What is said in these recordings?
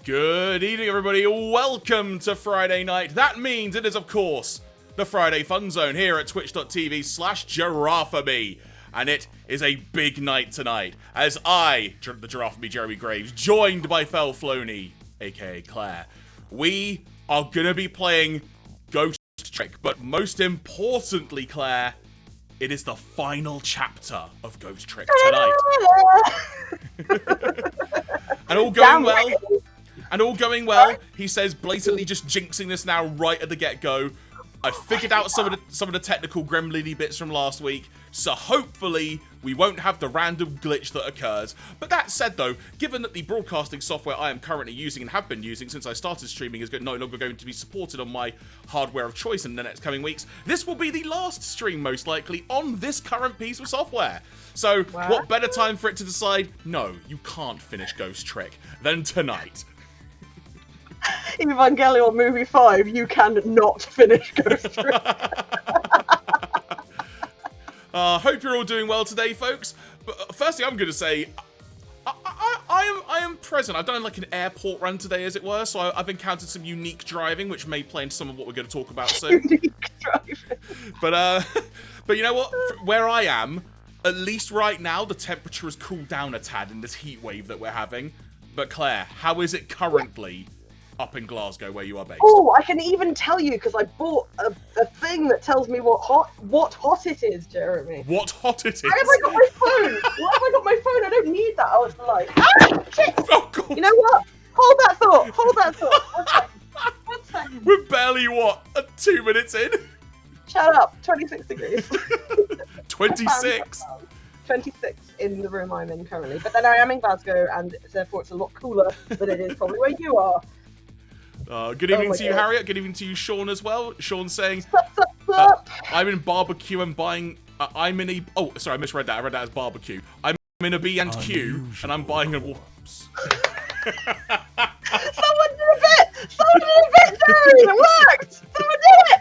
Good evening, everybody. Welcome to Friday night. That means it is, of course, the Friday Fun Zone here at twitch.tv/Jeraffemy. And it is a big night tonight, as I, the Jeraffemy Jeremy Graves, joined by Felflowne, aka Claire, we are gonna be playing Ghost Trick. But most importantly, Claire, it is the final chapter of Ghost Trick tonight. And all going well, he says, blatantly just jinxing this now right at the get-go. I figured out some of the technical gremlin-y bits from last week, so hopefully we won't have the random glitch that occurs. But that said though, given that the broadcasting software I am currently using and have been using since I started streaming is no longer going to be supported on my hardware of choice in the next coming weeks, this will be the last stream most likely on this current piece of software. So what better time for it to decide, no, you can't finish Ghost Trick than tonight. Evangelion Movie 5, you can not finish Ghost Trick. Hope you're all doing well today, folks. But firstly, I'm going to say, I am present. I've done like an airport run today, as it were, so I've encountered some unique driving, which may play into some of what we're going to talk about soon. Unique driving. But you know what? Where I am, at least right now, the temperature has cooled down a tad in this heat wave that we're having. But Claire, how is it currently up in Glasgow, where you are based? Oh, I can even tell you because I bought a thing that tells me what hot it is, Jeremy. What hot it is? Why have I got my phone? Why have I got my phone? I don't need that. I was like, shit! Oh, God. You know what? Hold that thought. One second. We're barely, 2 minutes in? Shut up. 26 degrees. 26? 26 in the room I'm in currently. But then I am in Glasgow, and therefore it's a lot cooler than it is probably where you are. Good evening to you, Harriet. Good evening to you, Sean, as well. Sean saying, Sup. I'm in barbecue and buying... I'm in a... Oh, sorry, I misread that. I read that as barbecue. I'm in a B&Q, and I'm buying a... Whoops. Someone did a bit, Jeremy! It worked! Someone did it!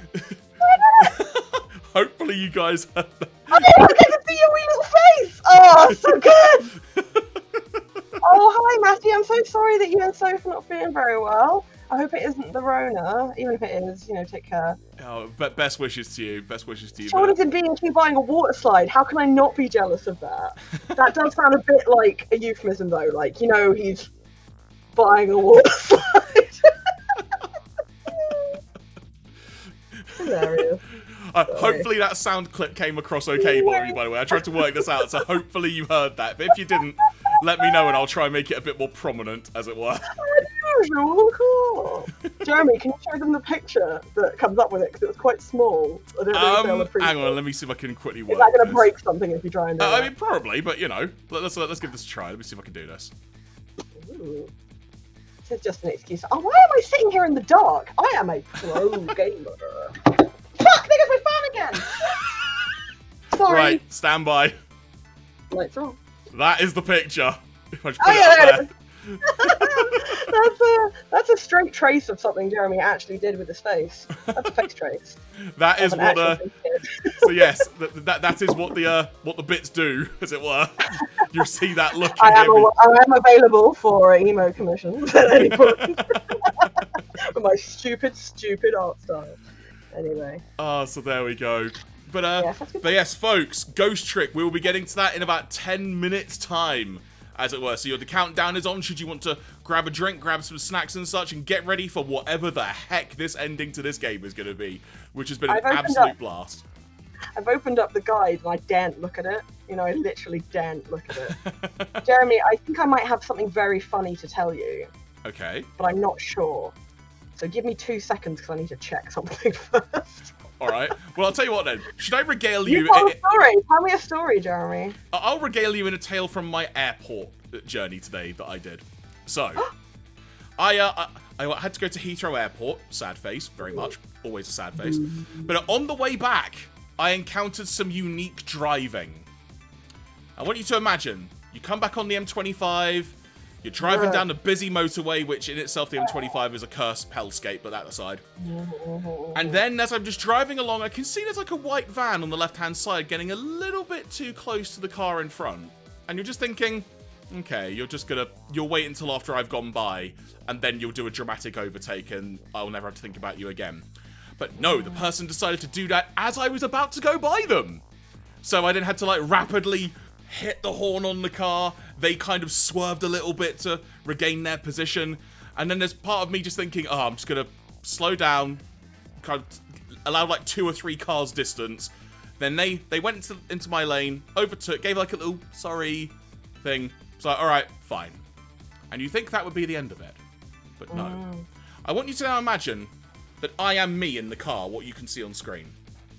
Hopefully you guys heard that. I get to see your wee little face! Oh, so good! Oh, hi, Matthew. I'm so sorry that you and Soph are not feeling very well. I hope it isn't the Rona. Even if it is, take care. Oh, but best wishes to you. Best wishes to you. Sean is in B&Q buying a water slide. How can I not be jealous of that? That does sound a bit like a euphemism, though. Like, he's buying a water slide. Hilarious. Hopefully that sound clip came across okay by the way. I tried to work this out, so hopefully you heard that. But if you didn't, let me know and I'll try and make it a bit more prominent, as it were. Unusual, cool. Jeremy, can you show them the picture that comes up with it? Because it was quite small. I don't know if they'll appreciate it. Hang on, let me see if I can quickly work Is that going this. to break something if you try and do it? I mean, probably, but let's give this a try. Let me see if I can do this. Ooh. This is just an excuse. Oh, why am I sitting here in the dark? I am a pro gamer. Fuck! There goes my phone again! Sorry. Right, stand by. Lights are on. That is the picture. If I just put Oh, it yeah, up there there. it is. That's a straight trace of something Jeremy actually did with his face. That's a face trace. That is what so yes, that is what the bits do, as it were. You see that look. I am available for emo commissions at any point. With my stupid art style. Anyway. So there we go. But yes, folks, Ghost Trick. We will be getting to that in about 10 minutes' time, as it were. So the countdown is on. Should you want to grab a drink, grab some snacks and such, and get ready for whatever the heck this ending to this game is going to be, which has been an absolute blast. I've opened up the guide and I daren't look at it. I literally daren't look at it. Jeremy, I think I might have something very funny to tell you. Okay. But I'm not sure. So give me 2 seconds because I need to check something first. All right. Well, I'll tell you what then. Should I regale you? You've got a story. Tell me a story, Jeremy. I'll regale you in a tale from my airport journey today that I did. So, I had to go to Heathrow Airport. Sad face, very much. Always a sad face. But on the way back, I encountered some unique driving. I want you to imagine, you come back on the M25, you're driving down the busy motorway, which in itself, the M25 is a cursed hellscape, but that aside. And then, as I'm just driving along, I can see there's like a white van on the left-hand side getting a little bit too close to the car in front. And you're just thinking, Okay, you'll wait until after I've gone by, and then you'll do a dramatic overtake, and I'll never have to think about you again. But no, the person decided to do that as I was about to go by them. So I then had to, like, rapidly hit the horn on the car. They kind of swerved a little bit to regain their position. And then there's part of me just thinking, oh, I'm just going to slow down, kind of allow, like, 2 or 3 cars distance. Then they went into my lane, overtook, gave, like, a little sorry thing. So, all right, fine. And you think that would be the end of it. But no. I want you to now imagine that I am me in the car, what you can see on screen.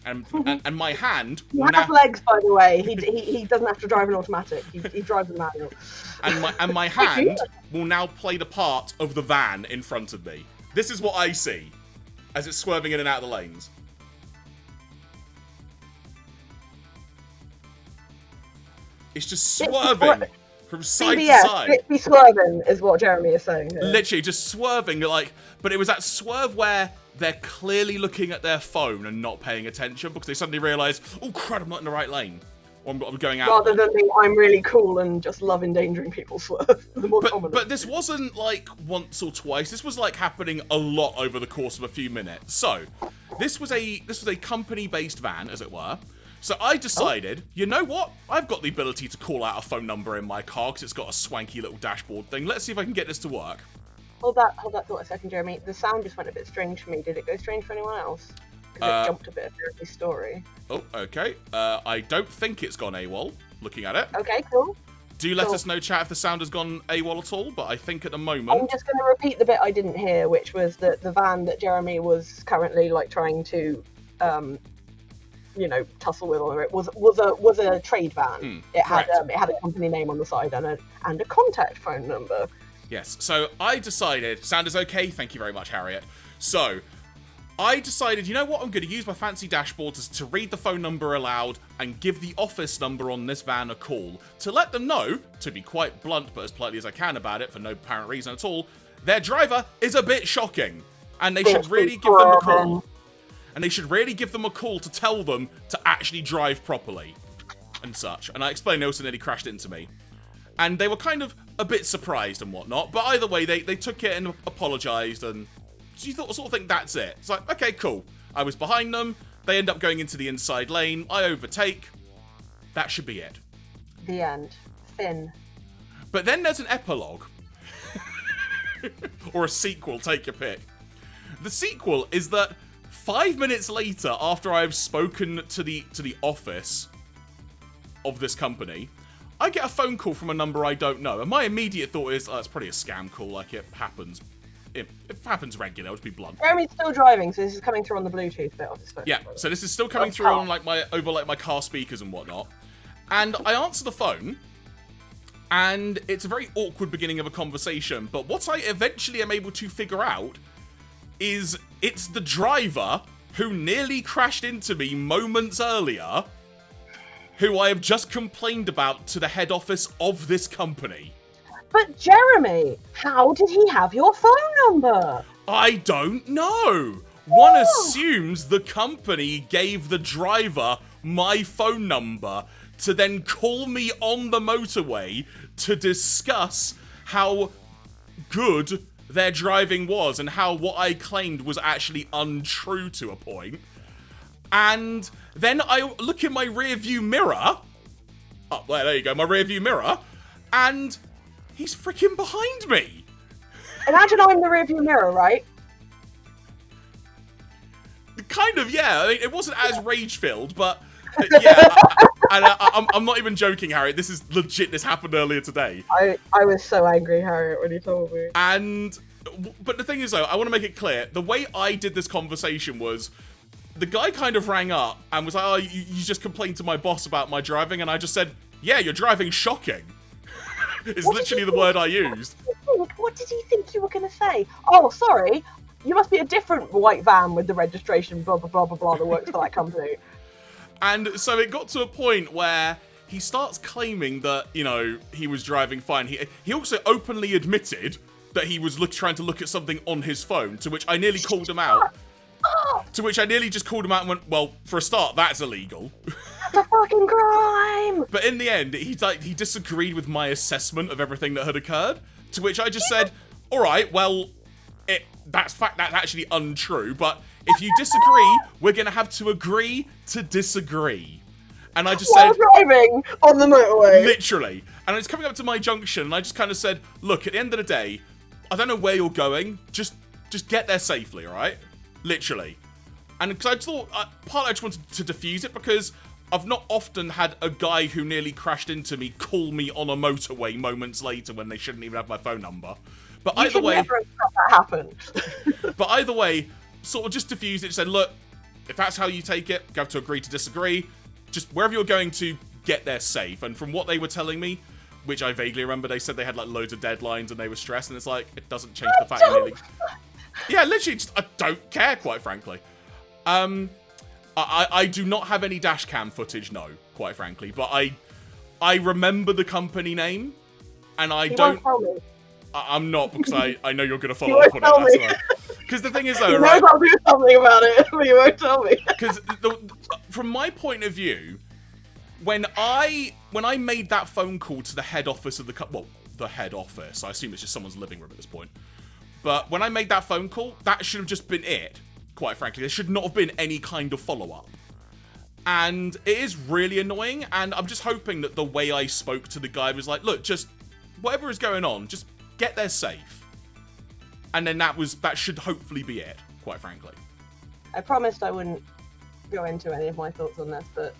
And my hand... He has legs, by the way. He doesn't have to drive an automatic. He drives a manual. And my hand will now play the part of the van in front of me. This is what I see as it's swerving in and out of the lanes. It's just swerving from side to side. Literally swerving is what Jeremy is saying here. Literally just swerving, like, but it was that swerve where they're clearly looking at their phone and not paying attention because they suddenly realise, oh crap, I'm not in the right lane. Or I'm going out. Rather than being, I'm really cool and just love endangering people's swerve. But this wasn't like once or twice. This was like happening a lot over the course of a few minutes. So this was a company-based van, as it were. So I decided, you know what? I've got the ability to call out a phone number in my car because it's got a swanky little dashboard thing. Let's see if I can get this to work. Hold that thought a second, Jeremy. The sound just went a bit strange for me. Did it go strange for anyone else? Because it jumped a bit of Jeremy's story. Oh, okay. I don't think it's gone AWOL, looking at it. Okay, cool. Do let us know, chat, if the sound has gone AWOL at all, but I think at the moment... I'm just going to repeat the bit I didn't hear, which was that the van that Jeremy was currently, like, trying to... tussle with on it was a trade van. It had a company name on the side and a contact phone number. Yes. So I decided, sound is okay. Thank you very much, Harriet. So I decided, you know what? I'm going to use my fancy dashboard to read the phone number aloud and give the office number on this van a call to let them know, to be quite blunt but as politely as I can about it for no apparent reason at all, their driver is a bit shocking and they should really give them a call. And they should really give them a call to tell them to actually drive properly and such. And I explained also nearly crashed into me. And they were kind of a bit surprised and whatnot. But either way, they took it and apologised. And you sort of think that's it. It's like, okay, cool. I was behind them. They end up going into the inside lane. I overtake. That should be it. The end. Finn. But then there's an epilogue. Or a sequel, take your pick. The sequel is that 5 minutes later, after I've spoken to the office of this company, I get a phone call from a number I don't know. And my immediate thought is, oh, it's probably a scam call, like it happens. It happens regularly, I'll just be blunt. Jeremy's still driving, so this is coming through on the Bluetooth bit of his phone. Yeah, so this is still coming through on over my car speakers and whatnot. And I answer the phone, and it's a very awkward beginning of a conversation. But what I eventually am able to figure out is it's the driver who nearly crashed into me moments earlier, who I have just complained about to the head office of this company. But Jeremy, how did he have your phone number? I don't know. One assumes the company gave the driver my phone number to then call me on the motorway to discuss how good their driving was and how what I claimed was actually untrue to a point. And then I look in my rearview mirror. Oh, there you go, my rearview mirror. And he's freaking behind me. Imagine I'm the rearview mirror, right? Kind of, yeah. I mean, it wasn't as rage-filled, but yeah. I'm not even joking, Harriet. This is legit. This happened earlier today. I was so angry, Harriet, when you told me. But the thing is, though, I want to make it clear. The way I did this conversation was, the guy kind of rang up and was like, oh, you just complained to my boss about my driving. And I just said, yeah, your driving's shocking. It's literally the word I used. What did he think you were going to say? Oh, sorry. You must be a different white van with the registration, blah, blah, blah, blah, blah, that works for that company. And so it got to a point where he starts claiming that, you know, he was driving fine. He also openly admitted that he was trying to look at something on his phone, to which I nearly called him out. To which I nearly just called him out and went, well, for a start, that's illegal. That's a fucking crime. But in the end, he disagreed with my assessment of everything that had occurred. To which I just said, "All right, well, that's actually untrue. But if you disagree, we're gonna have to agree to disagree." And I just While said, driving on the motorway. literally. And I was coming up to my junction, and I just kind of said, "Look, at the end of the day, I don't know where you're going. Just get there safely, all right? Literally." And because I thought, partly I just wanted to diffuse it because I've not often had a guy who nearly crashed into me call me on a motorway moments later when they shouldn't even have my phone number. But You either way, never have that happen. but either way, sort of just diffused it. Said, "Look, if that's how you take it, you have to agree to disagree. Just wherever you're going to, get there safe." And from what they were telling me, which I vaguely remember, they said they had like loads of deadlines and they were stressed. And it's like, it doesn't change the fact that nearly. Yeah, literally, I don't care, quite frankly. I do not have any dash cam footage, no, quite frankly. But I remember the company name, and I don't. I'm not, because I know you're going to follow up on it. Because the thing is, though, right? I'll do something about it, but you won't tell me. Because from my point of view, when I made that phone call to the head office of the head office, I assume it's just someone's living room at this point. But when I made that phone call, that should have just been it. Quite frankly, there should not have been any kind of follow-up. And it is really annoying, and I'm just hoping that the way I spoke to the guy was like, "Look, just whatever is going on, just get there safe." And then that should hopefully be it, quite frankly. I promised I wouldn't go into any of my thoughts on this, but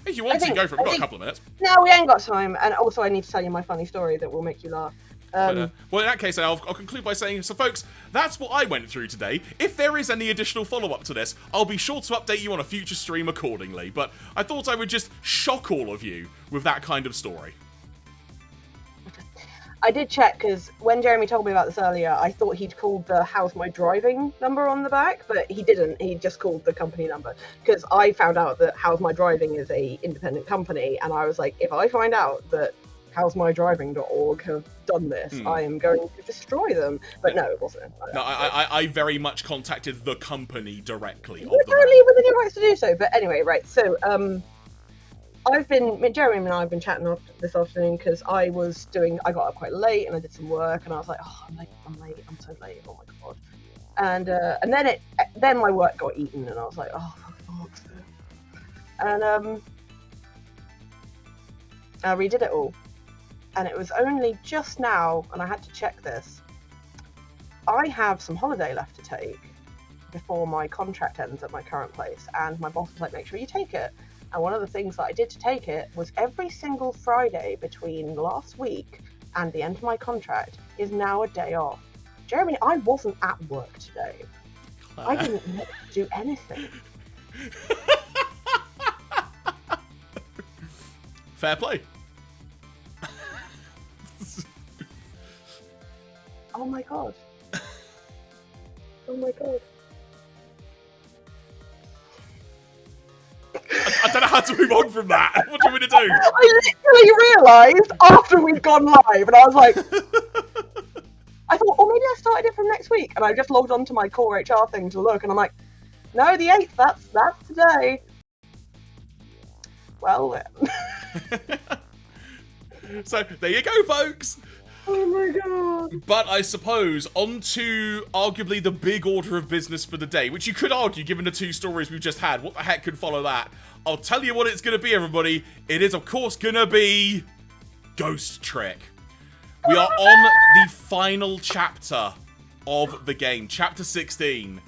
If you want to, go for it. We've got a couple of minutes. no, we ain't got time. And also, I need to tell you my funny story that will make you laugh. Well, in that case, I'll conclude by saying, so folks, that's what I went through today. If there is any additional follow-up to this, I'll be sure to update you on a future stream accordingly. But I thought I would just shock all of you with that kind of story. I did check, because when Jeremy told me about this earlier, I thought he'd called the "How's My Driving" number on the back, but he didn't. He just called the company number, because I found out that "How's My Driving" is a independent company, and I was like, if I find out that howsmydriving.org have done this, I am going to destroy them. But no, it wasn't. No, I very much contacted the company directly. We're totally within your rights to do so. But anyway, right, so Jeremy and I have been chatting this afternoon because I got up quite late and I did some work and I was like, oh, I'm late, I'm so late, oh my god. And then my work got eaten and I was like, oh, for fuck's sake. And I redid it all. And it was only just now, and I had to check this, I have some holiday left to take before my contract ends at my current place, and my boss was like, make sure you take it. And one of the things that I did to take it was every single Friday between last week and the end of my contract is now a day off. Jeremy, I wasn't at work today. I didn't do anything. Fair play. Oh my god. Oh my god. I don't know how to move on from that. What do you want me to do? I literally realised after we'd gone live, and I was like, I thought, oh, maybe I started it from next week, and I just logged on to my core HR thing to look, and I'm like, no, the 8th, that's today. Well then. So there you go, folks. Oh my god. But I suppose on to arguably the big order of business for the day, which you could argue, given the two stories we've just had, what the heck could follow that? I'll tell you what it's going to be, everybody. It is, of course, going to be Ghost Trick. We are on the final chapter of the game, chapter 16.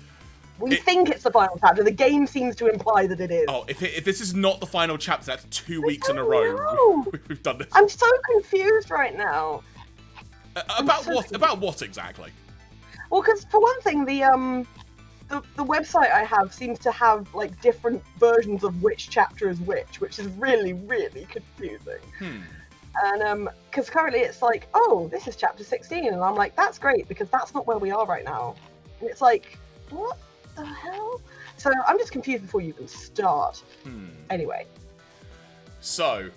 We think it's the final chapter. The game seems to imply that it is. Oh, if this is not the final chapter, that's 2 weeks in a row we've done this. I'm so confused right now. About what exactly? Well, because for one thing, the website I have seems to have like different versions of which chapter is which is really, really confusing. And because currently it's like, oh, this is chapter 16, and I'm like, that's great because that's not where we are right now. And it's like, what the hell? So I'm just confused before you can start. Anyway. So,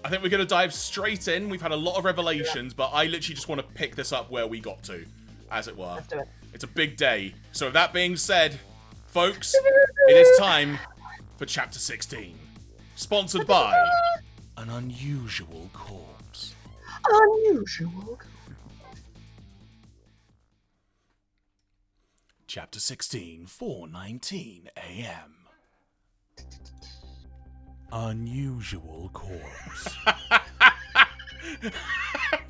I think we're going to dive straight in. We've had a lot of revelations, but I literally just want to pick this up where we got to, as it were. Let's do it. It's a big day. So with that being said, folks, it is time for chapter 16. Sponsored by an unusual corpse. Unusual. Chapter 16, 4:19 a.m. Unusual corpse.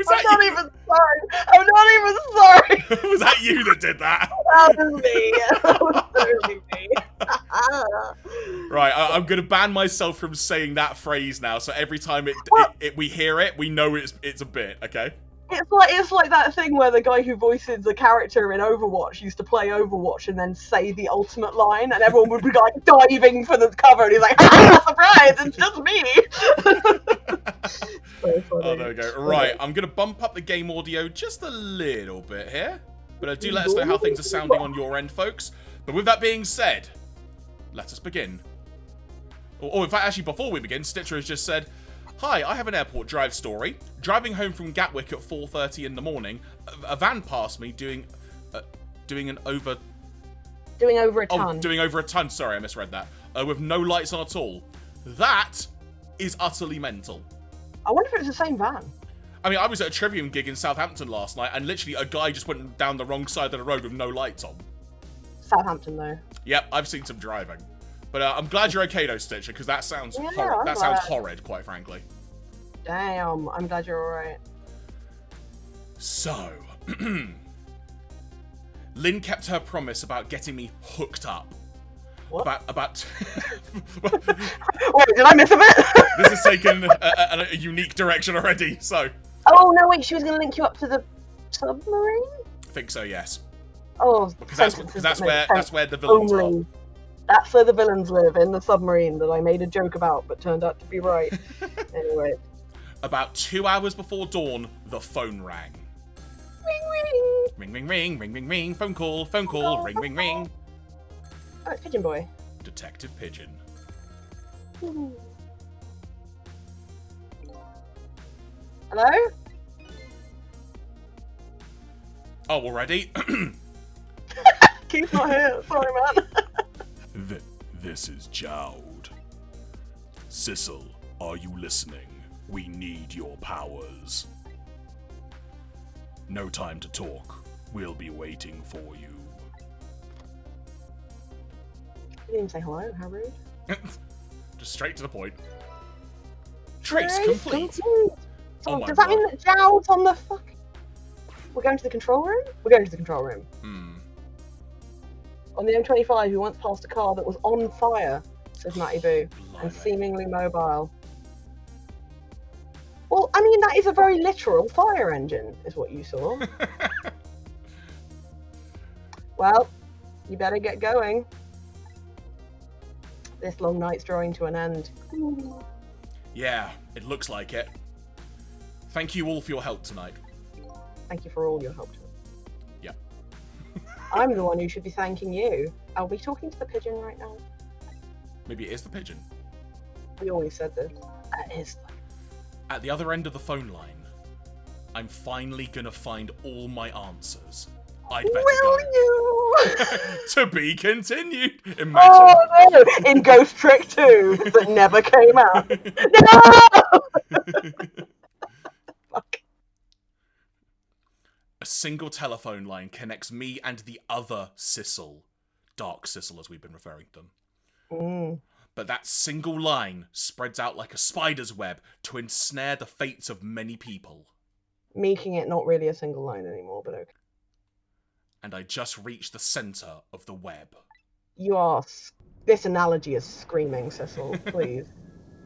I'm not even sorry. I'm not even sorry. Was that you that did that? That was me. That was totally me. Right, I'm gonna ban myself from saying that phrase now. So every time we hear it, we know it's a bit. Okay. It's like that thing where the guy who voices the character in Overwatch used to play Overwatch and then say the ultimate line, and everyone would be like diving for the cover, and he's like, "Ah, surprise! It's just me." So funny. Oh, there we go. Right, I'm gonna bump up the game audio just a little bit here, but do let us know how things are sounding on your end, folks. But with that being said, let us begin. Or in fact, actually, before we begin, Stitcher has just said, "Hi, I have an airport drive story. Driving home from Gatwick at 4:30 in the morning, a van passed me doing over a ton. Doing over a ton. Sorry, I misread that. With no lights on at all. That is utterly mental." I wonder if it's the same van. I mean, I was at a Trivium gig in Southampton last night, and literally a guy just went down the wrong side of the road with no lights on. Southampton, though. Yep, I've seen some driving. But I'm glad you're okay, though, Stitcher, because that sounds horrid. I'm That sounds horrid, quite frankly. Damn, I'm glad you're alright. So, Lynn kept her promise about getting me hooked up. What? About Wait, did I miss a bit? This has taken a unique direction already, so... Oh, no, wait, she was going to link you up to the submarine? I think so, yes. Oh, Because that's where the villains are. That's where the villains live, in the submarine that I made a joke about, but turned out to be right. Anyway. About 2 hours before dawn, the phone rang. Ring, ring. Ring, ring, ring, ring, ring, ring, phone call, ring, ring, ring. Oh, it's Pigeon Boy. Detective Pigeon. Hello? Oh, already? Keith's not here. Sorry, man. This is Jowd. Sissel, are you listening? We need your powers. No time to talk. We'll be waiting for you. You didn't even say hello. How rude. Just straight to the point. Trace complete. Oh my Does that mean that Jowd's on the fuck? We're going to the control room? We're going to the control room. On the M25, we once passed a car that was on fire, says Matty Boo, and seemingly mobile. Well, I mean, that is a very literal fire engine, is what you saw. Well, you better get going. This long night's drawing to an end. Yeah, it looks like it. Thank you all for your help tonight. Thank you for all your help. Yeah. I'm the one who should be thanking you. Are we talking to the pigeon right now? Maybe it is the pigeon. We always said this. It is. At the other end of the phone line, I'm finally gonna find all my answers. I'd better Will go. you? To be continued. Imagine. Oh no! In Ghost Trick 2 that never came out. No! Fuck. A single telephone line connects me and the other Sissel. Dark Sissel, as we've been referring to them. But that single line spreads out like a spider's web to ensnare the fates of many people. Making it not really a single line anymore, but okay. And I just reached the center of the web. You are... This analogy is screaming, Sissel. Please.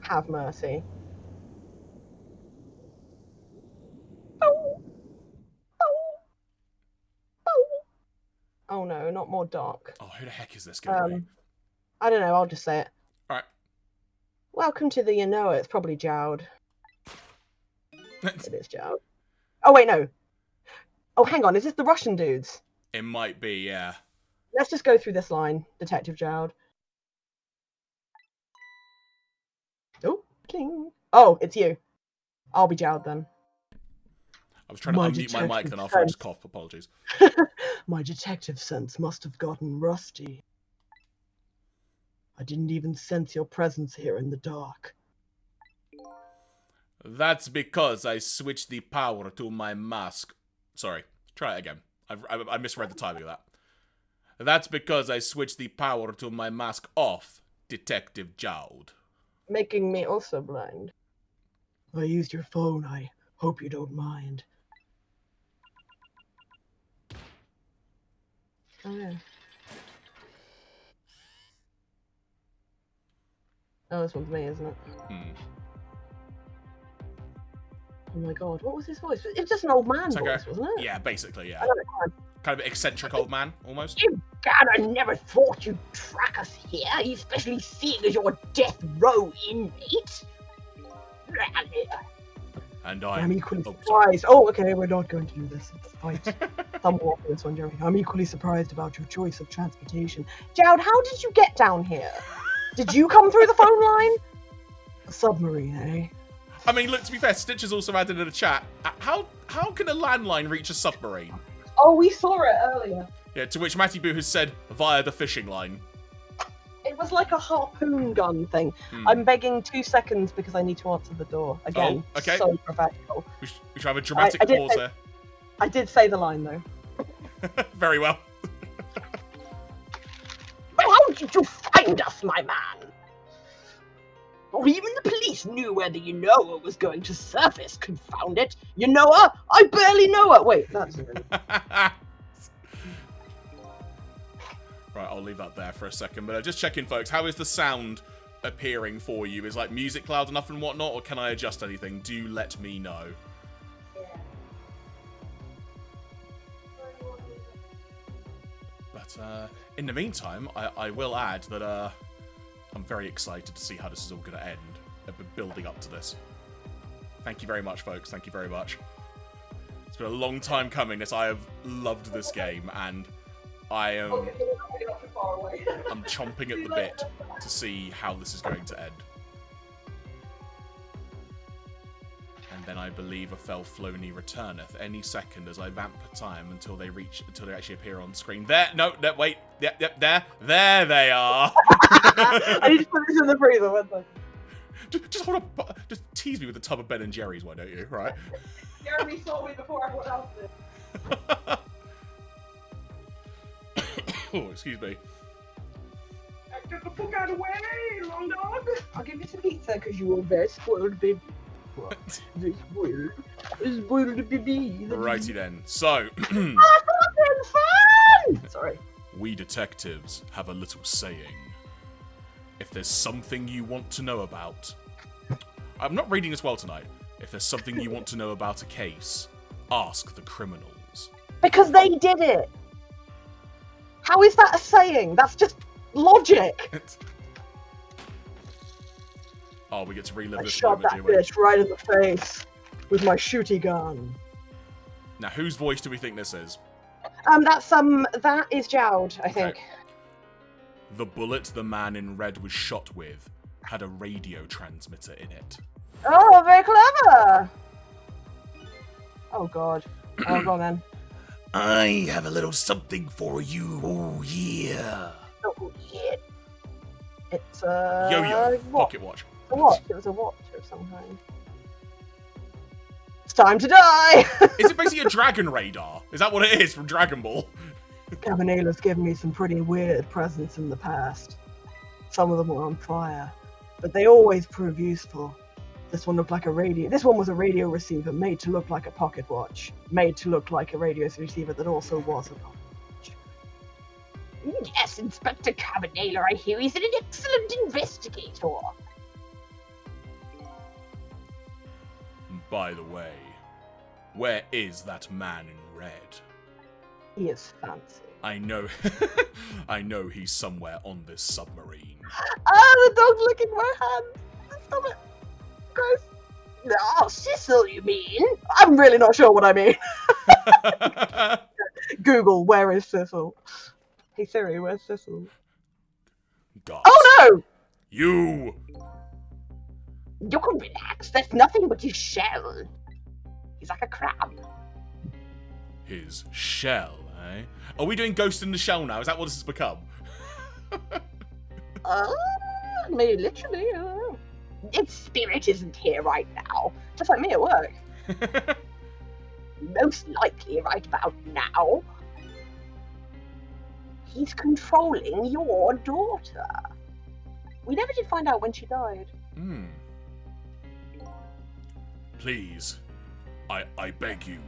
Have mercy. Oh no, not more dark. Oh, who the heck is this going to be? I don't know, I'll just say it. Alright. Welcome to the You Know It. It's probably Jowd. It is Jowd. Oh wait, no. Oh, hang on, is this the Russian dudes? It might be, yeah. Let's just go through this line, Detective Jowd. Oh, king. Oh, it's you. I'll be Jowd then. I was trying to unmute my mic, then after I just coughed. Apologies. My detective sense must have gotten rusty. I didn't even sense your presence here in the dark. That's because I switched the power to my mask. Sorry, try it again. I misread the timing of that. That's because I switched the power to my mask off, Detective Jowd. Making me also blind. I used your phone. I hope you don't mind. Oh, yeah. Oh, this one's me, isn't it? Oh my god, what was his voice? It's just an old man voice, wasn't it? Yeah, basically, yeah. Kind of eccentric old man, almost. You God, I never thought you'd track us here, especially seeing as you're a death row inmate. And I'm equally surprised. Oh, okay, we're not going to do this. It's quite somewhat for this one, Jeremy. I'm equally surprised about your choice of transportation. Jowd, how did you get down here? Did you come through the phone line? A submarine, eh? I mean, look, to be fair, Stitch has also added in the chat. How can a landline reach a submarine? Oh, we saw it earlier. Yeah, to which Matty Boo has said, via the fishing line. It was like a harpoon gun thing. I'm begging 2 seconds because I need to answer the door. Again, okay. So professional. We should have a dramatic pause here. I did say the line, though. Very well. Well, how did you find us, my man? Or even the police knew whether Yanoa was going to surface, confound it. Yanoa? I barely know her. Wait, that's really... Right, I'll leave that there for a second. But just checking, folks, how is the sound appearing for you? Is like music loud enough and whatnot, or can I adjust anything? Do let me know. But in the meantime, I will add that I'm very excited to see how this is all going to end. I've been building up to this. Thank you very much, folks. Thank you very much. It's been a long time coming. I have loved this game, and I am... I'm chomping at the bit to see how this is going to end. And then I believe a Felflowne returneth any second as I vamp time until they actually appear on screen. There, no, wait, yep, there they are. I need to put this in the freezer, one second. Just hold up, just tease me with a tub of Ben and Jerry's, why don't you, right? Jeremy saw me before everyone else did. Oh, excuse me. Get the fuck out of the way, long dog. I'll give you some pizza because you were very spoiled, baby. Very spoiled. Spoiled baby. Righty then. So, fun! Sorry. We detectives have a little saying. If there's something you want to know about... I'm not reading this well tonight. If there's something you want to know about a case, ask the criminals. Because they did it. How is that a saying? That's just logic. Oh, we get to relive I this shot moment, that do we? bitch right in the face with my shooty gun. Now, whose voice do we think this is? That is Jowd, I think. The bullet the man in red was shot with had a radio transmitter in it. Oh, very clever. Oh god. Oh, go on then. I have a little something for you. Oh yeah. Oh shit. It's a Yo-yo pocket watch. A watch. It was a watch of some kind. It's time to die. Is it basically a dragon radar? Is that what it is from Dragon Ball? Cabanela's given me some pretty weird presents in the past. Some of them were on fire, but they always prove useful. This one looked like a radio. This one was a radio receiver made to look like a pocket watch, made to look like a radio receiver that also was a pocket watch. Yes, Inspector Cabanela, I hear he's an excellent investigator. By the way, where is that man in red? He is fancy. I know. I know he's somewhere on this submarine. Ah, the dog's licking my hand. Stop it. Gross. Oh, Cecil, you mean? I'm really not sure what I mean. Google, where is Cecil? Hey Siri, where's Cecil? God. Oh no! You! You can relax. That's nothing but his shell. He's like a crab. His shell, eh? Are we doing Ghost in the Shell now? Is that what this has become? Maybe literally, I don't know. Its spirit isn't here right now. Just like me at work. Most likely right about now. He's controlling your daughter. We never did find out when she died. Please, I beg you,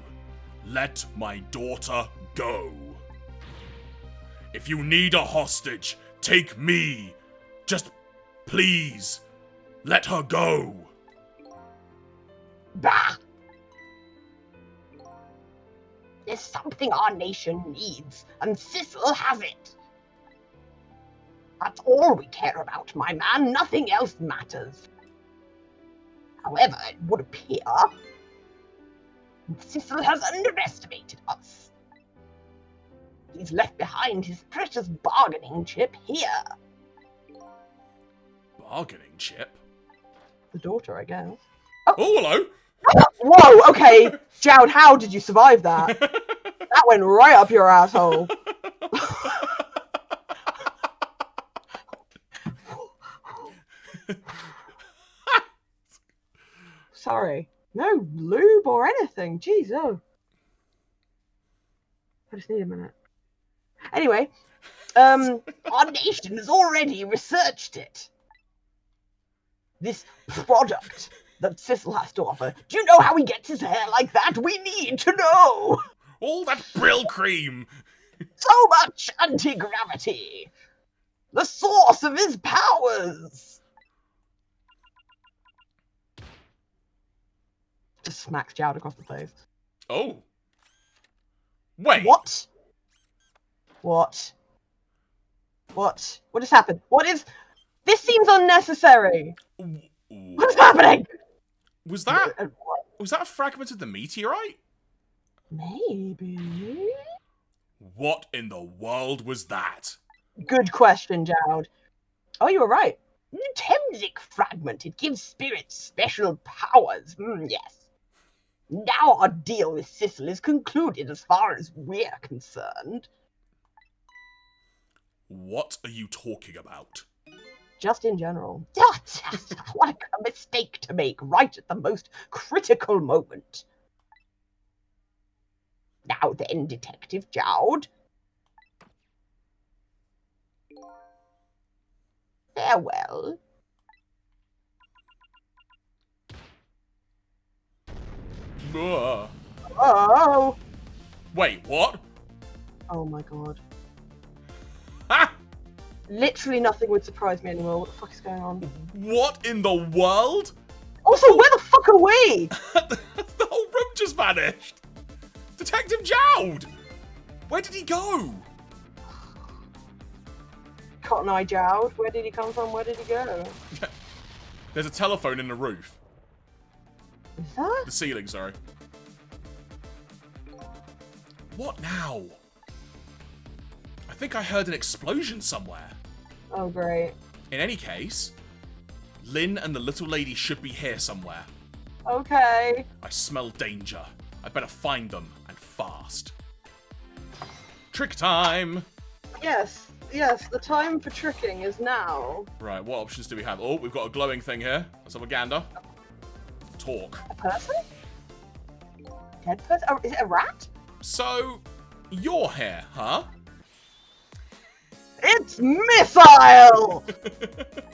let my daughter go. If you need a hostage, take me. Just please, let her go. Bah! There's something our nation needs, and Sissel has it. That's all we care about, my man. Nothing else matters. However, it would appear Sissel has underestimated us. He's left behind his precious bargaining chip here. Bargaining chip? The daughter, I guess. Oh, hello. Whoa, okay. Jowd, how did you survive that? That went right up your asshole. Sorry. No lube or anything. Jeez, oh. I just need a minute. Anyway, Our nation has already researched it. This product that Sissel has to offer. Do you know how he gets his hair like that? We need to know. All that brill cream. So much anti-gravity. The source of his powers. just smacks Jowd across the face. Oh. Wait. What? What? What? What has happened? What is... This seems unnecessary. What's happening? Was that a fragment of the meteorite? Maybe. What in the world was that? Good question, Jowd. Oh, you were right. Temsic fragment. It gives spirits special powers. Yes. Now our deal with Sissel is concluded as far as we're concerned. What are you talking about? Just in general. What a mistake to make right at the most critical moment. Now then, Detective Jowd. Farewell. Ugh. Oh! Wait, what? Oh my god. Ah! Literally nothing would surprise me anymore. What the fuck is going on? What in the world? Also, where the fuck are we? The whole room just vanished. Detective Jowd! Where did he go? Cotton Eye Jowd. Where did he come from? Where did he go? There's a telephone in the roof. Is that? The ceiling, sorry. What now? I think I heard an explosion somewhere. Oh, great. In any case, Lynn and the little lady should be here somewhere. Okay. I smell danger. I better find them, and fast. Trick time! Yes, yes, the time for tricking is now. Right, what options do we have? Oh, we've got a glowing thing here. Let's have a gander. Talk. A person? Dead person? Oh, is it a rat? So, you're here, huh? It's Missile!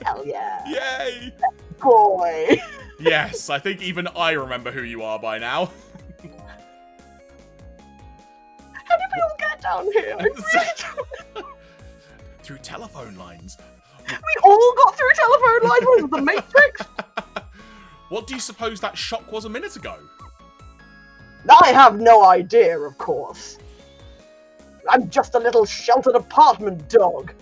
Hell yeah. Yay! Boy. Yes, I think even I remember who you are by now. How did we all get down here? I really don't... Through telephone lines. We all got through telephone lines. Was it the Matrix? What do you suppose that shock was a minute ago? I have no idea, of course. I'm just a little sheltered apartment dog.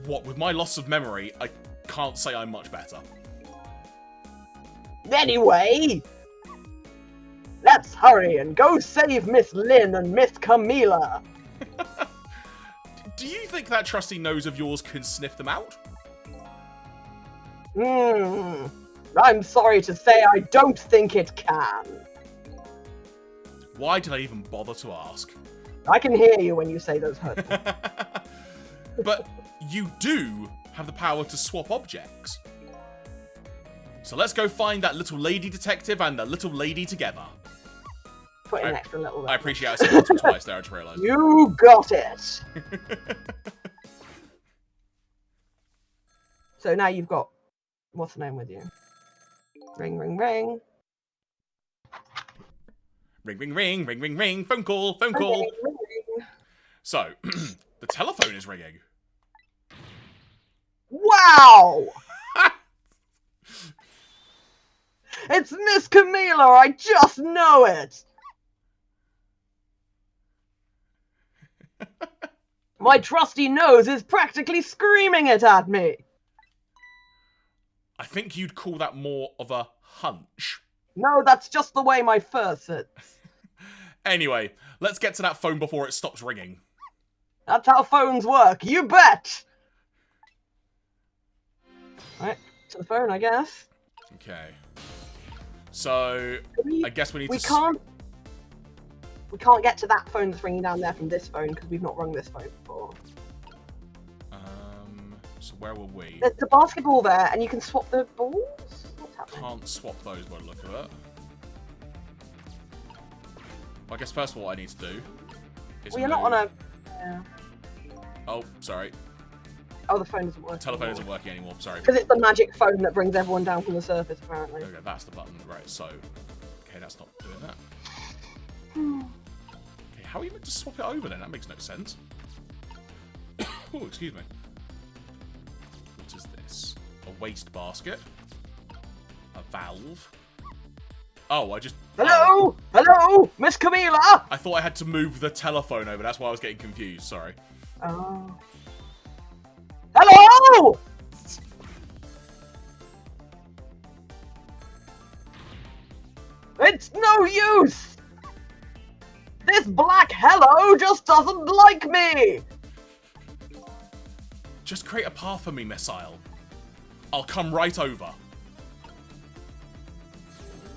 What, with my loss of memory, I can't say I'm much better. Anyway, Let's hurry and go save Miss Lynn and Miss Camila. Do you think that trusty nose of yours can sniff them out? I'm sorry to say I don't think it can. Why did I even bother to ask? I can hear you when you say those hurtful. But you do have the power to swap objects. So let's go find that little lady detective and the little lady together. Put in an extra little bit. I appreciate I said it twice there, I just realised. You got it! So now you've got... What's the name with you? Ring, ring, ring. Ring, ring, ring, ring, ring, ring. Phone call, phone call. Ring, ring, ring. So, the telephone is ringing. Wow! It's Miss Camila, I just know it! My trusty nose is practically screaming it at me! I think you'd call that more of a hunch. No, that's just the way my fur sits. Anyway, let's get to that phone before it stops ringing. That's how phones work, you bet! Right, to the phone, I guess. Okay. So, I guess we need to... We can't get to that phone that's ringing down there from this phone because we've not rung this phone before. So where were we? There's the basketball there, and you can swap the balls? What's happening? Can't swap those by the look of it. Well, I guess first of all what I need to do is Well, you're not on a... Yeah. Oh, sorry. Oh, the phone doesn't work. Telephone isn't working anymore, sorry. Because it's the magic phone that brings everyone down from the surface, apparently. Okay, that's the button. Right, so... Okay, that's not doing that. Okay, how are you meant to swap it over then? That makes no sense. Oh, excuse me. What is this? A waste basket? A valve? Oh, I just... Hello? Oh. Hello? Miss Camila? I thought I had to move the telephone over. That's why I was getting confused. Sorry. Oh. Hello? It's no use! This black hello just doesn't like me! Just create a path for me, missile. I'll come right over.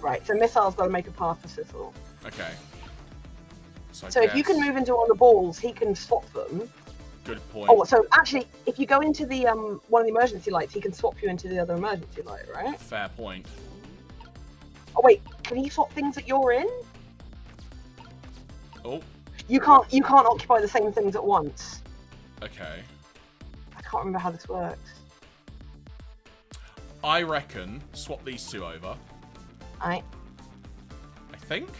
Right, so Missile's got to make a path for Sissel. Okay. So if you can move into one of the balls, he can swap them. Good point. Oh, so actually, if you go into the one of the emergency lights, he can swap you into the other emergency light, right? Fair point. Oh wait, can he swap things that you're in? Oh. You can't occupy the same things at once. Okay. I can't remember how this works. I reckon swap these two over. I think.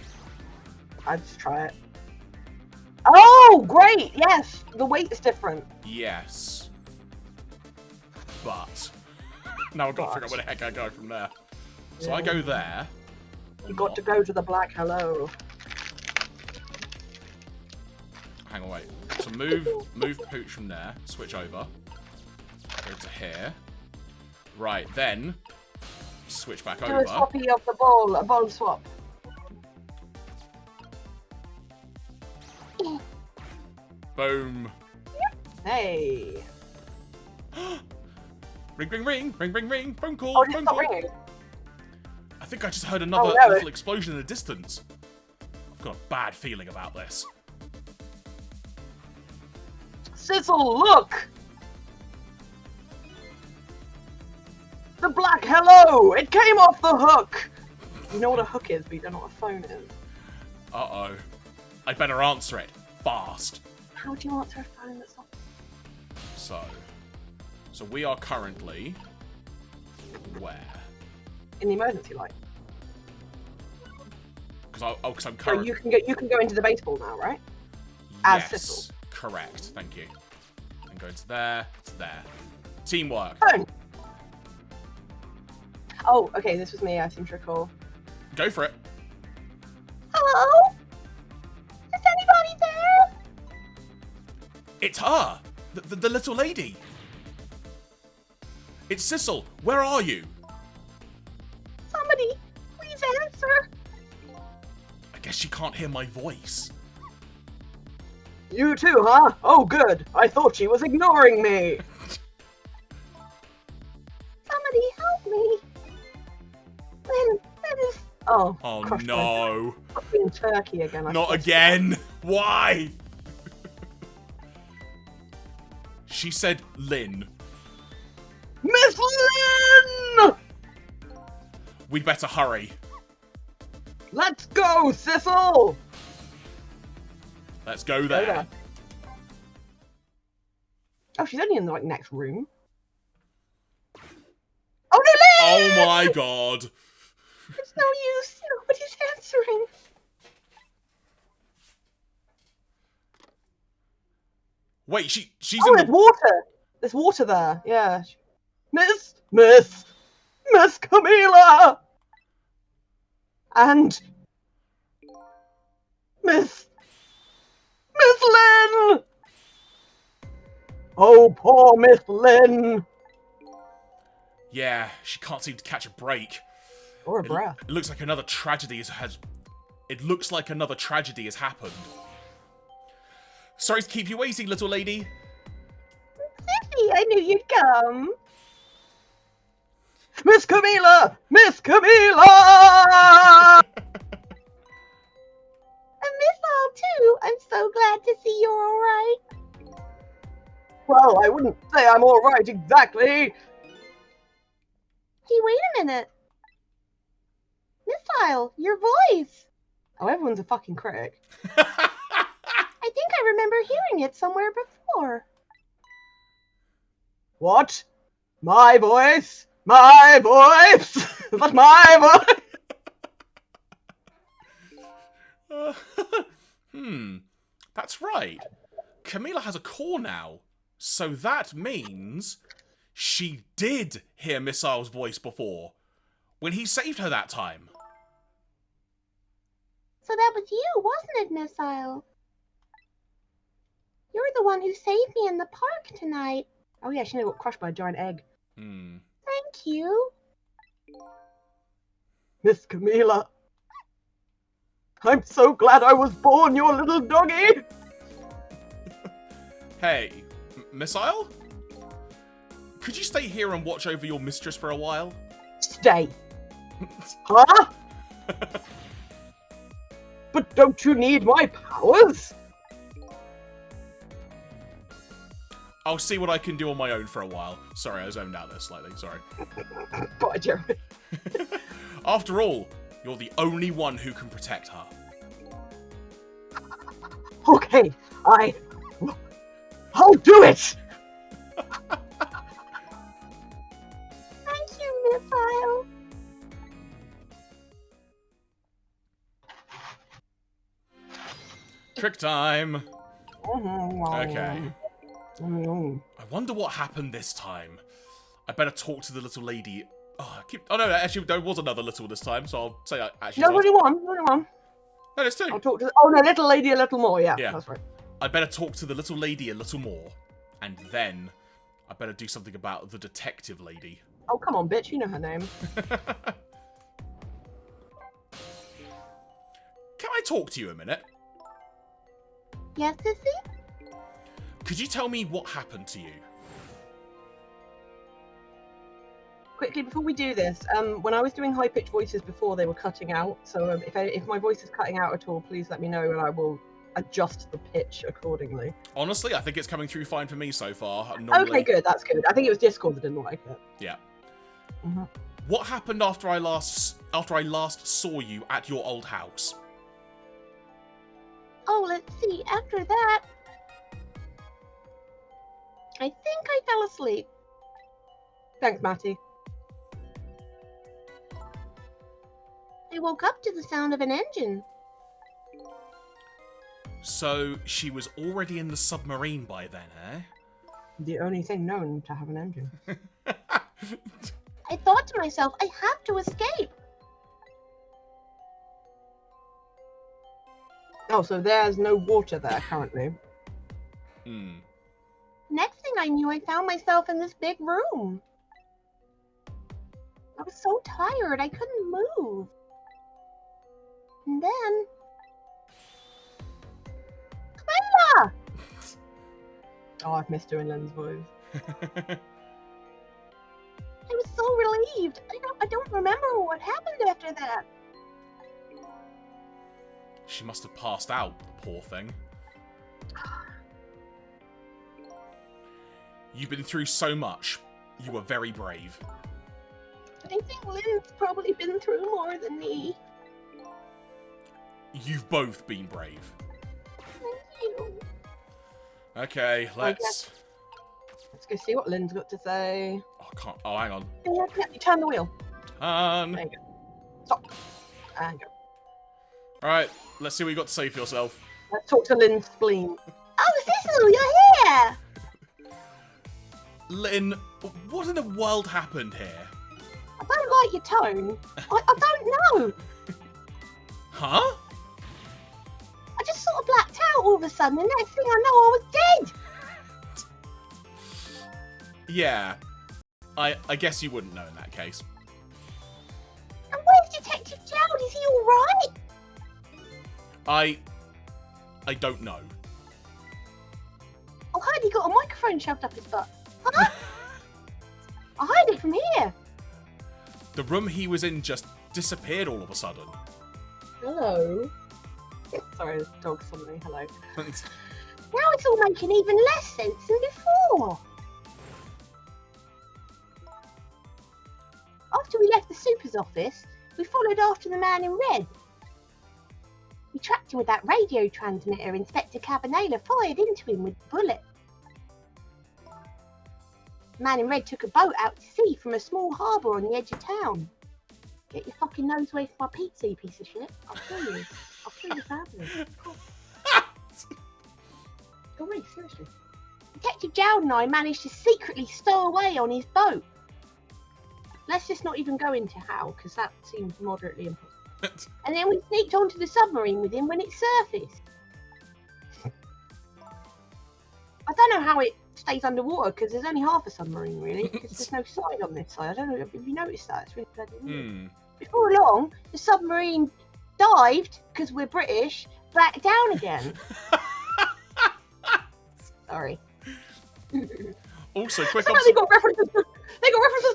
I'd just try it. Oh, great! Yes, the weight is different. Yes. But now I've got to figure out where the heck I go from there. So I go there. You got to go to the black hello. Hang on, wait. So move Pooch from there. Switch over. Go to here. Right, then switch back Do over. a swappy of the ball, a ball swap. Boom. Hey. Ring, ring, ring, ring, ring, ring. Phone call. Oh, it's phone not call. ringing. I think I just heard another no. little explosion in the distance. I've got a bad feeling about this. Sizzle, look! The black hello! It came off the hook! You know what a hook is, but you don't know what a phone is. Uh-oh. I better answer it. Fast. How do you answer a phone that's not... So we are currently... where? In the emergency light. Because I'm So currently... you can go into the baseball now, right? As Yes, Sissel. correct. Thank you. And go to there, to there. Teamwork. Phone! Oh, okay, this was me, I seem to recall. Go for it. Hello? Is anybody there? It's her! The little lady! It's Sissel! Where are you? Somebody, please answer. I guess she can't hear my voice. You too, huh? Oh, good. I thought she was ignoring me. Somebody help me. Lynn is... Oh, Oh no. in Turkey again. Not again! Why? She said Lynn. Lynn! We'd better hurry. Let's go, Sissel! Let's go there. Oh, she's only in the next room. Oh no, Lynn! Oh my god. It's no use. Nobody's answering. Wait, she's Oh, in there's the... water. There's water there. Yeah. Miss Camila! And Miss Lynn! Oh, poor Miss Lynn! Yeah, she can't seem to catch a break. Or a breath. It looks like another tragedy has... It looks like another tragedy has happened. Sorry to keep you waiting, little lady. Sissy, I knew you'd come. Miss Camila! Miss Camila! I miss all too. I'm so glad to see you're all right. Well, I wouldn't say I'm all right exactly. Hey, wait a minute. Missile, your voice. Oh, everyone's a fucking critic. I think I remember hearing it somewhere before. What? My voice? My voice? Is that my voice? That's right. Camila has a core now. So that means she did hear Missile's voice before, when he saved her that time. So that was you, wasn't it, Missile? You're the one who saved me in the park tonight. Oh yeah, she nearly got crushed by a giant egg. Thank you. Miss Camila. I'm so glad I was born, your little doggy! Hey, Missile? Could you stay here and watch over your mistress for a while? Stay. Huh? But don't you need my powers? I'll see what I can do on my own for a while. Sorry, I zoned out there slightly, sorry. Bye, Jeremy. After all, you're the only one who can protect her. Okay, I'll do it! Thank you, Missile. Trick time! Okay. I wonder what happened this time. I better talk to the little lady. Oh no, actually there was another little this time, so I'll say actually. No, only one. No, there's two. I'll talk to. Oh no, little lady a little more. Yeah, Yeah. that's right. I better talk to the little lady a little more, and then I better do something about the detective lady. Oh come on, bitch, you know her name. Can I talk to you a minute? Yes, Sissy? Could you tell me what happened to you? Quickly before we do this, when I was doing high pitched voices before, they were cutting out. So if my voice is cutting out at all, please let me know, and I will adjust the pitch accordingly. Honestly, I think it's coming through fine for me so far. Normally... Okay, good. That's good. I think it was Discord that didn't like it. Yeah. Mm-hmm. What happened after I last saw you at your old house? Oh, let's see. After that, I think I fell asleep. Thanks, Matty. I woke up to the sound of an engine. So she was already in the submarine by then, eh? The only thing known to have an engine. I thought to myself, I have to escape. Oh, so there's no water there currently. Next thing I knew, I found myself in this big room. I was so tired, I couldn't move. And then... Camilla! Oh, I've missed doing Lynn's voice. I was so relieved. I don't remember what happened after that. She must have passed out, poor thing. You've been through so much. You were very brave. I think Lynn's probably been through more than me. You've both been brave. Thank you. Okay, let's go see what Lynn's got to say. Oh, I can't. Oh, hang on. Yeah, you turn the wheel. Turn. There you go. Stop. And go. Alright, let's see what you got to say for yourself. Let's talk to Lynn's spleen. Oh, Thistle, you're here! Lynn, what in the world happened here? I don't like your tone. I don't know. Huh? I just sort of blacked out all of a sudden. The next thing I know, I was dead. Yeah. I guess you wouldn't know in that case. And where's Detective Gerald? Is he alright? I don't know. I heard he got a microphone shoved up his butt. Huh? I heard it from here. The room he was in just disappeared all of a sudden. Hello. Sorry, the dog's on me. Hello. Now it's all making even less sense than before. After we left the super's office, we followed after the man in red. We tracked him with that radio transmitter Inspector Cabanela fired into him with the bullet. The man in red took a boat out to sea from a small harbour on the edge of town. Get your fucking nose away from my pizza, you piece of shit. I'll kill you. I'll kill your family. Go away, seriously. Detective Gerald and I managed to secretly stow away on his boat. Let's just not even go into how, because that seems moderately impossible. And then we sneaked onto the submarine with him when it surfaced. I don't know how it stays underwater, because there's only half a submarine, really, because there's no side on this side. I don't know if you noticed that. It's really bloody weird. Before long, the submarine dived, because we're British, back down again. Sorry. Also, quick They got references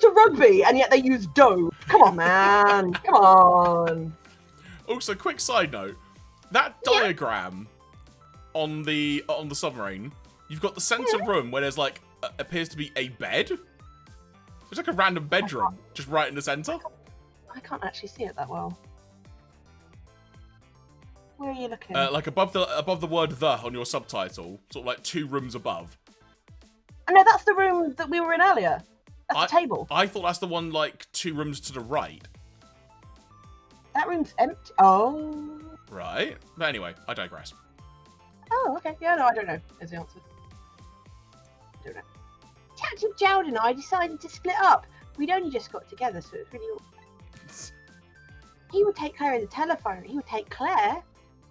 to rugby, and yet they use dove. Come on, man. Come on. Also, quick side note. That diagram on the submarine, you've got the center room where there's like appears to be a bed. It's like a random bedroom, just right in the center. I can't actually see it that well. Where are you looking? Like above the word "the" on your subtitle, sort of like 2 rooms above. Oh, no, that's the room that we were in earlier. That's the table. I thought that's the one like 2 rooms to the right. That room's empty. Oh. Right. But anyway, I digress. Oh, okay. Yeah, no, I don't know. Is the answer. I don't know. Detective Gerald and I decided to split up. We'd only just got together, so it's really awkward. He would take care of the telephone. He would take Claire,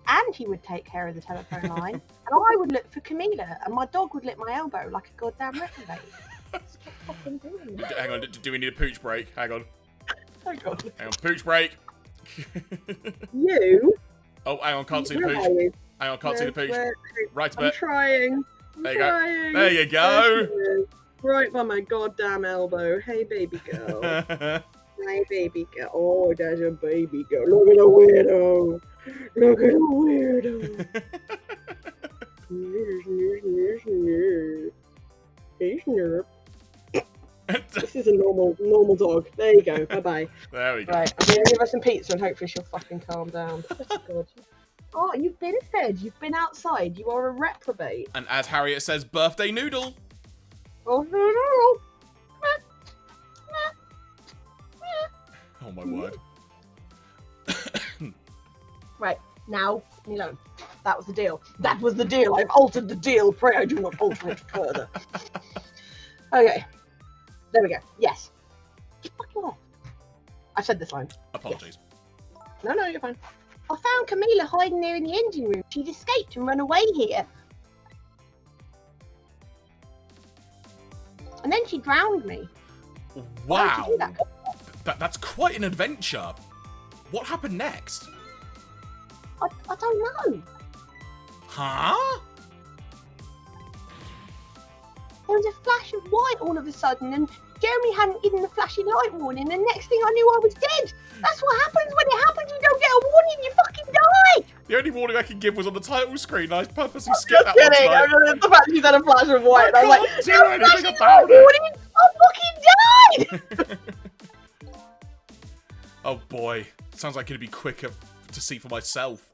and he would take care of the telephone line. And I would look for Camilla, and my dog would lick my elbow like a goddamn reprobate. Hang on, do we need a pooch break? Hang on. Oh god. Hang on, pooch break. You? Oh, hang on, can't see the pooch. Hang on, can't see the pooch. Right a bit. I'm trying. There you go. There you go. Right by my goddamn elbow. Hey, baby girl. Hey, baby girl. Oh, there's a baby girl. Look at the weirdo. Look at the weirdo. He's nerve. This is a normal dog. There you go. Bye-bye. There we go. Right, I'm going to give her some pizza and hopefully she'll fucking calm down. Oh, you've been fed. You've been outside. You are a reprobate. And as Harriet says, birthday noodle. Oh, no. Oh my word. Right, now, leave me alone. That was the deal. That was the deal. I've altered the deal. Pray I do not alter it further. Okay. There we go. Yes. Get fucking off. I said this line. Apologies. Yes. No, you're fine. I found Camilla hiding there in the engine room. She'd escaped and run away here. And then she drowned me. Wow. Why did you do that? That's quite an adventure. What happened next? I don't know. Huh? There was a flash of white all of a sudden, and Jeremy hadn't given the flashing light warning, and next thing I knew I was dead. That's what happens when it happens. You don't get a warning, you fucking die. The only warning I could give was on the title screen. I purposely skipped that kidding. one tonight. The fact you said a flash of white, I was like, can't do anything about it. I'm fucking died! Oh boy, sounds like it'd be quicker to see for myself.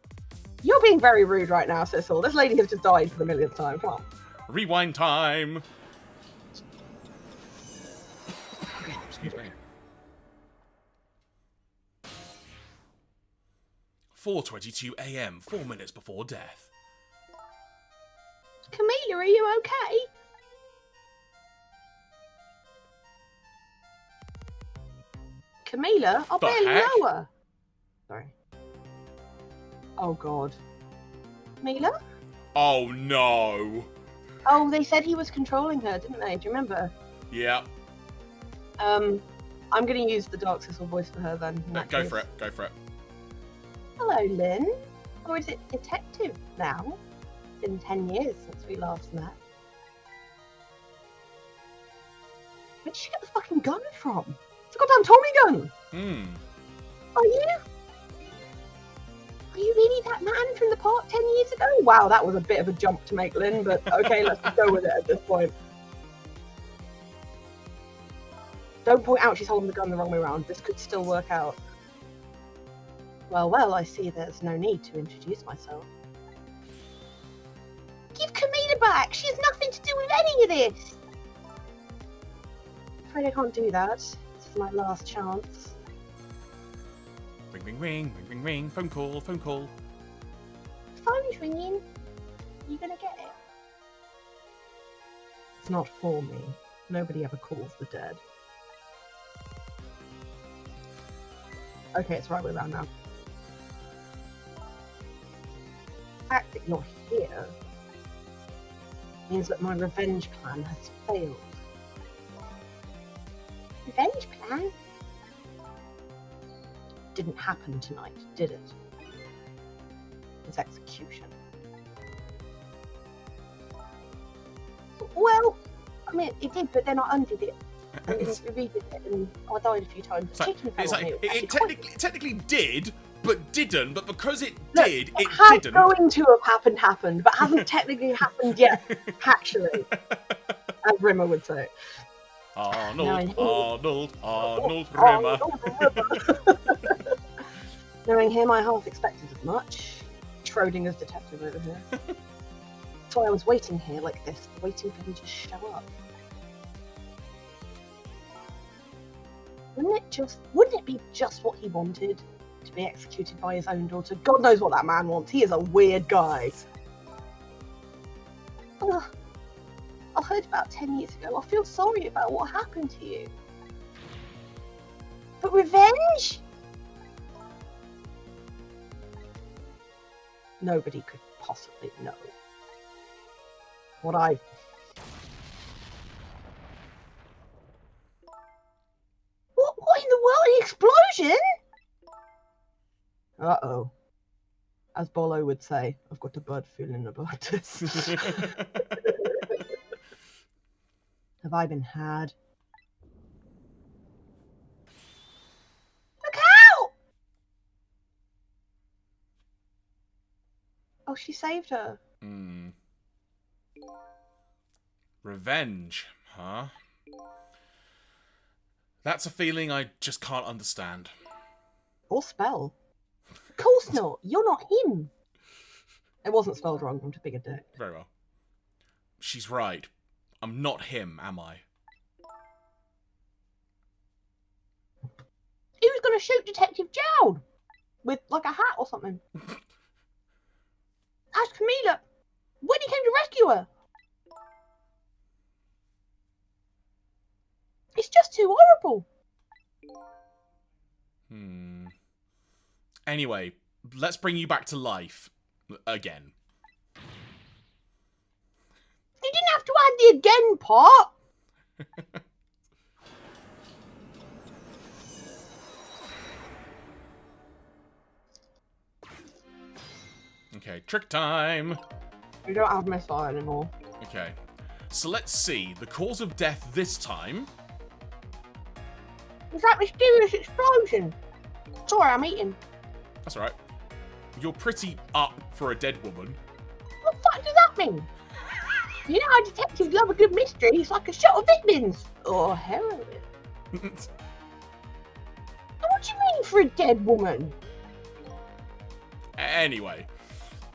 You're being very rude right now, Sissel. This lady has just died for the millionth time. Come on. Rewind time. Excuse me. 4:22 a.m. 4 minutes before death. Camilla, are you okay? Camilla? I The barely heck? know her. Sorry. Oh, God. Camilla? Oh no. Oh, they said he was controlling her, didn't they? Do you remember? Yeah. I'm going to use the Dark Sissel voice for her then. in that Go case. for it. Go for it. Hello, Lynn. Or is it Detective now? It's been 10 years since we last met. Where'd she get the fucking gun from? It's a goddamn Tommy gun! Hmm. Are you? Are you really that man from the park 10 years ago? Wow, that was a bit of a jump to make, Lynn, but okay, let's just go with it at this point. Don't point out she's holding the gun the wrong way around. This could still work out. Well, I see there's no need to introduce myself. Give Camilla back. She has nothing to do with any of this. Afraid I can't do that. This is my last chance. Ring, ring, ring, ring, ring, ring. Phone call, phone call. Phone's ringing. You gonna get it? It's not for me. Nobody ever calls the dead. Okay, it's the right way around now. The fact that you're here means that my revenge plan has failed. Revenge plan? Didn't happen tonight, did it? It's execution. Well, I mean, it did, but then I undid it. And then redid it, and I died a few times. It's like, Chicken fell it's on like me. it Actually, quite- technically did, but didn't. But because it Look, did, What it has didn't. going to have happened, but hasn't technically happened yet, actually, as Rimmer would say. Arnold, No. Arnold, Rimmer. Knowing him, I half expected as much. Schrodinger's detective over here. That's why I was waiting here like this, waiting for him to show up. Wouldn't it be just what he wanted? To be executed by his own daughter? God knows what that man wants. He is a weird guy. Ugh. I heard about 10 years ago. I feel sorry about what happened to you. But revenge? Nobody could possibly know. What I... What in the world? An explosion? Uh-oh. As Bolo would say, I've got a bad feeling about this. Have I been had? Look out! Oh, she saved her. Hmm. Revenge, huh? That's a feeling I just can't understand. Or spell. Of course not. You're not him. It wasn't spelled wrong. I'm too big a dick. Very well. She's right. I'm not him, am I? He was going to shoot Detective Jowd. With like a hat or something. Ask Camilla when he came to rescue her. It's just too horrible. Hmm. Anyway, let's bring you back to life. Again. You didn't have to add the again part. Okay, trick time. We don't have missile anymore. Okay. So let's see. The cause of death this time. Was that mysterious explosion? Sorry, I'm eating. That's alright. You're pretty up for a dead woman. What the fuck does that mean? You know how detectives love a good mystery. It's like a shot of vitamins. Or heroin. What do you mean for a dead woman? Anyway,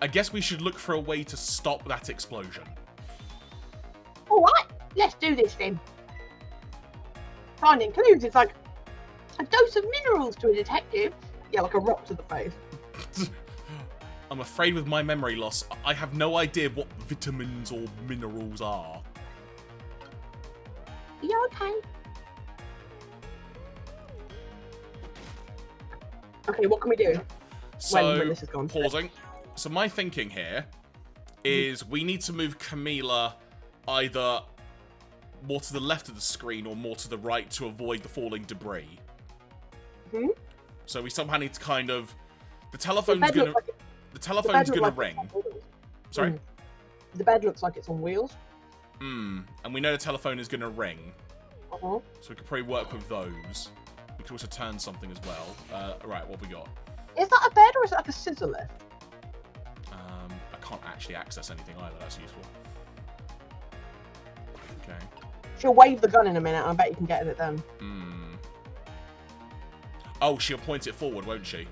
I guess we should look for a way to stop that explosion. Alright, let's do this then. Finding clues is like a dose of minerals to a detective. Yeah, like a rock to the face. I'm afraid with my memory loss, I have no idea what vitamins or minerals are. You okay? Okay, what can we do So, when this is gone? pausing. So my thinking here is we need to move Camila either more to the left of the screen or more to the right to avoid the falling debris. So we somehow need to kind of... The telephone's gonna ring. Sorry? The bed looks like it's on wheels. And we know the telephone is gonna ring. Uh-huh. So we could probably work with those. We could also turn something as well. Right, what have we got? Is that a bed or is it like a scissor lift? I can't actually access anything either. That's useful. Okay. She'll wave the gun in a minute and I bet you can get at it then. Oh, she'll point it forward, won't she?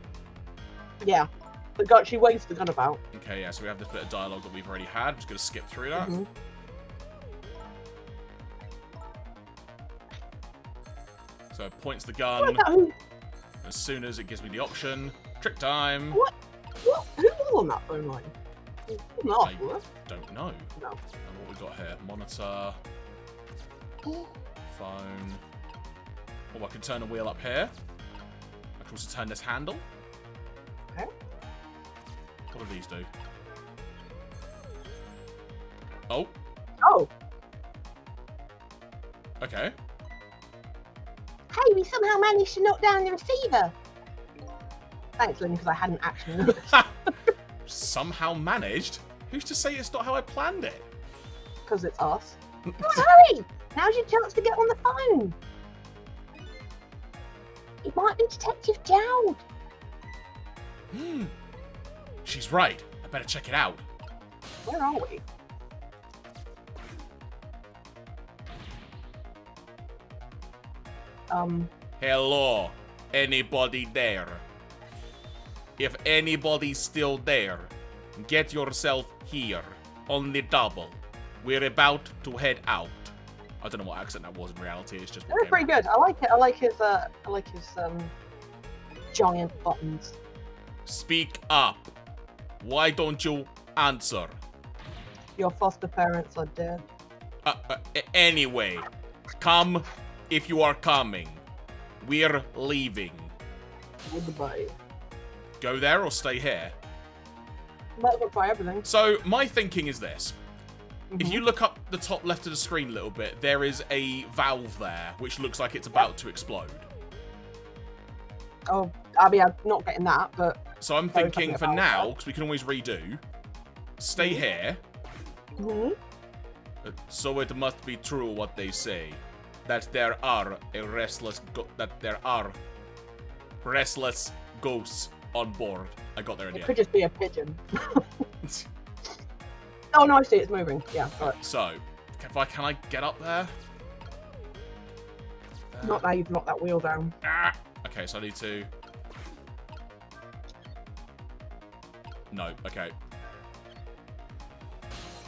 Yeah. The gun, she waves the gun about. Okay, yeah, so we have this bit of dialogue that we've already had. I'm just going to skip through that. So it points the gun. As soon as it gives me the option. Trick time. What? Who was on that phone line? I don't know. No. And what we got here? Monitor. Phone. Oh, I can turn the wheel up here. I can also turn this handle. Okay. What do these do? Oh. Oh. Okay. Hey, we somehow managed to knock down the receiver. Thanks, Lynn, because I hadn't actually noticed. Somehow managed? Who's to say it's not how I planned it? Because it's us. Come on, hurry! Now's your chance to get on the phone. It might be Detective Dowd. She's right. I better check it out. Where are we? Hello. Anybody there? If anybody's still there, get yourself here on the double. We're about to head out. I don't know what accent that was in reality. It's just. That was pretty good. I like it. I like his giant buttons. Speak up. Why don't you answer? Your foster parents are dead. Anyway, come if you are coming. We're leaving. Goodbye. Go there or stay here? Might as well try everything. So, my thinking is this. If you look up the top left of the screen a little bit, there is a valve there, which looks like it's about to explode. Oh, I mean, I'm not getting that, but... So I'm thinking for now, because we can always redo, stay here. So it must be true what they say, that there are restless ghosts on board. I got there in the It end. could just be a pigeon. Oh no, I see, it's moving. Yeah, alright. So, can I get up there? Not now you've knocked that wheel down. Okay, so I need to... No, okay.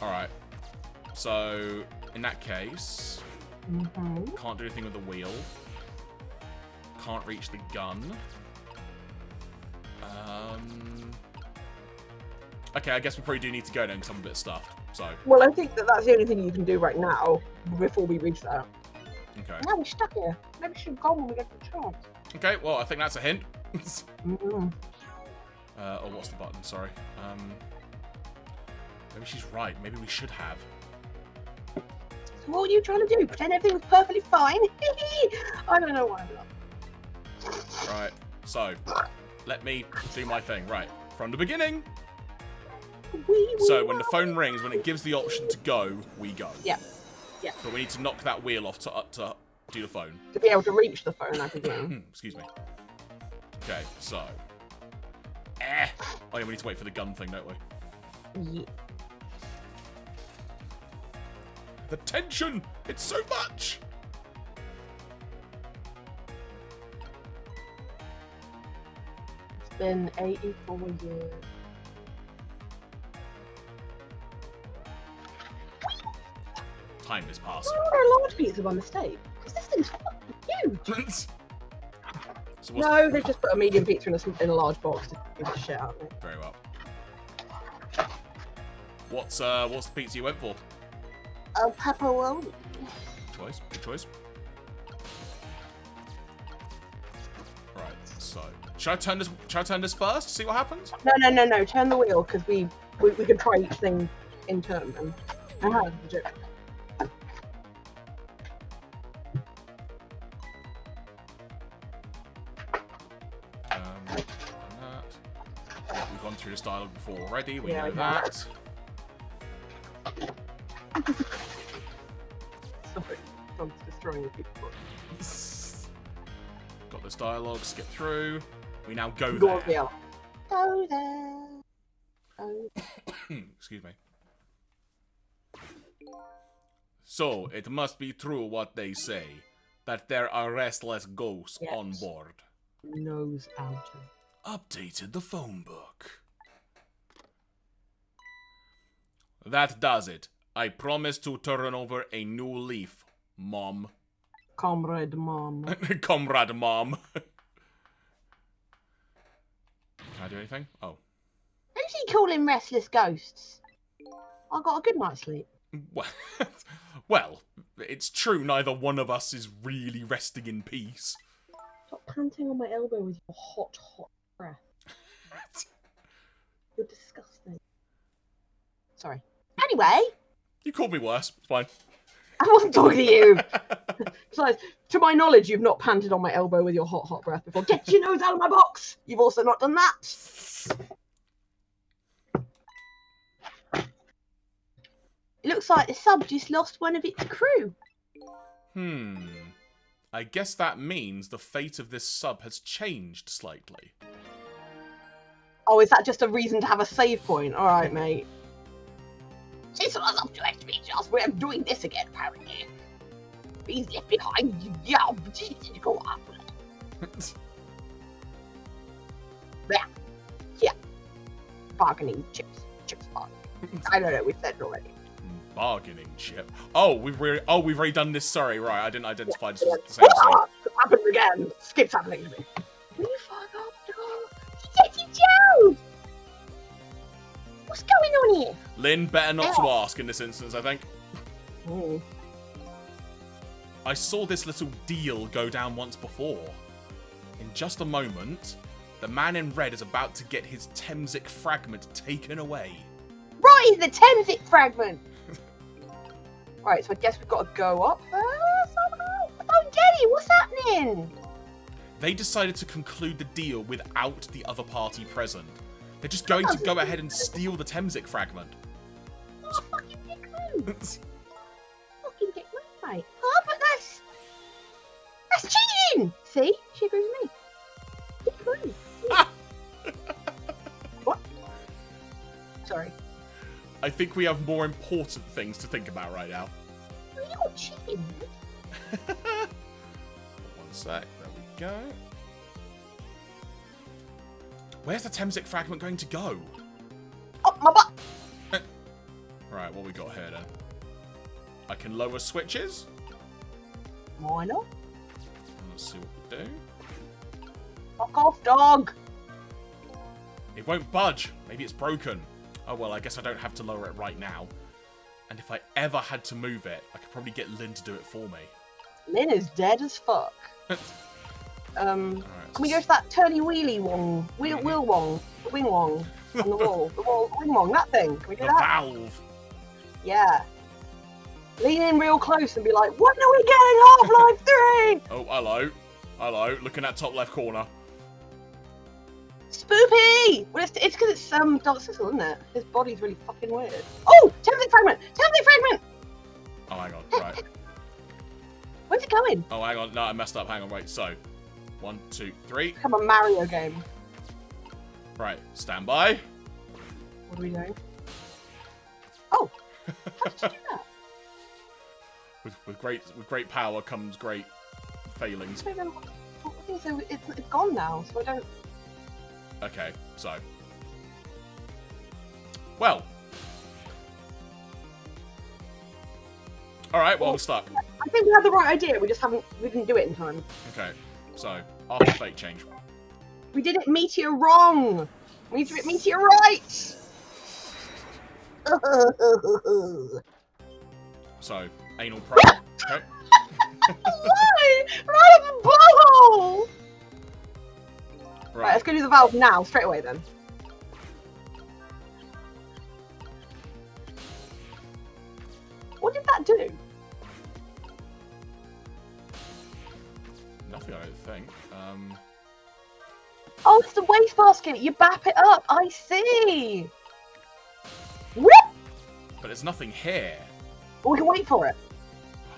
Alright. So, in that case... Can't do anything with the wheel. Can't reach the gun. Okay, I guess we probably do need to go then because I'm a bit stuffed, so... Well, I think that's the only thing you can do right now before we reach that. Okay. Now we're stuck here. Maybe we should go when we get the chance. Okay, well, I think that's a hint. Oh, what's the button? Sorry. Maybe she's right. Maybe we should have. So what are you trying to do? Pretend everything was perfectly fine? I don't know why I'm not. Right, so, let me do my thing. Right, from the beginning. So, when the phone rings, when it gives the option to go, we go. Yeah. Yeah. But we need to knock that wheel off to do the phone. To be able to reach the phone, I presume. Excuse me. Okay, so. Oh yeah, we need to wait for the gun thing, don't we? Yeah. The tension! It's so much! been 84 years. Time is passing. I ordered a large pizza by mistake. Because this thing's fucking huge. So No, they've just put a medium pizza in a large box to beat the shit out of me. Very well. What's the pizza you went for? A pepperoni. Choice. Good choice. Right. So, should I turn this first? See what happens? No. Turn the wheel because we can try each thing in turn. And legit. We've gone through this dialogue before already. We Yeah, know we that. Sorry, I'm destroying the people. Got this dialogue. Skip through. We now go Go there. there. Go there. Go. Excuse me. So, it must be true what they say, that there are restless ghosts Yes. on board. Nose out. Updated the phone book. That does it. I promise to turn over a new leaf, Mom. Comrade Mom. Comrade Mom. Can I do anything? Oh. Who's he calling restless ghosts? I got a good night's sleep. Well, it's true neither one of us is really resting in peace. Stop panting on my elbow with your hot breath. You're disgusting. Sorry. Anyway, You called me worse. It's fine. I wasn't talking to you. Besides, to my knowledge, you've not panted on my elbow with your hot breath before. Get your nose out of my box! You've also not done that. It looks like the sub just lost one of its crew. I guess that means the fate of this sub has changed slightly. Oh, is that just a reason to have a save point? Alright, mate. This was up to just we're doing this again, apparently. He's left behind. Yeah, go up. Yeah. Bargaining chips. Chips bargaining. I don't know, we said it already. Bargaining chip. Oh, we've already done this. Sorry, right. I didn't identify this was the same thing. It happened again. Skip's happening to me. We fuck up, dog. Detective Joe! What's going on here? Lynn, better not to ask in this instance, I think. Oh. I saw this little deal go down once before. In just a moment, the man in red is about to get his Temsic fragment taken away. Right, the Temsic fragment! Right, so I guess we've got to go up there somehow? I don't get it, what's happening? They decided to conclude the deal without the other party present. They're just going to go ahead and steal the Temsic fragment. What a fucking dick move. Fucking dick move, mate. Oh, but that's cheating! See? She agrees with me. Dick move. What? Sorry. I think we have more important things to think about right now. You're not cheating. One sec, there we go. Where's the Temsic fragment going to go? Oh, my butt! Right, what we got here then? I can lower switches. Why not? Let's see what we do. Fuck off, dog! It won't budge. Maybe it's broken. Oh well, I guess I don't have to lower it right now. And if I ever had to move it, I could probably get Lynn to do it for me. Lynn is dead as fuck. Can we go to that turny wheelie wong? Wheel wong? The wing wong on the wall. The wall wing wong, that thing. Can we do The that? valve. Yeah. Lean in real close and be like, when are we getting Half-Life 3? Oh, hello. Hello. Looking at top left corner. Spoopy! Well, it's because it's Dark Sizzle, isn't it? His body's really fucking weird. Oh! Template fragment! Template fragment! Oh, hang on. Right. Where's it going? Oh, hang on. No, I messed up. Hang on. Wait. So, 1, 2, 3. Come a Mario game. Right. Stand by. What are we doing? Oh! How did you do that? With great power comes great failings. I don't know. So it's gone now, so I don't... Okay, so. Well. Alright, well, I'm stuck. I think we had the right idea, we didn't do it in time. Okay, so, after fate change. We did it meteor wrong! We need to do it meteor right! So, anal probe. Okay. Why? Right up the butthole! Right, Right. let's go do the valve now, straight away then. What did that do? Nothing, I don't think. Oh, it's the wastebasket. You bap it up. I see. Whoop! But there's nothing here. We can wait for it.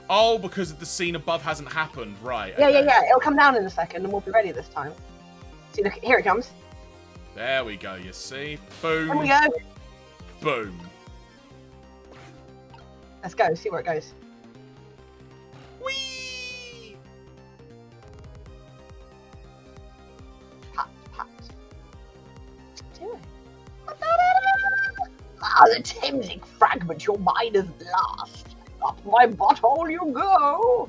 Oh, because the scene above hasn't happened. Right. Yeah, okay. yeah. It'll come down in a second, and we'll be ready this time. See, look, here it comes. There we go, you see? Boom. Here we go. Boom. Let's go. See where it goes. Whee! Pat, pat. Do it. Ah, the Thamesic fragment. Your mine is last. Up my butthole you go.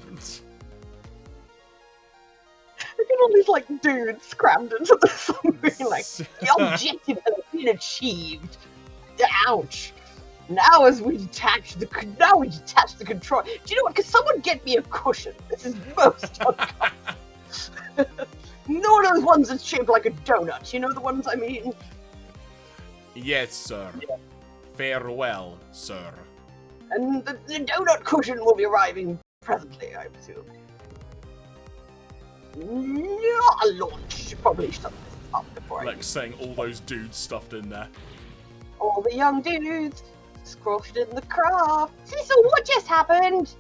Look at all these like dudes crammed into the submarine. Like the objective has been achieved. Ouch. Now as we detach the control. Do you know what? Could someone get me a cushion? This is most uncomfortable. None of those ones that's shaped like a donut. You know the ones I mean? Yes, sir. Farewell, sir. And the donut cushion will be arriving presently, I presume. Not a launch. Probably shut this up before Like saying all those dudes stuffed in there. all the young dudes squashed in the craft. Cecil, what just happened?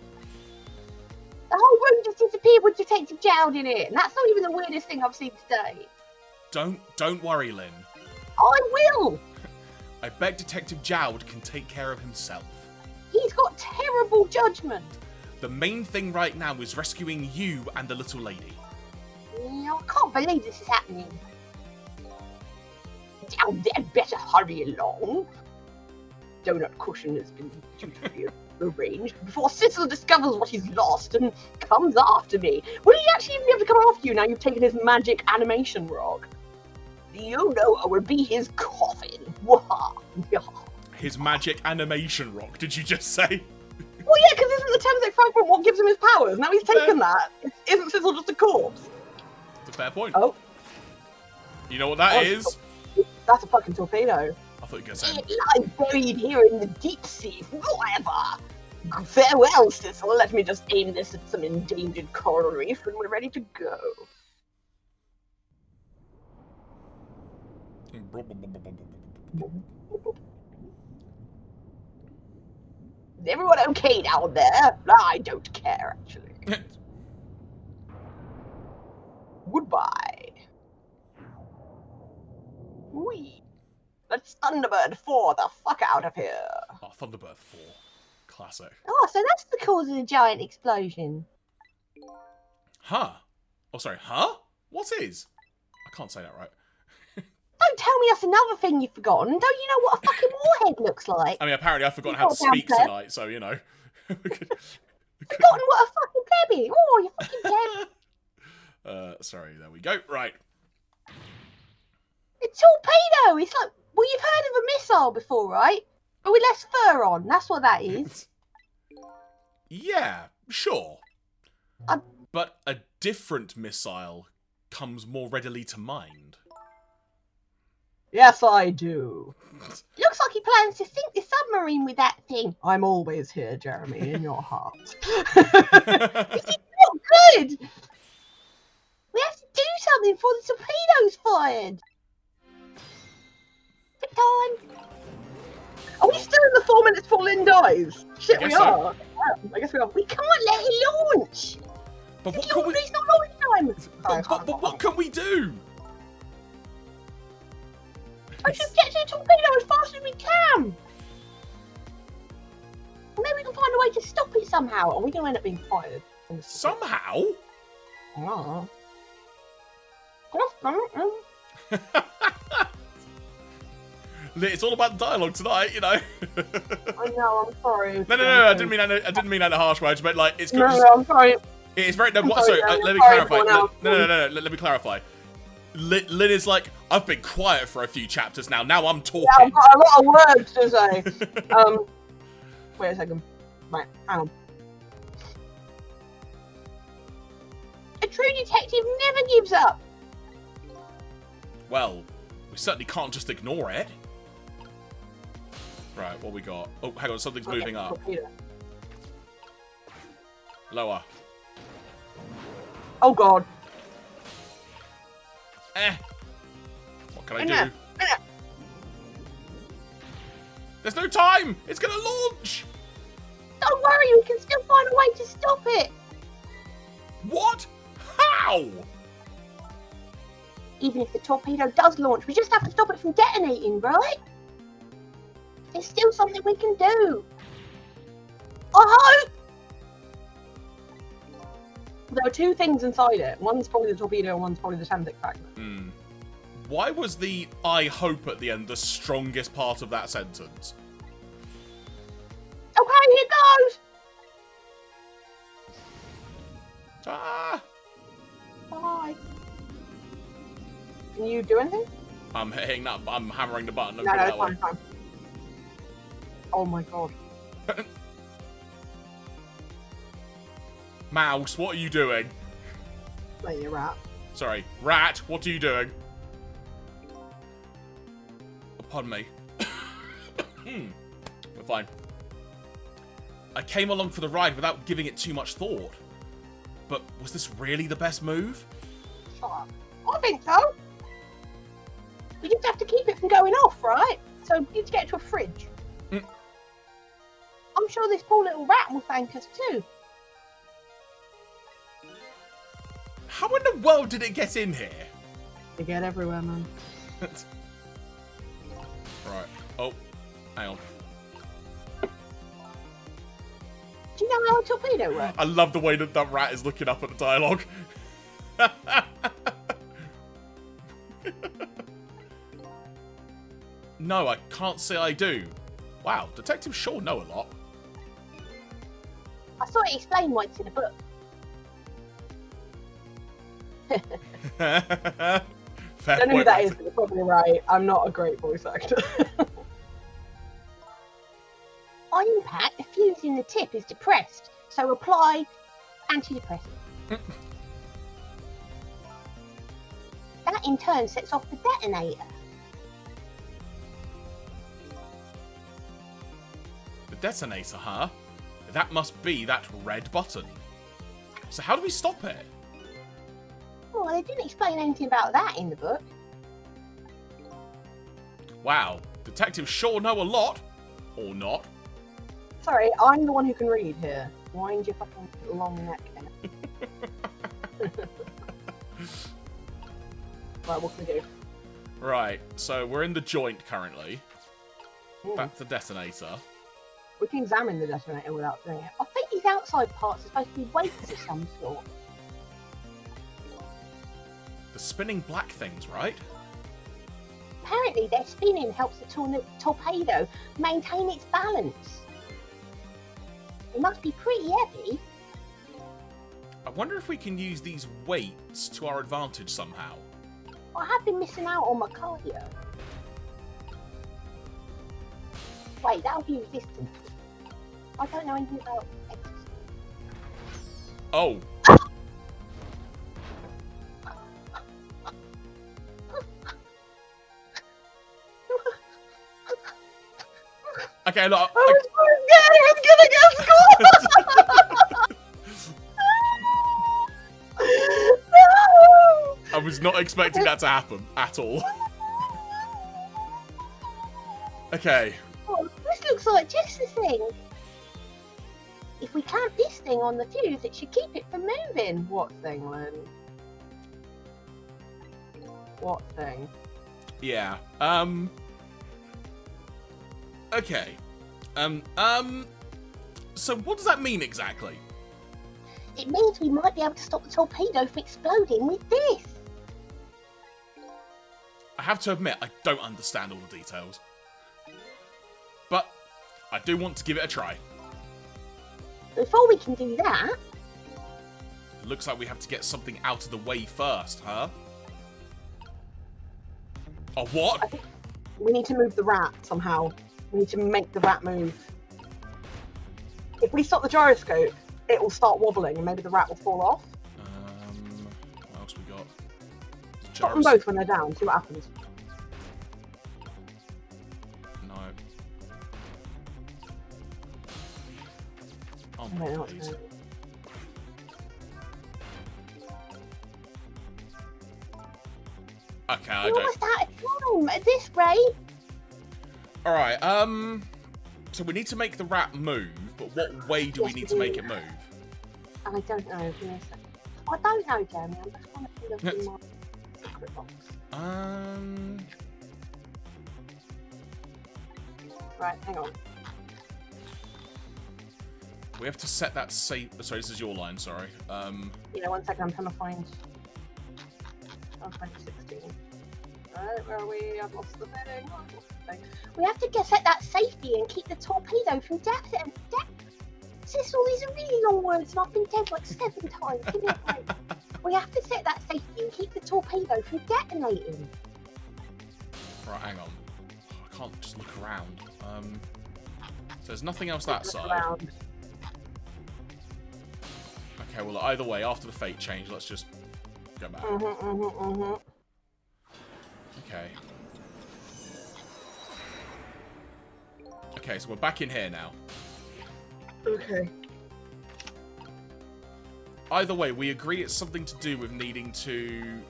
The whole room just disappeared with Detective Jowd in it, and that's not even the weirdest thing I've seen today. Don't worry, Lynn. I will! I bet Detective Jowd can take care of himself. He's got terrible judgment. The main thing right now is rescuing you and the little lady. I can't believe this is happening. Jowd, they'd better hurry along. Donut cushion has been dutifully arranged before Cecil discovers what he's lost and comes after me. Will he actually even be able to come after you now you've taken his magic animation rock? You know I will be his coffin. His magic animation rock, did you just say? Well, yeah, because isn't the Thamesic fragment what gives him his powers? Now he's taken that. Isn't Cecil just a corpse? It's a fair point. Oh. You know what that is? That's a fucking torpedo. I thought you were going to say. It lies buried here in the deep sea forever. Farewell, Cecil. Let me just aim this at some endangered coral reef and we're ready to go. Is everyone okay down there? I don't care, actually. Goodbye. Whee! Let's Thunderbird 4 the fuck out of here. Oh, Thunderbird 4. Classic. Oh, so that's the cause of the giant explosion. Huh? Oh, sorry. Huh? What is? I can't say that right. Don't tell me that's another thing you've forgotten. Don't you know what a fucking warhead looks like? I mean, apparently I've forgotten how to speak tonight, so, you know. Forgotten what a fucking plebby. Oh, you fucking pleb. Sorry, there we go. Right. A torpedo. It's like, well, you've heard of a missile before, right? But with less fur on. That's what that is. Yeah, sure. I- But a different missile comes more readily to mind. Yes, I do. Looks like he plans to sink the submarine with that thing. I'm always here, Jeremy, in your heart. This is not good! We have to do something before the torpedo's fired. Quick time. Are we still in the 4 minutes before Lynn dies? Shit, we guess so. are. Yeah, I guess we are. We can't let it launch. But what can we... It's not launch time. But what can we do? I should get to the torpedo as fast as we can. Maybe we can find a way to stop it somehow. Are we going to end up being fired? Somehow? Oh. It's all about the dialogue tonight, you know. I know, I'm sorry. No, I didn't mean that in a harsh way. But like, it's No, I'm sorry. It's very. No, I'm what, sorry, sorry, no, let me sorry, clarify. everyone else. No. Let me clarify. Lynn is like, I've been quiet for a few chapters now. Now I'm talking. Yeah, I've got a lot of words to say. Wait a second. Right, hang on. A true detective never gives up. Well, we certainly can't just ignore it. Right, what we got? Oh, hang on, something's moving up. Lower. Oh god. What can I do? There's no time! It's gonna launch! Don't worry, we can still find a way to stop it. What? How? Even if the torpedo does launch, we just have to stop it from detonating, right? There's still something we can do. I hope! There are two things inside it. One's probably the torpedo and one's probably the Tantic fragment. Why was the I hope at the end the strongest part of that sentence? Okay, here goes! Ah! Bye. Can you do anything? I'm hitting that. I'm hammering the button. No, it's fine. Oh my god. Mouse, what are you doing? Wait, you rat. Sorry, rat, what are you doing? Oh, pardon me. We're fine. I came along for the ride without giving it too much thought. But was this really the best move? Shut up. I think so. We just have to keep it from going off, right? So we need to get it to a fridge. I'm sure this poor little rat will thank us too. How in the world did it get in here? They get everywhere, man. Right. Oh, hang on. Do you know how a torpedo works? I love the way that that rat is looking up at the dialogue. No, I can't say I do. Wow, detectives sure know a lot. I saw it explained once in a book. Fair I don't know who point, that Rat. is, but you're probably right. I'm not a great voice actor. Iron pack, the fuse in the tip is depressed, so apply antidepressant. That in turn sets off the detonator. The detonator, huh? That must be that red button. So how do we stop it? Well, they didn't explain anything about that in the book. Wow, detectives sure know a lot. Or not. Sorry, I'm the one who can read here. Wind your fucking long neck in. Right, what can we do? Right, so we're in the joint currently. Ooh. Back to the detonator. We can examine the detonator without doing it. I think these outside parts are supposed to be weights of some sort. The spinning black things, right? Apparently their spinning helps the torpedo maintain its balance. It must be pretty heavy. I wonder if we can use these weights to our advantage somehow. I have been missing out on my cardio. Wait, that'll be resistance. I don't know anything about exercise. Oh. Okay, look. I was so scared he was gonna get scored! No! I was not expecting that to happen at all. Okay. Oh, this looks like just the thing. If we clamp this thing on the fuse, it should keep it from moving. What thing, Lynn? What thing? Yeah. Okay. So what does that mean exactly? It means we might be able to stop the torpedo from exploding with this. I have to admit, I don't understand all the details. But I do want to give it a try. Before we can do that... Looks like we have to get something out of the way first, huh? Oh, what? I think we need to move the rat somehow. We need to make the rat move. If we stop the gyroscope, it will start wobbling and maybe the rat will fall off. What else we got? Stop them both when they're down, see what happens. No. Oh I don't know my what's days. going on. Okay, I We're don't. almost out of time at this rate. Alright, so we need to make the rat move, but what way do we Yes, need we to make do. it move? I don't know. Give me a second. I don't know, Jeremy. I'm just trying to look in my secret box. Right, hang on. We have to set that safe. Sorry, this is your line, sorry. Yeah, 1 second, I'm trying to find... Oh, 2016. Right, where are we? I've lost the thing. Oh, I've lost the thing. We have to set that safety and keep the torpedo from depth. Sis, all these are really long words, and I've been dead like 7 times. Give me a break. We have to set that safety and keep the torpedo from detonating. Right, hang on. I can't just look around. So there's nothing else that Look side. around. Okay, well, either way, after the fate change, let's just go back. Okay. Okay, so we're back in here now. Okay. Either way, we agree it's something to do with needing to...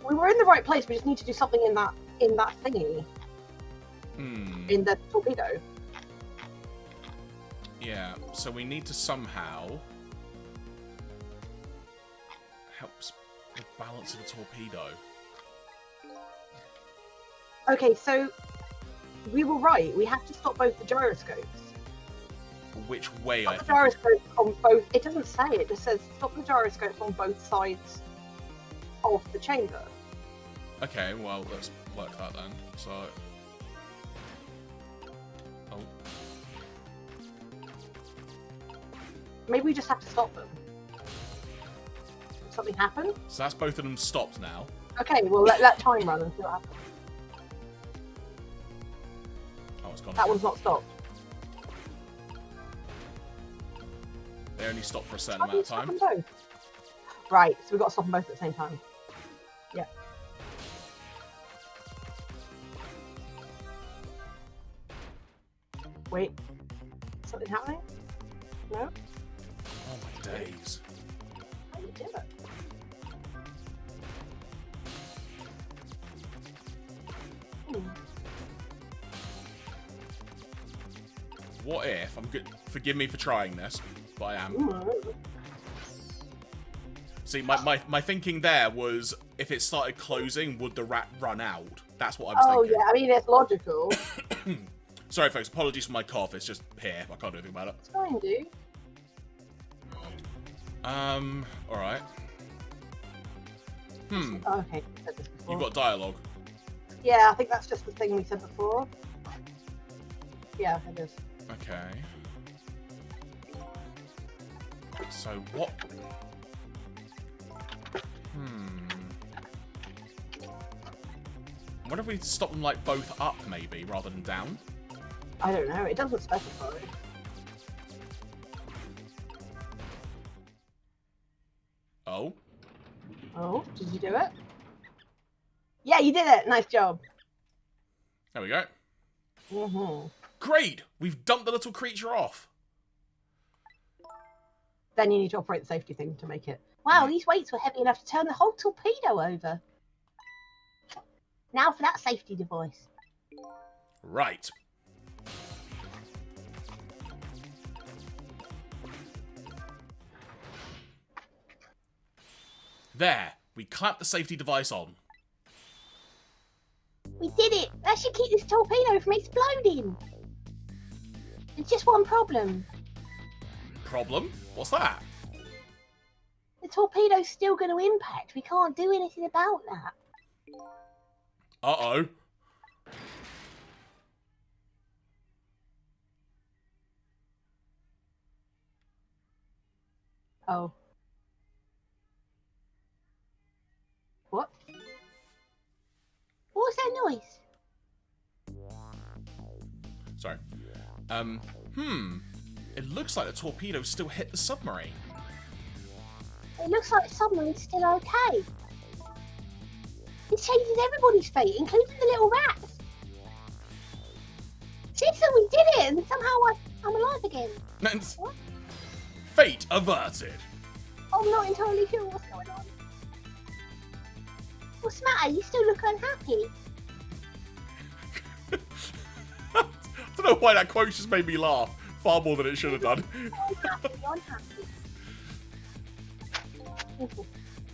We were in the right place, we just need to do something in that thingy. In the torpedo. Yeah, so we need to somehow help the balance of the torpedo. Okay, so we were right. We have to stop both the gyroscopes. Which way, I Stop the think. gyroscopes on both. It doesn't say. It just says stop the gyroscopes on both sides of the chamber. Okay, well, let's work that then. So... Oh. Maybe we just have to stop them. Something happen? So that's both of them stopped now. Okay, well let time run and see what happens. Oh, it's gone. That one's not stopped. They only stopped for a certain How do you amount of stop time. them both? Right, so we've got to stop them both at the same time. Yeah. Wait. Something happening? No? Oh my days. How do you do it? What if, I'm good, forgive me for trying this, but I am. Ooh. See, my thinking there was, if it started closing, would the rat run out? That's what I was Oh thinking. yeah, I mean it's logical. Sorry folks, apologies for my cough, it's just here, I can't do anything about it. It's fine, dude. Alright. Oh, okay, we said this before. You've got dialogue. Yeah, I think that's just the thing we said before. Yeah, it is. Okay. So what? What if we stop them like both up maybe rather than down? I don't know. It doesn't specify. Oh? Oh, did you do it? Yeah, you did it. Nice job. There we go. Mm-hmm. Great! We've dumped the little creature off. Then you need to operate the safety thing to make it. Wow, these weights were heavy enough to turn the whole torpedo over. Now for that safety device. Right. There. We clamped the safety device on. We did it! That should keep this torpedo from exploding. There's just one problem. Problem? What's that? The torpedo's still going to impact. We can't do anything about that. Uh-oh. Oh. What? What was that noise? Sorry. It looks like the torpedo still hit the submarine. It looks like the submarine's still okay. It changes everybody's fate, including the little rats. Cecil, we did it, and somehow I'm alive again. What? Fate averted. I'm not entirely sure what's going on. What's the matter? You still look unhappy. I don't know why that quote just made me laugh far more than it should have done. Unhappy.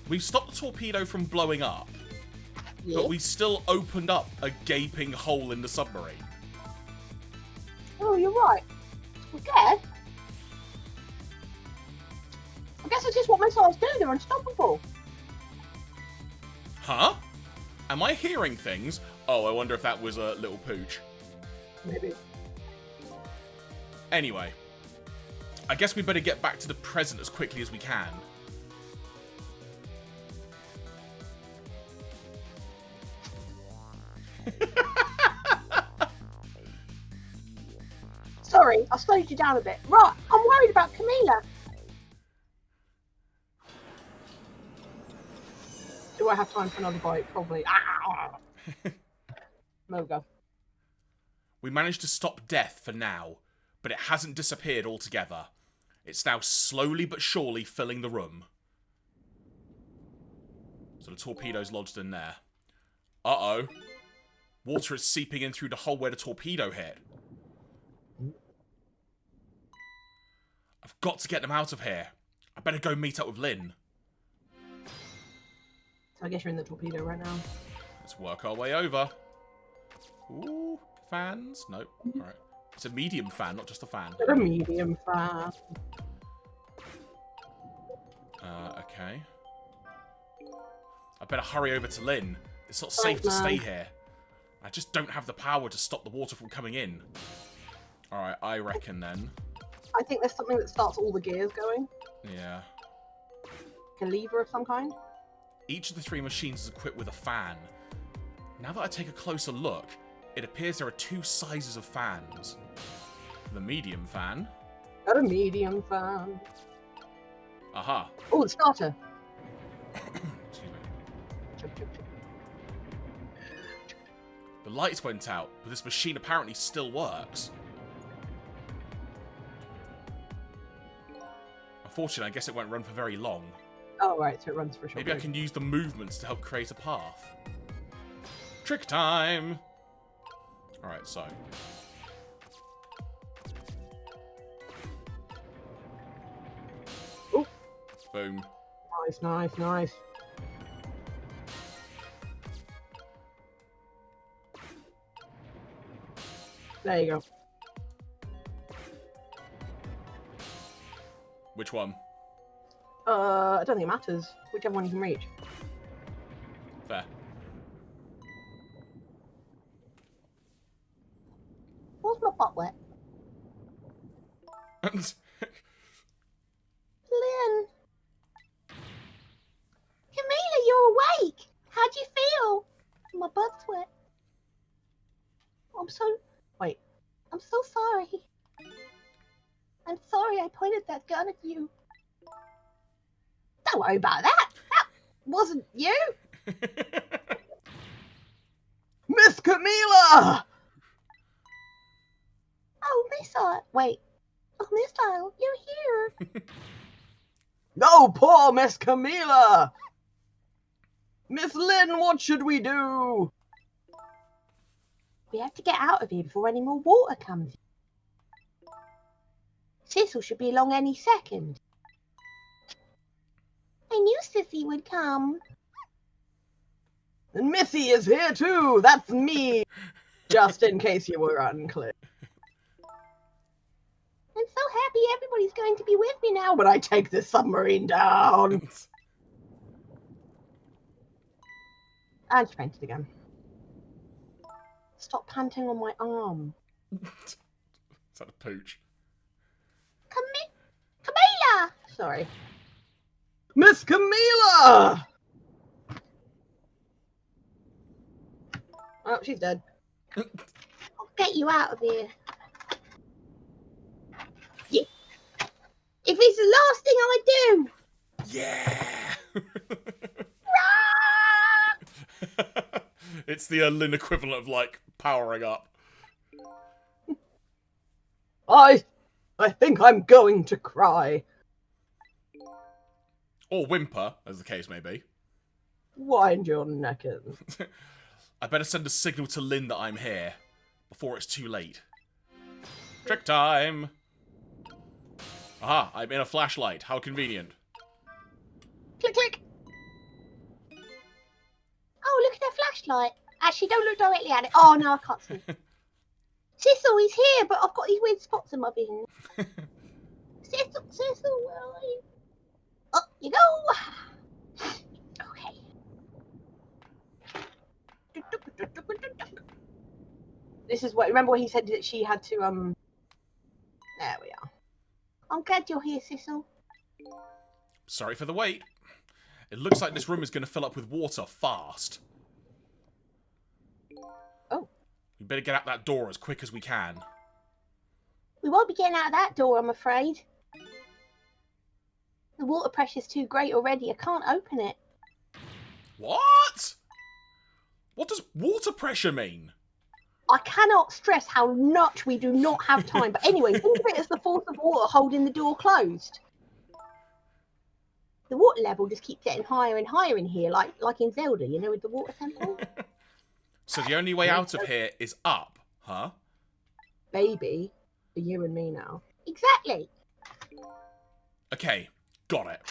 We've stopped the torpedo from blowing up, Yeah. but we still opened up a gaping hole in the submarine. Oh, you're right. Okay. I guess that's just what missiles do. They're unstoppable. Huh? Am I hearing things? Oh, I wonder if that was a little pooch. Maybe. Anyway, I guess we better get back to the present as quickly as we can. Sorry, I slowed you down a bit. Right, I'm worried about Camila. Do I have time for another bite? Probably. Ah! There we go. We managed to stop death for now, but it hasn't disappeared altogether. It's now slowly but surely filling the room. So the torpedo's lodged in there. Uh-oh. Water is seeping in through the hole where the torpedo hit. I've got to get them out of here. I better go meet up with Lynn. So I guess you're in the torpedo right now. Let's work our way over. Ooh, fans? Nope. Alright. It's a medium fan, not just a fan. A medium fan. Okay. I better hurry over to Lynn. It's not safe to stay here. I just don't have the power to stop the water from coming in. Alright, I reckon then. I think there's something that starts all the gears going. Yeah. A lever of some kind. Each of the three machines is equipped with a fan. Now that I take a closer look, it appears there are two sizes of fans. The medium fan. Got a medium fan. Aha. Oh, the starter. Excuse me. Chug, chug, chug. The lights went out, but this machine apparently still works. Unfortunately, I guess it won't run for very long. Oh, right, so it runs for a short Maybe I can use the movements to help create a path. Trick time! Alright, so. Ooh. Boom. Nice, nice, nice. There you go. Which one? I don't think it matters. Whichever one you can reach. Fair. What's my butt wet? Lynn. Camila, you're awake. How'd you feel? My butt's wet. Wait. I'm so sorry. I'm sorry I pointed that gun at you. Don't worry about that. That wasn't you. Miss Camila! Oh, Missile. Wait. Oh, Missile, you're here. No, poor Miss Camila! Miss Lynn, what should we do? We have to get out of here before any more water comes in. Cecil should be along any second. I knew Sissy would come. And Missy is here too. That's me. Just in case you were unclear. I'm so happy everybody's going to be with me now. When I take this submarine down. And she fainted again. Stop panting on my arm. Is that a pooch? Camila! Sorry. Miss Camila! Oh, she's dead. I'll get you out of here. Yeah. If it's the last thing I do. Yeah. It's the Lynn equivalent of like powering up. I think I'm going to cry. Or whimper, as the case may be. Wind your neck in. I better send a signal to Lynn that I'm here before it's too late. Trick time! Aha, I'm in a flashlight. How convenient. Click, click. Oh, look at her flashlight. Actually, don't look directly at it. Oh, no, I can't see. Cecil, he's here, but I've got these weird spots in my vision. Cecil, where are you? Up you go. Okay. This is what. Remember when he said that she had to There we are. I'm glad you're here, Cecil. Sorry for the wait. It looks like this room is going to fill up with water fast. Oh. We better get out that door as quick as we can. We won't be getting out of that door, I'm afraid. The water pressure's too great already. I can't open it. What? What does water pressure mean? I cannot stress how much we do not have time. But anyway, think of it as the force of water holding the door closed. The water level just keeps getting higher and higher in here, like in Zelda, you know, with the water temple. So the only way out of here is up, huh? Baby, for you and me now. Exactly. Okay, got it.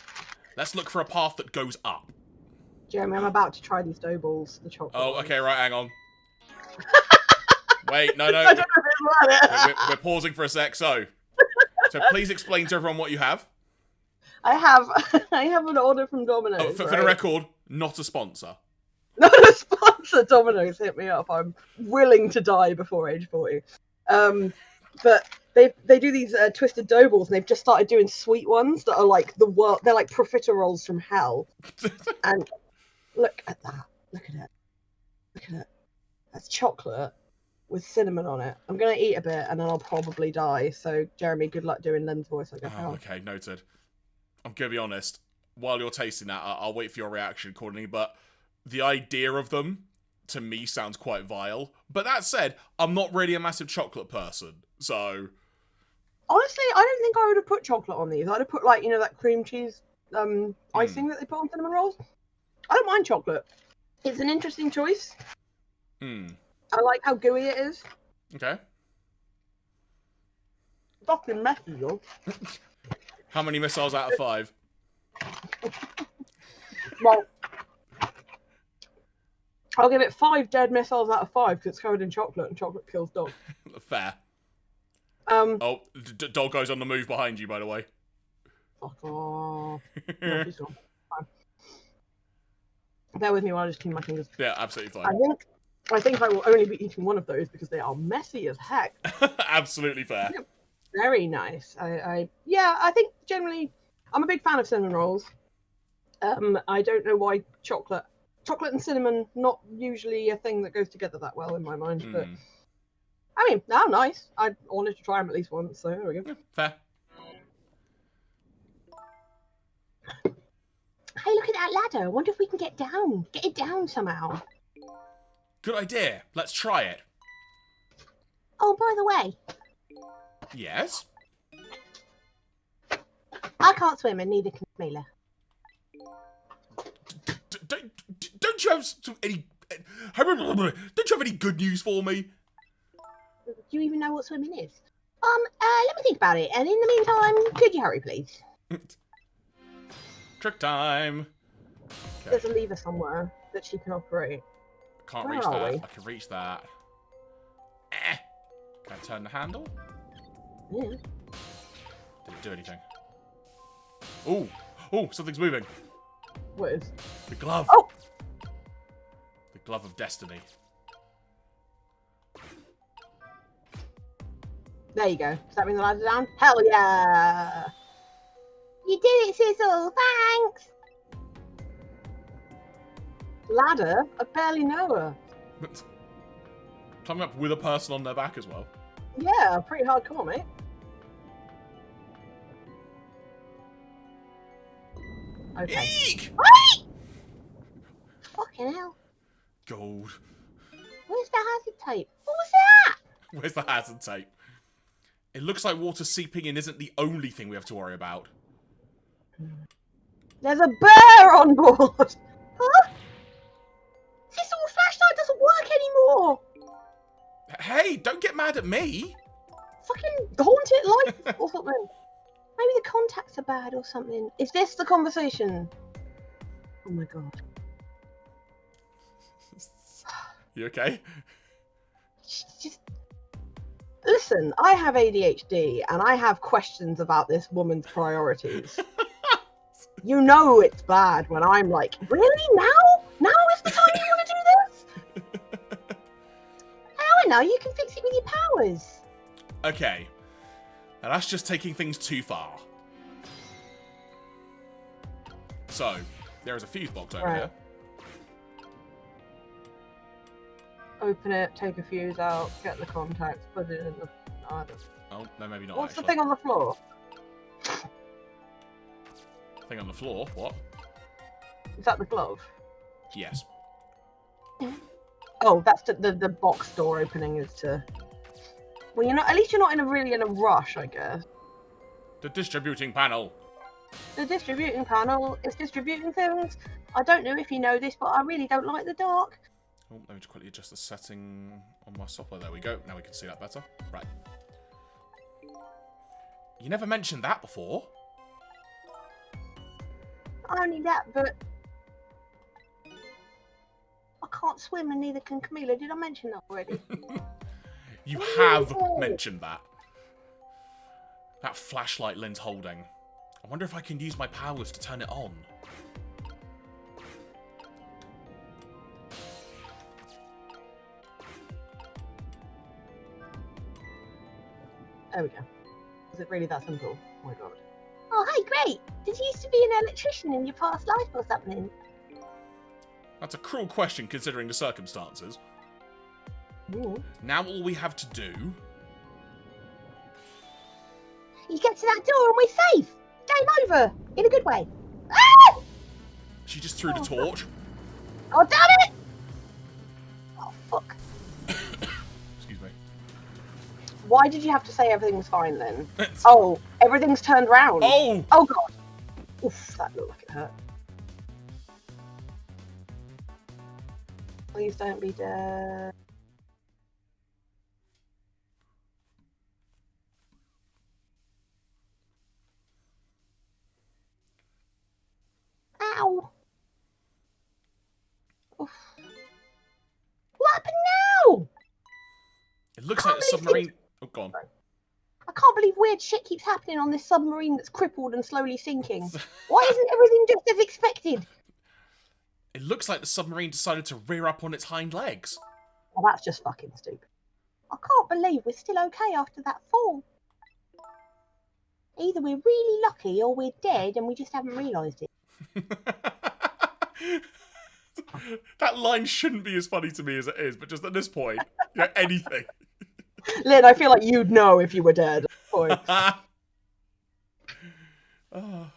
Let's look for a path that goes up. Jeremy, I'm about to try these dough balls, the chocolate. Oh, ones. okay, right, hang on. Wait, no. I don't know if it's right. We're pausing for a sec, so please explain to everyone what you have. I have an order from Domino's. Oh, for right? the record, not a sponsor. Not a sponsor. Domino's hit me up. I'm willing to die before age 40. But they do these twisted dough balls, and they've just started doing sweet ones that are like the world. They're like profiteroles from hell. And look at that. Look at it. Look at it. That's chocolate with cinnamon on it. I'm gonna eat a bit, and then I'll probably die. So Jeremy, good luck doing Len's voice. I guess. Oh, okay, noted. I'm gonna be honest. While you're tasting that, I'll wait for your reaction accordingly. But the idea of them, to me, sounds quite vile. But that said, I'm not really a massive chocolate person, so... Honestly, I don't think I would have put chocolate on these. I'd have put, like, you know, that cream cheese icing that they put on cinnamon rolls. I don't mind chocolate. It's an interesting choice. I like how gooey it is. Okay. Fucking messy, though. How many missiles out of 5? Well, I'll give it 5 dead missiles out of 5 because it's covered in chocolate, and chocolate kills dogs. Fair. Oh, Dog goes on the move behind you, by the way. fuck off. No, he's gone. Fine. Bear with me while I just clean my fingers. Yeah, absolutely fine. I think I will only be eating one of those because they are messy as heck. Absolutely fair. Very nice. I think generally I'm a big fan of cinnamon rolls. I don't know why chocolate and cinnamon not usually a thing that goes together that well in my mind, but I mean, they're nice. I wanted to try them at least once, so there we go. Yeah, fair. Hey, look at that ladder. I wonder if we can get it down somehow. Good idea. Let's try it. Oh, by the way, Yes? I can't swim and neither can Mila. Don't you have any... Don't you have any good news for me? Do you even know what swimming is? Let me think about it. And in the meantime, could you hurry, please? Trick time. There's a lever somewhere that she can operate. Can't Where reach are that. we? I can reach that. Can I turn the handle? Yeah. Did it do anything? Ooh. Ooh, something's moving. What is? The glove. Oh! The glove of destiny. There you go. Does that mean the ladder down? Hell yeah! You did it, Sizzle. Thanks. Ladder? I barely know her. Climbing up with a person on their back as well. Yeah, pretty hardcore, mate. Okay. Eek! Wait! Fucking hell. Gold. Where's the hazard tape? What was that? Where's the hazard tape? It looks like water seeping in isn't the only thing we have to worry about. There's a bear on board! Huh? This little flashlight doesn't work anymore. Hey, don't get mad at me. Fucking haunted lights or something. Maybe the contacts are bad or something. Is this the conversation? Oh my god. You okay? Just listen, I have ADHD and I have questions about this woman's priorities. You know it's bad when I'm like, really? Now? Now is the time you want to do this? How I know you can fix it with your powers. Okay. Now that's just taking things too far. So, there is a fuse box over Right. here. Open it, take a fuse out, get the contacts, put it in the... I don't... Oh, no, maybe not, What's the actually. thing on the floor? Thing on the floor? What? Is that the glove? Yes. Oh, that's the box door opening is to... Well, you're not. At least you're not really in a rush, I guess. The distributing panel. The distributing panel is distributing things. I don't know if you know this, but I really don't like the dark. Oh, let me just quickly adjust the setting on my software. There we go. Now we can see that better. Right. You never mentioned that before. Only that, but I can't swim and neither can Camilla. Did I mention that already? You have mentioned that. That flashlight Lynn's holding. I wonder if I can use my powers to turn it on. there we go. Is it really that simple? Oh my god. Oh, hey, great. Did you used to be an electrician in your past life or something? That's a cruel question considering the circumstances. Ooh. Now all we have to do... You get to that door and we're safe. Game over. In a good way. Ah! She just threw the torch. Oh, damn it! Oh, fuck. Excuse me. Why did you have to say everything was fine then? Oh, everything's turned round. Oh! Oh god. Oof, that looked like it hurt. Please don't be dead. Ow. Oof. What happened now? It looks like the submarine... Oh, go on. I can't believe weird shit keeps happening on this submarine that's crippled and slowly sinking. Why isn't everything just as expected? It looks like the submarine decided to rear up on its hind legs. Oh, that's just fucking stupid. I can't believe we're still okay after that fall. Either we're really lucky or we're dead and we just haven't realised it. That line shouldn't be as funny to me as it is, but just at this point, you know, anything. Lynn, I feel like you'd know if you were dead. Boy. Oh.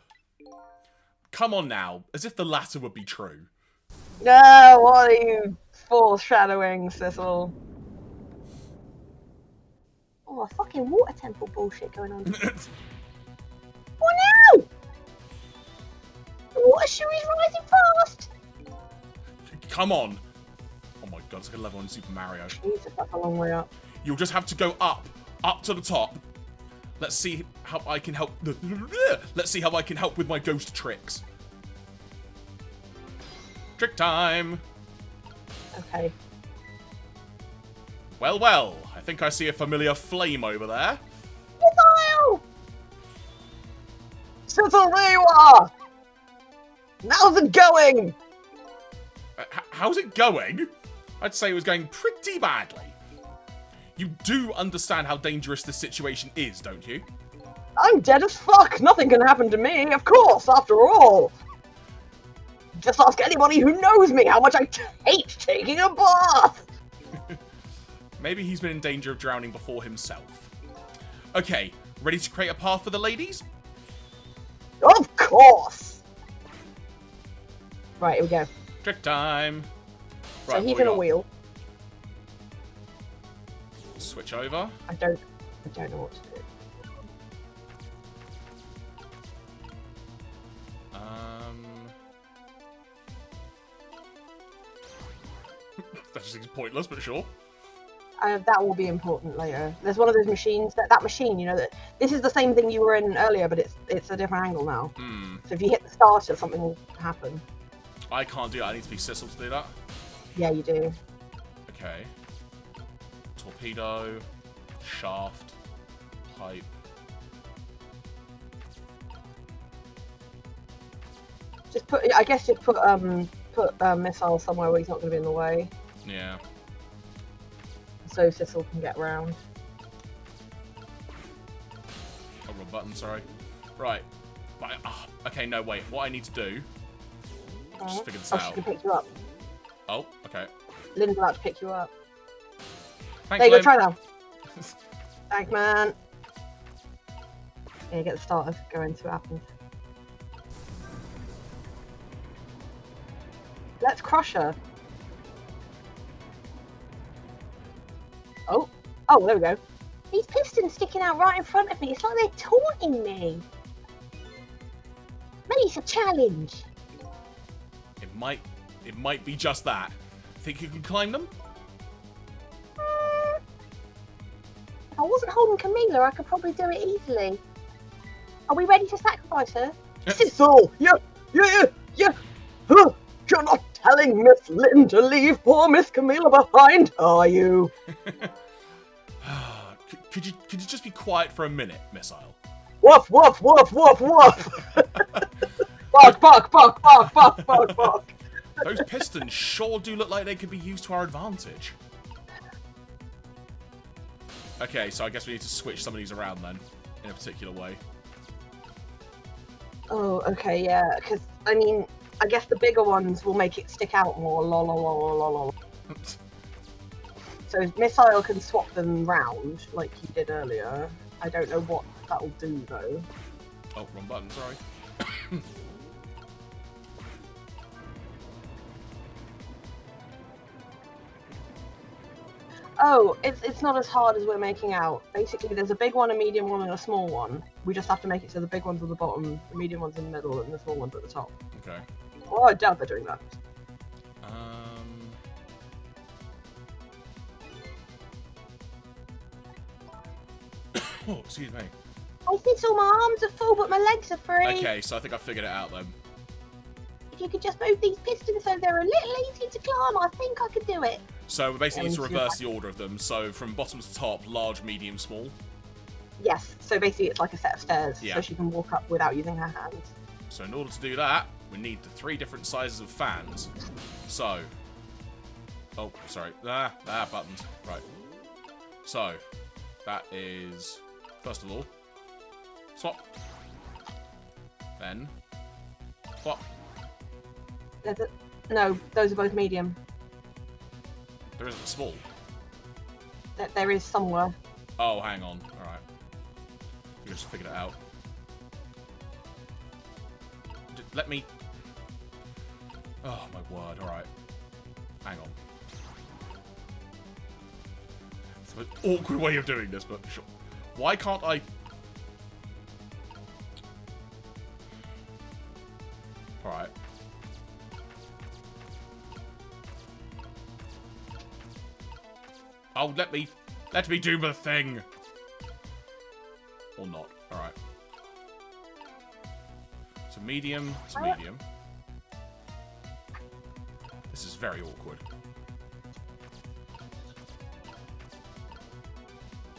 Come on now, as if the latter would be true. No, what are you foreshadowing, Cecil? Oh, a fucking water temple bullshit going on. Oh no! The water shoe is rising fast! Come on. Oh my god, it's like a level in Super Mario. Jesus, that's a long way up. You'll just have to go up to the top. Let's see how I can help. Let's see how I can help with my ghost tricks. Trick time. Okay. Well, well, I think I see a familiar flame over there. Missile! Cecil, there you are! How's it going? How's it going? I'd say it was going pretty badly. You do understand how dangerous this situation is, don't you? I'm dead as fuck. Nothing can happen to me, of course, after all. Just ask anybody who knows me how much I hate taking a bath. Maybe he's been in danger of drowning before himself. Okay, ready to create a path for the ladies? Of course. Right, here we go. Trick time. So Right, he's what we in a got? wheel. Switch over. I don't know what to do. That just seems pointless, but sure. That will be important later. There's one of those machines that machine, you know, that this is the same thing you were in earlier, but it's a different angle now. So if you hit the starter, something will happen. I can't do that. I need to be Sissel to do that. Yeah, you do. Okay. Torpedo, shaft, pipe. Just put. I guess just put missile somewhere where he's not going to be in the way, Yeah. so Sissel can get round. Oh, wrong button, sorry. Right. Okay, no, wait. What I need to do... Just figure this Oh, out. she can pick you up. Oh, okay. Lynn's about to pick you up. Thanks, There you go. Lynn. Try now. Thanks, man. Yeah, get the starter going. See what happens. Let's crush her. Oh, there we go. These pistons sticking out right in front of me. It's like they're taunting me. Maybe it's a challenge. It might be just that. Think you can climb them? If I wasn't holding Camilla, I could probably do it easily. Are we ready to sacrifice her? Sissel, yeah. Huh. You're not telling Miss Lynn to leave poor Miss Camilla behind, are you? Could you just be quiet for a minute, Missile? Woof, woof, woof, woof, woof. Bark. Those pistons sure do look like they could be used to our advantage. Okay, so I guess we need to switch some of these around then, in a particular way. Oh, okay, yeah, because, I mean, I guess the bigger ones will make it stick out more, lol. So Missile can swap them round, like he did earlier. I don't know what that'll do, though. Oh, wrong button, sorry. Oh, it's not as hard as we're making out. Basically, there's a big one, a medium one, and a small one. We just have to make it so the big one's at the bottom, the medium one's in the middle, and the small one's at the top. Okay. Oh, I doubt they're doing that. Oh, excuse me. I think all my arms are full, but my legs are free. Okay, so I think I figured it out then. If you could just move these pistons so they're a little easy to climb, I think I could do it. So we basically need to reverse the order of them. So from bottom to top, large, medium, small. Yes, so basically it's like a set of stairs, Yeah. so she can walk up without using her hands. So in order to do that, we need the 3 different sizes of fans. So, oh, sorry, buttons, right. So, that is, first of all, swap, then, swap. No, those are both medium. There isn't a small. There is somewhere. Oh, hang on, alright. We just figured it out. Let me... Oh, my word, alright. Hang on. It's an awkward way of doing this, but sure. Why can't I... Alright. Oh, let me do the thing! Or not, alright. So medium to medium. This is very awkward.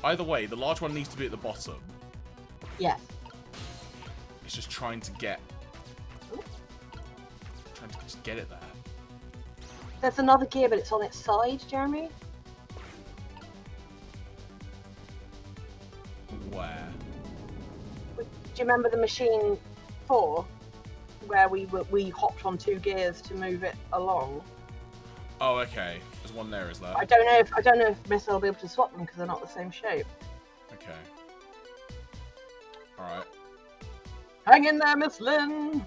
Either way, the large one needs to be at the bottom. Yes. It's just trying to get... Trying to just get it there. There's another gear, but it's on its side, Jeremy. Where? you remember the machine 4, where we hopped on 2 gears to move it along? Oh, okay. There's one there, is there? I don't know if Missile will be able to swap them because they're not the same shape. Okay. All right. Hang in there, Miss Lynn.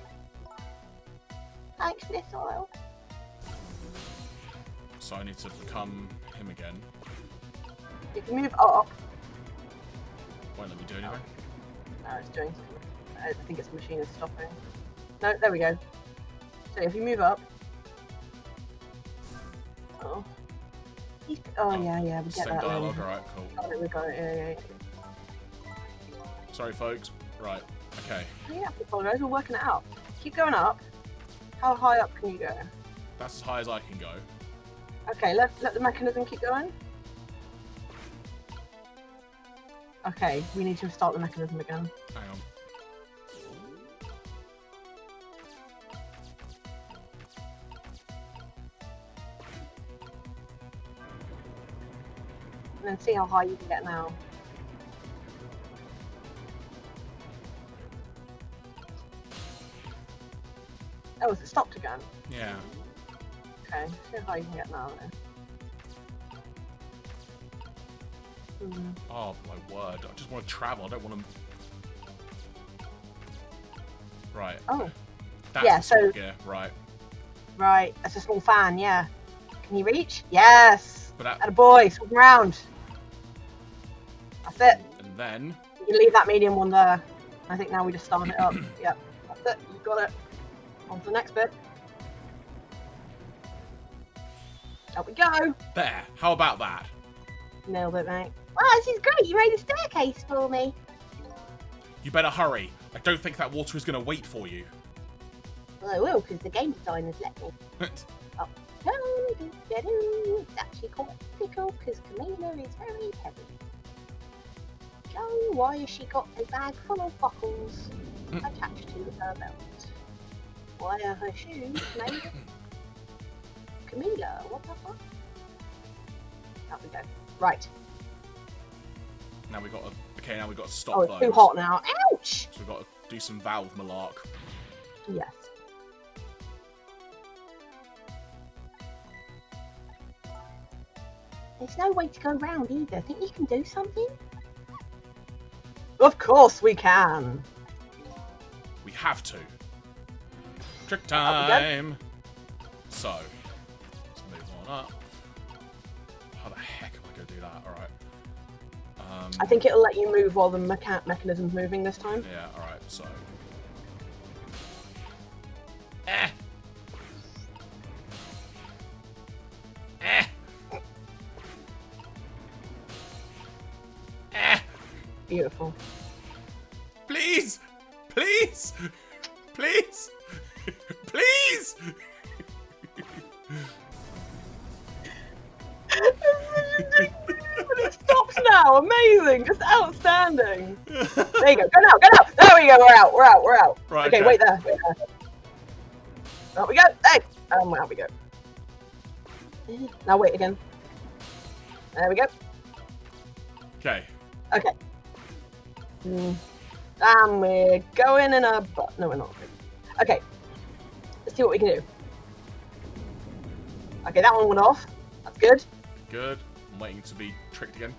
Thanks, Missile. So I need to become him again. If you move up, Won't let me do anything. no, it's doing something. I think its machine is stopping. No, there we go. So if you move up. Oh. Yeah, we get Same that. dialogue. All right, cool. Oh, we got it. Yeah. Sorry, folks. Right. Okay. You don't have to apologise. We're working it out. Keep going up. How high up can you go? That's as high as I can go. Okay, let the mechanism keep going. Okay, we need to start the mechanism again. Hang on. And then see how high you can get now. Oh, has it stopped again? Yeah. Okay, see how high you can get now. Oh my word! I just want to travel. I don't want to. Right. Oh, That's yeah, the small so- gear. Right. right. That's a small fan, yeah. Can you reach? Yes! But that, Atta boy, swing around. That's it. and then You can leave that medium one there. I think now we just start it up. Yep, that's it. You've got it. On to the next bit. Up we go. there. How about that? Nailed it, mate. Wow, this is great. You made a staircase for me. You better hurry. I don't think that water is going to wait for you. Well, I will, because the game designers let me. No, it's actually quite difficult, because Camilla is very heavy. Joe, why has she got a bag full of buckles attached to her belt? Why are her shoes made of... Camilla, what the fuck? Up we go. Right. Now we got to. Okay, now we got to stop Oh, it's those. too hot now. Ouch! So we've got to do some valve malark. Yes. There's no way to go round either. Think you can do something? Of course we can. We have to. Trick we go. time. So let's move on up. How the heck am I going to do that? All right. I think it'll let you move while the mechanism's moving this time. Yeah. All right. So. Eh. Eh. Eh. Beautiful. Please! Please! Please! Please! But it stops now. Amazing. Just outstanding. There you go. Go now. Go now. There we go. We're out. We're out. We're out. Right, Okay, okay. wait there. Wait there. Out we go. Hey. Out we go. Now wait again. There we go. Okay. Okay. And we're going in a... No, we're not. Okay. Let's see what we can do. Okay, that one went off. That's good. Good. I'm waiting to be tricked again.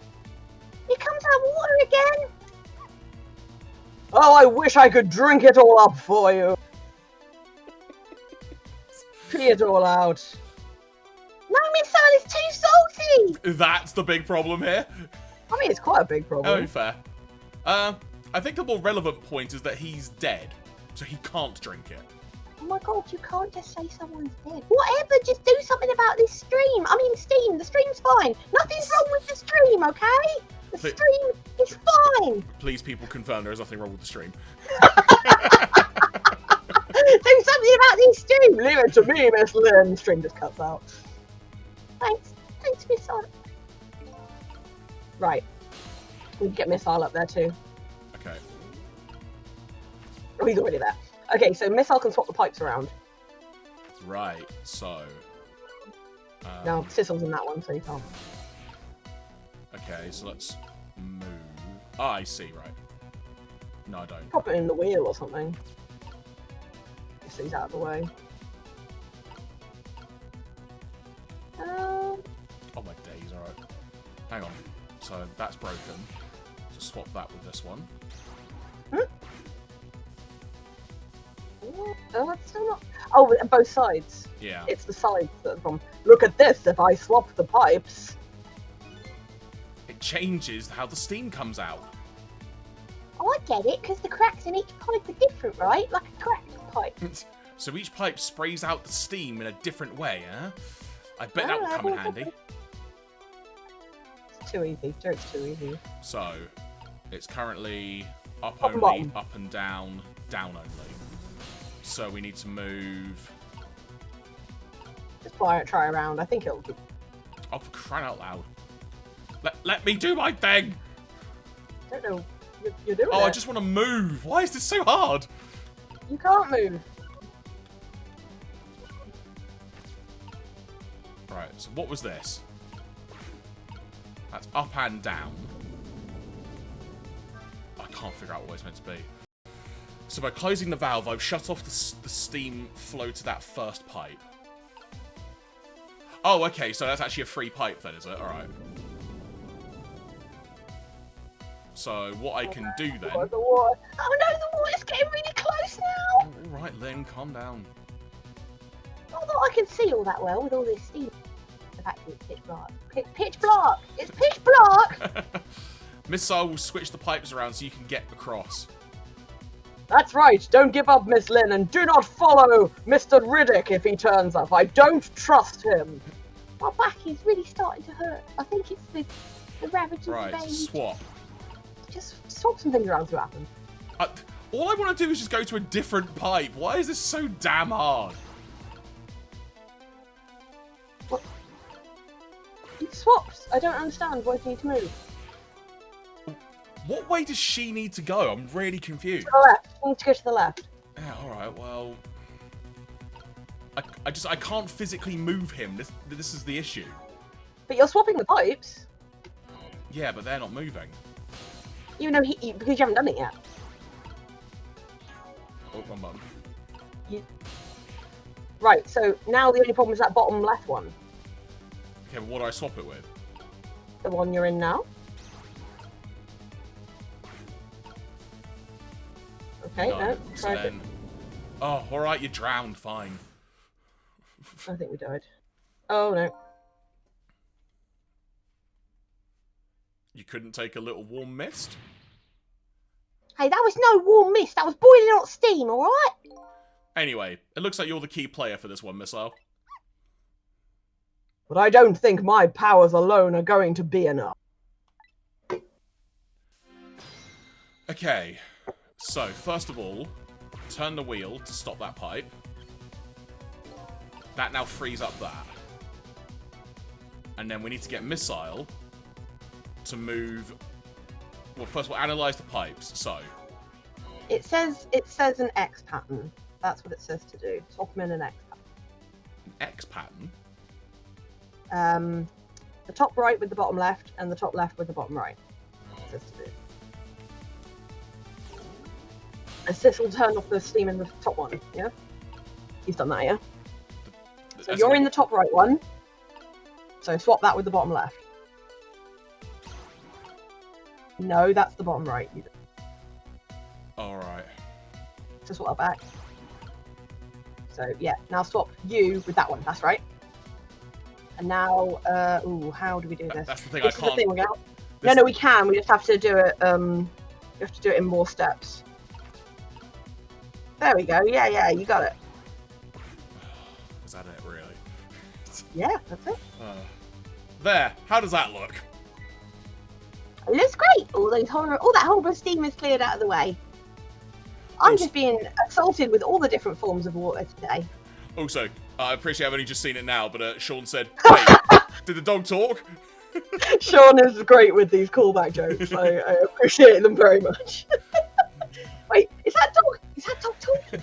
Here comes our water again. Oh, I wish I could drink it all up for you. Pee it all out. No, Missile is too salty. That's the big problem here. I mean, it's quite a big Oh, problem. fair. I think the more relevant point is that he's dead, so he can't drink it. Oh my god, you can't just say someone's dead. Whatever, just do something about this stream. I mean, Steam, the stream's fine. Nothing's wrong with the stream, okay? The But- stream is fine. Please, people, confirm there is nothing wrong with the stream. Do something about this stream. Leave it to me, Miss Lynn. String just cuts out. Thanks, Missile. Right. We can get Missile up there too. Okay. Oh, he's already there. Okay, so Missile can swap the pipes around. Right. So. Now, Sissel's in that one, so you can't. Okay. So let's move. Ah, I see. Right. No, I don't. Pop it in the wheel or something. Just so he's out of the way. Oh my days, alright. Hang on. So that's broken. So swap that with this one. Oh, that's still not. Oh, both sides. Yeah. It's the sides that are the problem. Look at this. If I swap the pipes. It changes how the steam comes out. Oh, I get it, because the cracks in each pipe are different, right? Like a cracked pipe. So each pipe sprays out the steam in a different way, huh? I bet that will come in handy. It's too easy. It's too easy. So, it's currently up Top and only, bottom. up and down, down only. So we need to move... Just try around. I think it'll do. Oh, for crying out loud. Let me do my thing! I don't know. You're doing it. Oh, I just want to move. Why is this so hard? You can't move. Right, so what was this? That's up and down. I can't figure out what it's meant to be. So by closing the valve, I've shut off the steam flow to that first pipe. Oh, okay, so that's actually a free pipe then, is it? Alright. So what I can do then... The water. Oh no, the water's getting really close now! Alright, Lynn, calm down. Not that I can see all that well with all this steam. The fact that it's pitch black. Pitch black! It's pitch black! Missile will switch the pipes around so you can get across. That's right. Don't give up, Miss Lynn, and do not follow Mr. Riddick if he turns up. I don't trust him. My back is really starting to hurt. I think it's the ravage of Right, the vein. swap. Just swap some things around, see what happens. All I want to do is just go to a different pipe. Why is this so damn hard? You swapped. I don't understand. Why do you need to move? What way does she need to go? I'm really confused. To the left. You need to go to the left. Yeah, alright, well... I can't physically move him. This is the issue. But you're swapping the pipes. Yeah, but they're not moving. Even though because you haven't done it yet. Oh, my mum. Right, so now the only problem is that bottom left one. Okay, but what do I swap it with? The one you're in now. Okay, no, So try then... Oh, alright, you drowned, fine. I think we died. Oh, no. You couldn't take a little warm mist? Hey, that was no warm mist. That was boiling hot steam, alright? Anyway, it looks like you're the key player for this one, Missile. But I don't think my powers alone are going to be enough. Okay, so first of all, turn the wheel to stop that pipe. That now frees up that. And then we need to get Missile to move... Well, first of all, analyze the pipes, so... It says an X pattern. That's what it says to do. Swap them in an X An X pattern? pattern. The top right with the bottom left, and the top left with the bottom right. It says to do. And this will turn off the steam in the top one, yeah? You've done that, yeah? So you're in the top right one. So swap that with the bottom left. No, that's the bottom right. Alright. So swap that back. So yeah, now swap you with that one. That's right. And now, ooh, how do we do this? That's the thing, This I is can't... the thing. this- No, we can. We just have to do it. We have to do it in more steps. There we go. Yeah, you got it. Is that it, really? Yeah, that's it. There, how does that look? It looks great. All that horrible steam is cleared out of the way. I'm just being assaulted with all the different forms of water today. Also, I appreciate I've only just seen it now, but Sean said, wait, did the dog talk? Sean is great with these callback jokes. I appreciate them very much. Wait, is that dog talking?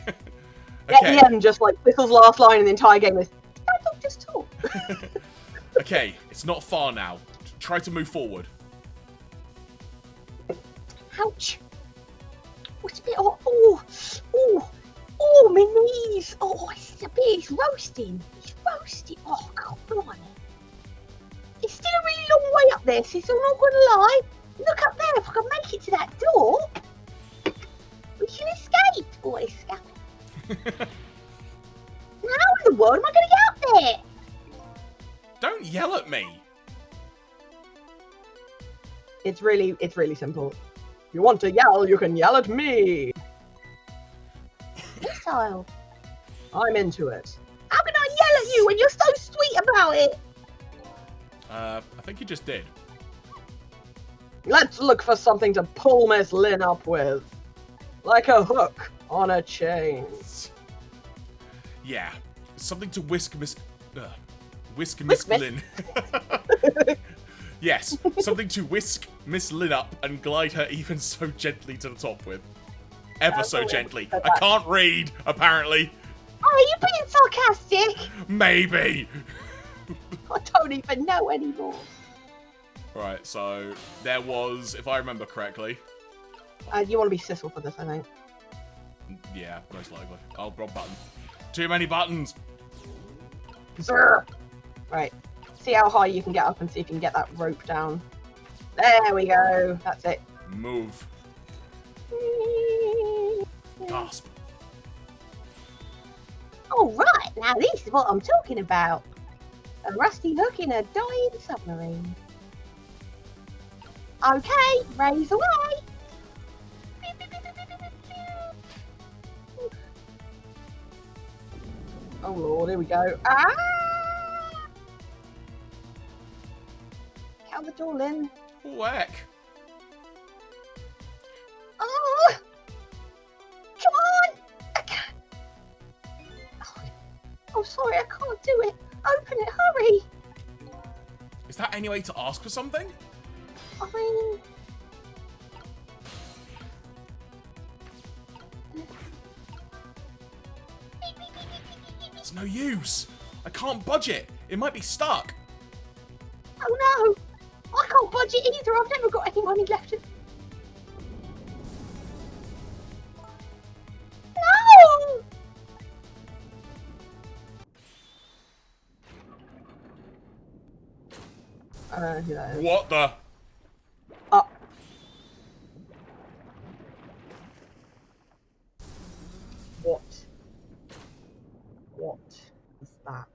At the end, just like Bickle's last line in the entire game is, did that dog just talk? Okay, it's not far now. Try to move forward. Ouch. it's a bit hot. Oh, my knees. Oh, it's roasting. It's roasting. Oh, God, blimey. It's still a really long way up there, sis. I'm not going to lie. Look up there. If I can make it to that door, we can escape. Oh, escape. How in the world am I going to get up there? Don't yell at me. It's really simple. If you want to yell, you can yell at me. Missile. I'm into it. How can I yell at you when you're so sweet about it? I think you just did. Let's look for something to pull Miss Lynn up with. Like a hook on a chain. Yeah, something to whisk Miss Miss. Lynn. Yes, something to whisk Miss Lynn up and glide her even so gently to the top with. Ever so gently. I can't read, apparently. Oh, are you being sarcastic? Maybe. I don't even know anymore. Right, so there was, if I remember correctly. You want to be Sissel for this, I think. Yeah, most likely. Oh, wrong button. Too many buttons. Right. See how high you can get up and see if you can get that rope down. There we go. That's it. Move. Gasp. All right, now this is what I'm talking about. A rusty hook in a dying submarine. Okay, raise away. Oh lord, here we go. Ah! Count the door, Lynn. Whack. Oh! Come on! I can't. Oh, sorry, I can't do it. Open it, hurry! Is that any way to ask for something? I mean... It's no use. I can't budge it. It might be stuck. Oh no! I can't budge it either. I've never got any money left. No! I don't know who that is. What the? Oh. What? What was that?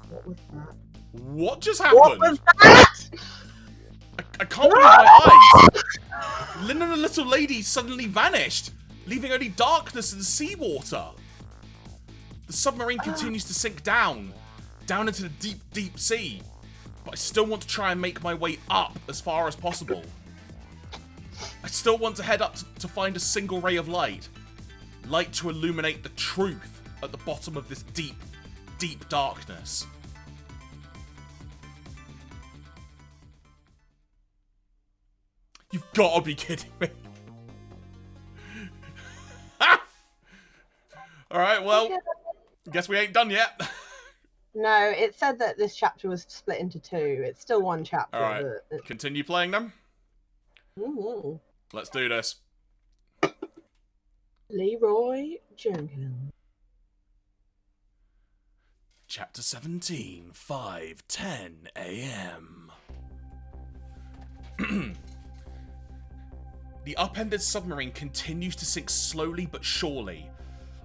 What was that? What just happened? What was that? I can't believe my eyes. Lynn and the little lady suddenly vanished, leaving only darkness and seawater. The submarine continues to sink down into the deep, deep sea. But I still want to try and make my way up as far as possible. I still want to head up to find a single ray of light. Light to illuminate the truth at the bottom of this deep, deep darkness. You've got to be kidding me. Alright, well, guess we ain't done yet. No, it said that this chapter was split into two. It's still one chapter. Alright, but continue playing them. Ooh. Let's do this. Leroy Jenkins. Chapter 17, 5:10 a.m. The upended submarine continues to sink slowly but surely.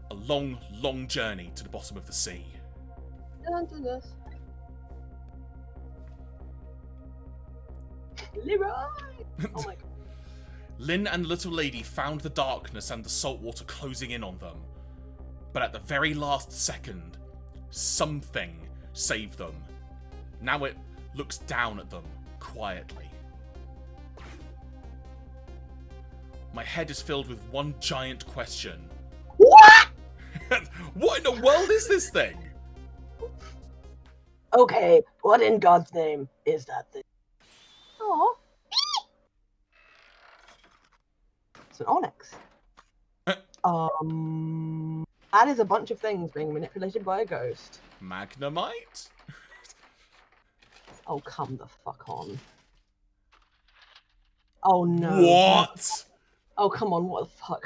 A long, long journey to the bottom of the sea. Don't do this. Leroy! Oh my god. Lynn and the little lady found the darkness and the saltwater closing in on them. But at the very last second, something saved them. Now it looks down at them quietly. My head is filled with one giant question. What? What in the world is this thing? Okay, what in God's name is that thing? Oh, It's an onyx. That is a bunch of things being manipulated by a ghost. Magnemite? Oh, come the fuck on. Oh no. What? Oh come on, what the fuck?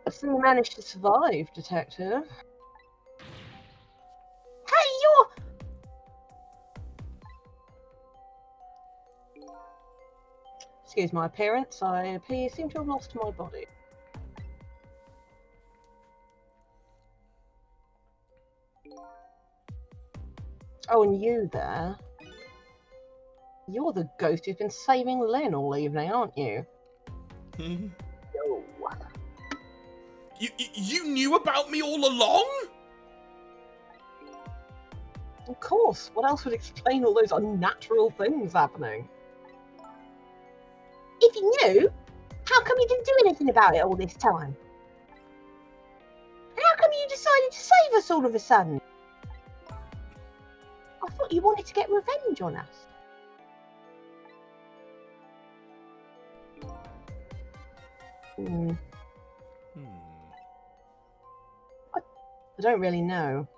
I think you managed to survive, Detective. Hey, you're... Excuse my appearance, I seem to have lost my body. Oh, and you there? You're the ghost who's been saving Lynn all evening, aren't you? No. You knew about me all along? Of course. What else would explain all those unnatural things happening? If you knew, how come you didn't do anything about it all this time? And how come you decided to save us all of a sudden? I thought you wanted to get revenge on us. Hmm. I don't really know.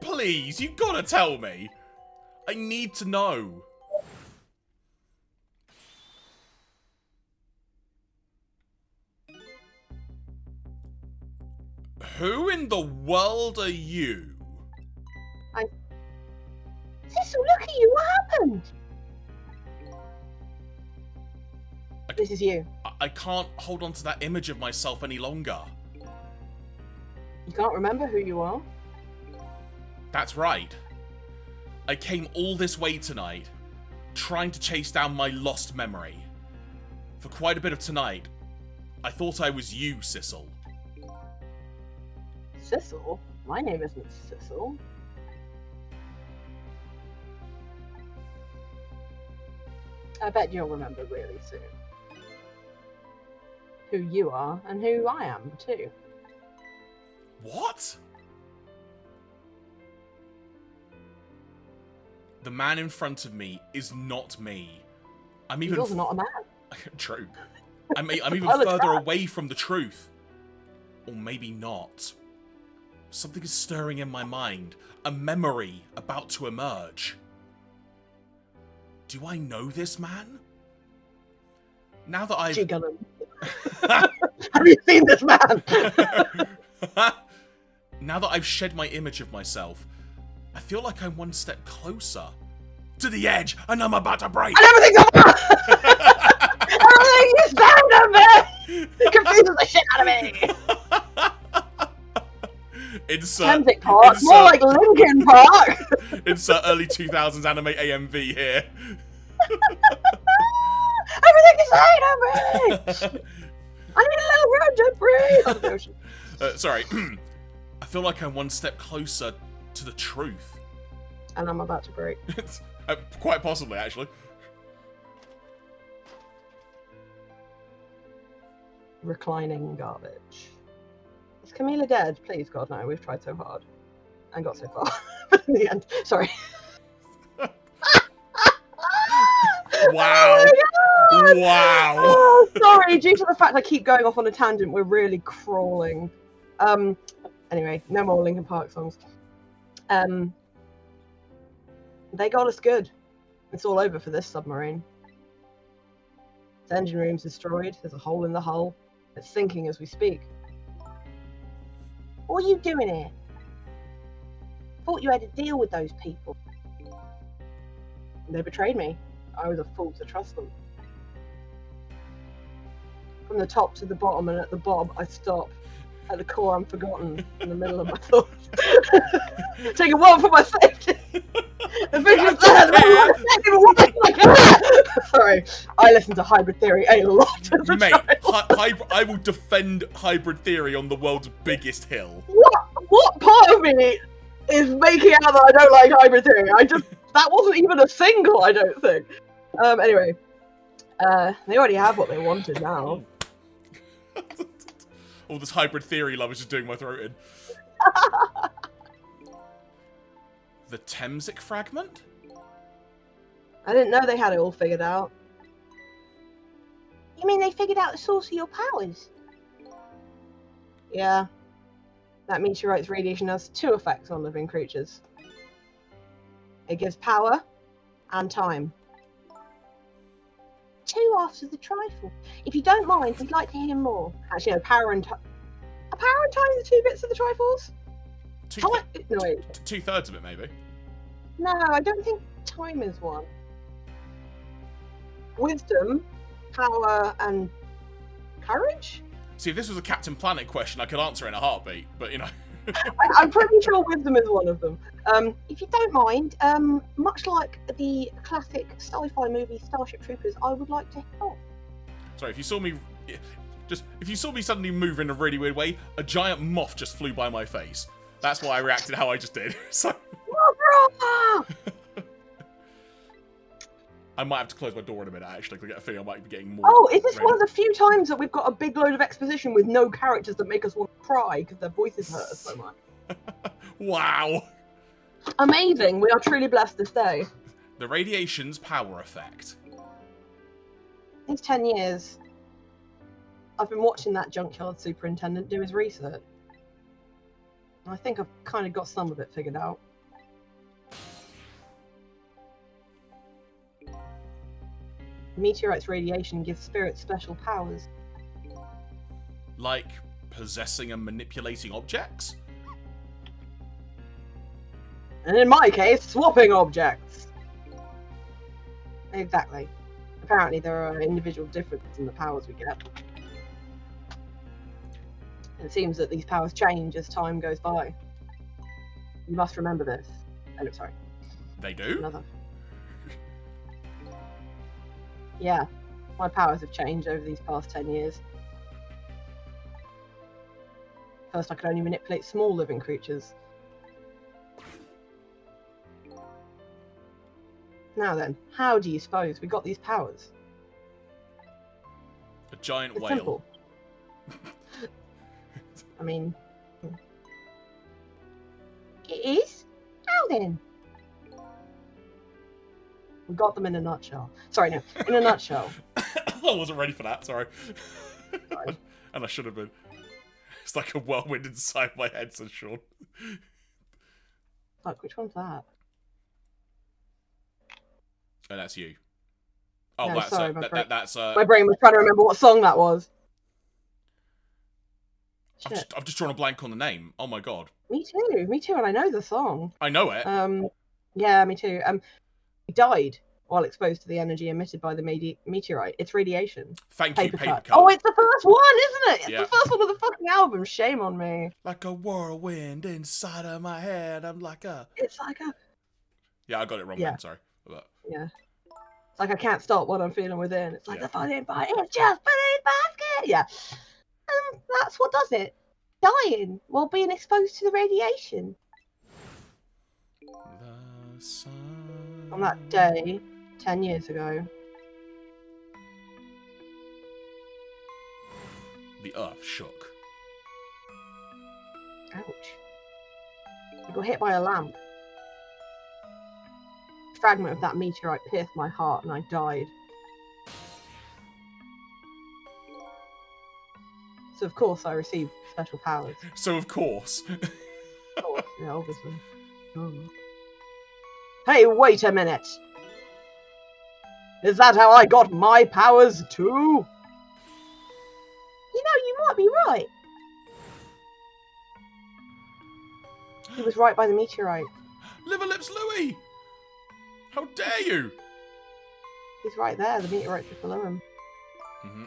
Please, you gotta tell me. I need to know. Who in the world are you? Cecil, look at you, what happened? This is you. I can't hold on to that image of myself any longer. You can't remember who you are? That's right. I came all this way tonight, trying to chase down my lost memory. For quite a bit of tonight, I thought I was you, Cecil. Cecil? My name isn't Cecil. I bet you'll remember really soon. Who you are, and who I am, too. What? The man in front of me is not me. I'm even You're not a man. True. I'm even I'll further attack. away from the truth. Or maybe not. Something is stirring in my mind. A memory about to emerge. Do I know this man? Now that I've... G-Gunham. Have you seen this man? Now that I've shed my image of myself, I feel like I'm one step closer to the edge, and I'm about to break. And everything's over! Everything is down to me! It confuses the shit out of me! Thameslink Park, more like Linkin Park! Insert early 2000s anime AMV here. Everything is down to me! I need a little room to breathe! Under the ocean. Sorry. I feel like I'm one step closer to the truth. And I'm about to break. Quite possibly, actually. Reclining garbage. Is Camila dead? Please, God, no. We've tried so hard. And got so far. But in the end, sorry. Wow. Oh Wow. Oh, sorry, due to the fact I keep going off on a tangent, we're really crawling. Anyway, no more Linkin Park songs. They got us good. It's all over for this submarine. The engine room's destroyed. There's a hole in the hull. It's sinking as we speak. What are you doing here? Thought you had to deal with those people. They betrayed me. I was a fool to trust them. From the top to the bottom, and at the bottom I stop. At the core, I'm forgotten in the middle of my thoughts. Taking one for my safety. The vision Sorry, I listen to Hybrid Theory a lot. As a Mate, child. I will defend hybrid theory on the world's biggest hill. What part of me is making out that I don't like Hybrid Theory? That wasn't even a single, I don't think. Anyway, they already have what they wanted now. All this hybrid theory love is just doing my throat in. The Thameslink fragment? I didn't know they had it all figured out. You mean they figured out the source of your powers? Yeah. That meteorite's radiation has two effects on living creatures. It gives power, And time. 2 after the trifle. If you don't mind, we'd like to hear more. Actually, no, power and time. Are power and time the 2 bits of the trifles? No, wait. 2/3 of it, maybe. No, I don't think time is one. Wisdom, power, and courage? See, if this was a Captain Planet question, I could answer in a heartbeat, but you know. I'm pretty sure wisdom is one of them. If you don't mind, much like the classic sci-fi movie Starship Troopers, I would like to help. Sorry, if you saw me suddenly move in a really weird way, a giant moth just flew by my face. That's why I reacted how I just did. So I might have to close my door in a minute, actually, because I get a feeling I might be getting more. Oh, is this one of the few times that we've got a big load of exposition with no characters that make us want to cry because their voices hurt us so much? Wow. Amazing. We are truly blessed this day. The radiation's power effect. It's 10 years. I've been watching that junkyard superintendent do his research. I think I've kind of got some of it figured out. Meteorite's radiation gives spirits special powers. Like possessing and manipulating objects? And in my case, swapping objects. Exactly. Apparently there are individual differences in the powers we get. It seems that these powers change as time goes by. You must remember this. Oh, no, sorry. They do? Another. Yeah, my powers have changed over these past 10 years. First, I could only manipulate small living creatures. Now then, how do you suppose we got these powers? A giant It's whale. simple. I mean... It is? How then? We got them in a nutshell. Sorry, no. In a nutshell. I wasn't ready for that, sorry. And I should have been. It's like a whirlwind inside my head, says Sean. Fuck, which one's that? Oh, that's you. Oh, No, that's sorry, that's My brain was trying to remember what song that was. Shit. I've just drawn a blank on the name. Oh my god. Me too, and I know the song. I know it. Yeah, me too. He died while exposed to the energy emitted by the meteorite. It's radiation. Thank you, Paper Paper Cut. Cut. Oh, it's the first one, isn't it? It's Yeah. the first one of the fucking album. Shame on me. Like a whirlwind inside of my head. I'm like a... It's like a... Yeah, I got it wrong Yeah. then, sorry. But... Yeah. It's like I can't stop what I'm feeling within. It's like Yeah. the funny bite. It's just funny basket. Yeah. That's what does it. Dying while being exposed to the radiation. The sun... On that day, 10 years ago, The earth shook. ouch. I got hit by a lamp. A fragment of that meteorite pierced my heart and I died. So of course I received special powers. So of course. Of course, yeah, obviously. Oh. Hey, wait a minute! Is that how I got my powers too? You know, you might be right. He was right by the meteorite. Liver Lips Louie! How dare you! He's right there, the meteorite's just below him. Mm-hmm.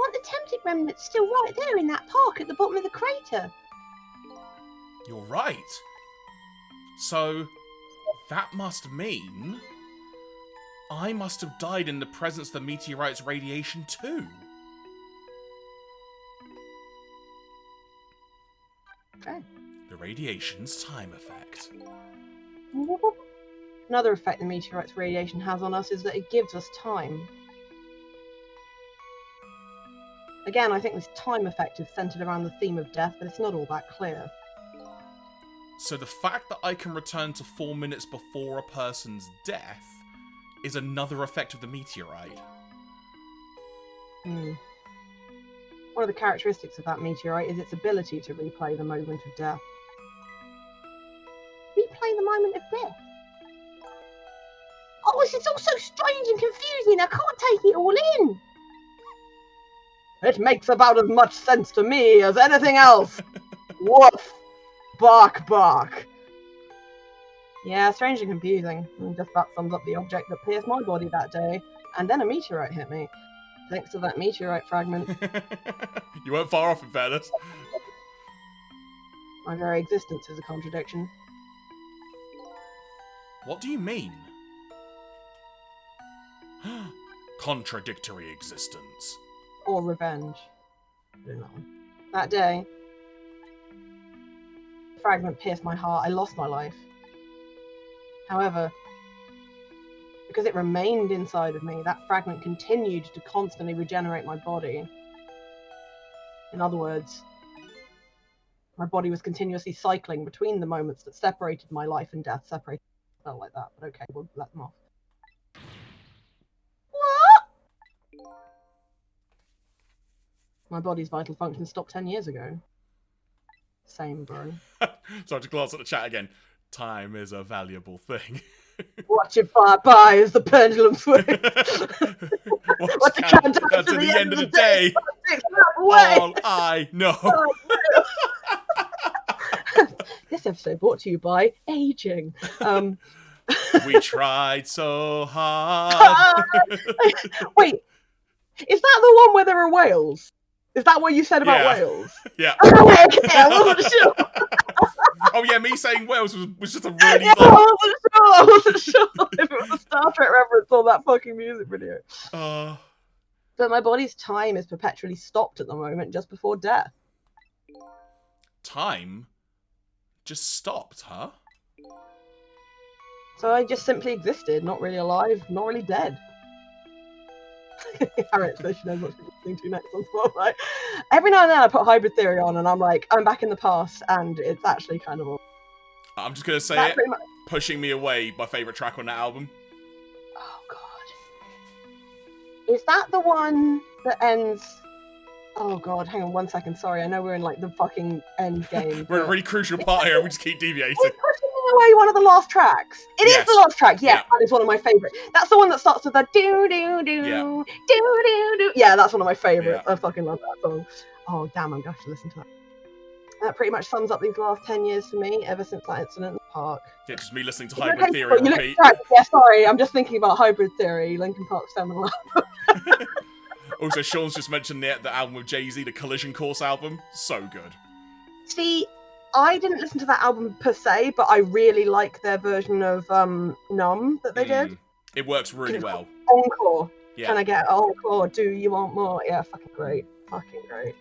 Aren't the Tempted remnants still right there in that park at the bottom of the crater? You're right. So, that must mean... I must have died in the presence of the meteorite's radiation too. Okay. The radiation's time effect. Another effect the meteorite's radiation has on us is that it gives us time. Again, I think this time effect is centered around the theme of death, but it's not all that clear. So the fact that I can return to 4 minutes before a person's death is another effect of the meteorite. Hmm. One of the characteristics of that meteorite is its ability to replay the moment of death. Replay the moment of death. Oh, this is all so strange and confusing. I can't take it all in. It makes about as much sense to me as anything else. Woof. Bark, bark. Yeah, strange and confusing. And just about sums up the object that pierced my body that day. And then a meteorite hit me. Thanks to that meteorite fragment. You weren't far off, in fairness. My very existence is a contradiction. What do you mean? Contradictory existence. Or revenge. Doing that one. That day, the fragment pierced my heart. I lost my life. However, because it remained inside of me, that fragment continued to constantly regenerate my body. In other words, my body was continuously cycling between the moments that separated my life and death. Separated, felt like that, but okay, we'll let them off. What? My body's vital function stopped 10 years ago. Same, bro. Sorry to glance at the chat again. Time is a valuable thing. Watch it fly by as the pendulum swings. Watch the countdown to the end of the day. All I know. This episode brought to you by aging. We tried so hard. Wait, is that the one where there are whales? Is that what you said about Wales? Yeah. Oh, okay, I wasn't sure. Oh yeah, me saying Wales was just a really Yeah, I wasn't sure if it was a Star Trek reference or that fucking music video. But my body's time is perpetually stopped at the moment just before death. Time just stopped, huh? So I just simply existed, not really alive, not really dead. Harriet, so she knows what she's listening to next on Spotify. Every now and then I put Hybrid Theory on and I'm like, I'm back in the past, and it's actually kind of awesome. I'm just gonna say it. Pushing Me Away, my favourite track on that album. Oh god. Is that the one that ends... Oh god, hang on 1 second, sorry, I know we're in like the fucking end game. We're at a really crucial part here, we just keep deviating. Is Pushing Me Away one of the last tracks? It is the last track, yeah, that is one of my favourites. That's the one that starts with the do-do-do, do-do-do. Yeah, that's one of my favourites. I fucking love that song. Oh damn, I'm going to have to listen to that. That pretty much sums up these last 10 years for me, ever since that incident in the park. Yeah, just me listening to Hybrid Theory on repeat. Yeah, sorry, I'm just thinking about Hybrid Theory, Linkin Park's seminal album. Also, Sean's just mentioned the album with Jay-Z, the Collision Course album. So good. See, I didn't listen to that album per se, but I really like their version of Numb that they did. It works really well. Encore. Yeah. Can I get encore? Do you want more? Yeah, fucking great. Fucking great.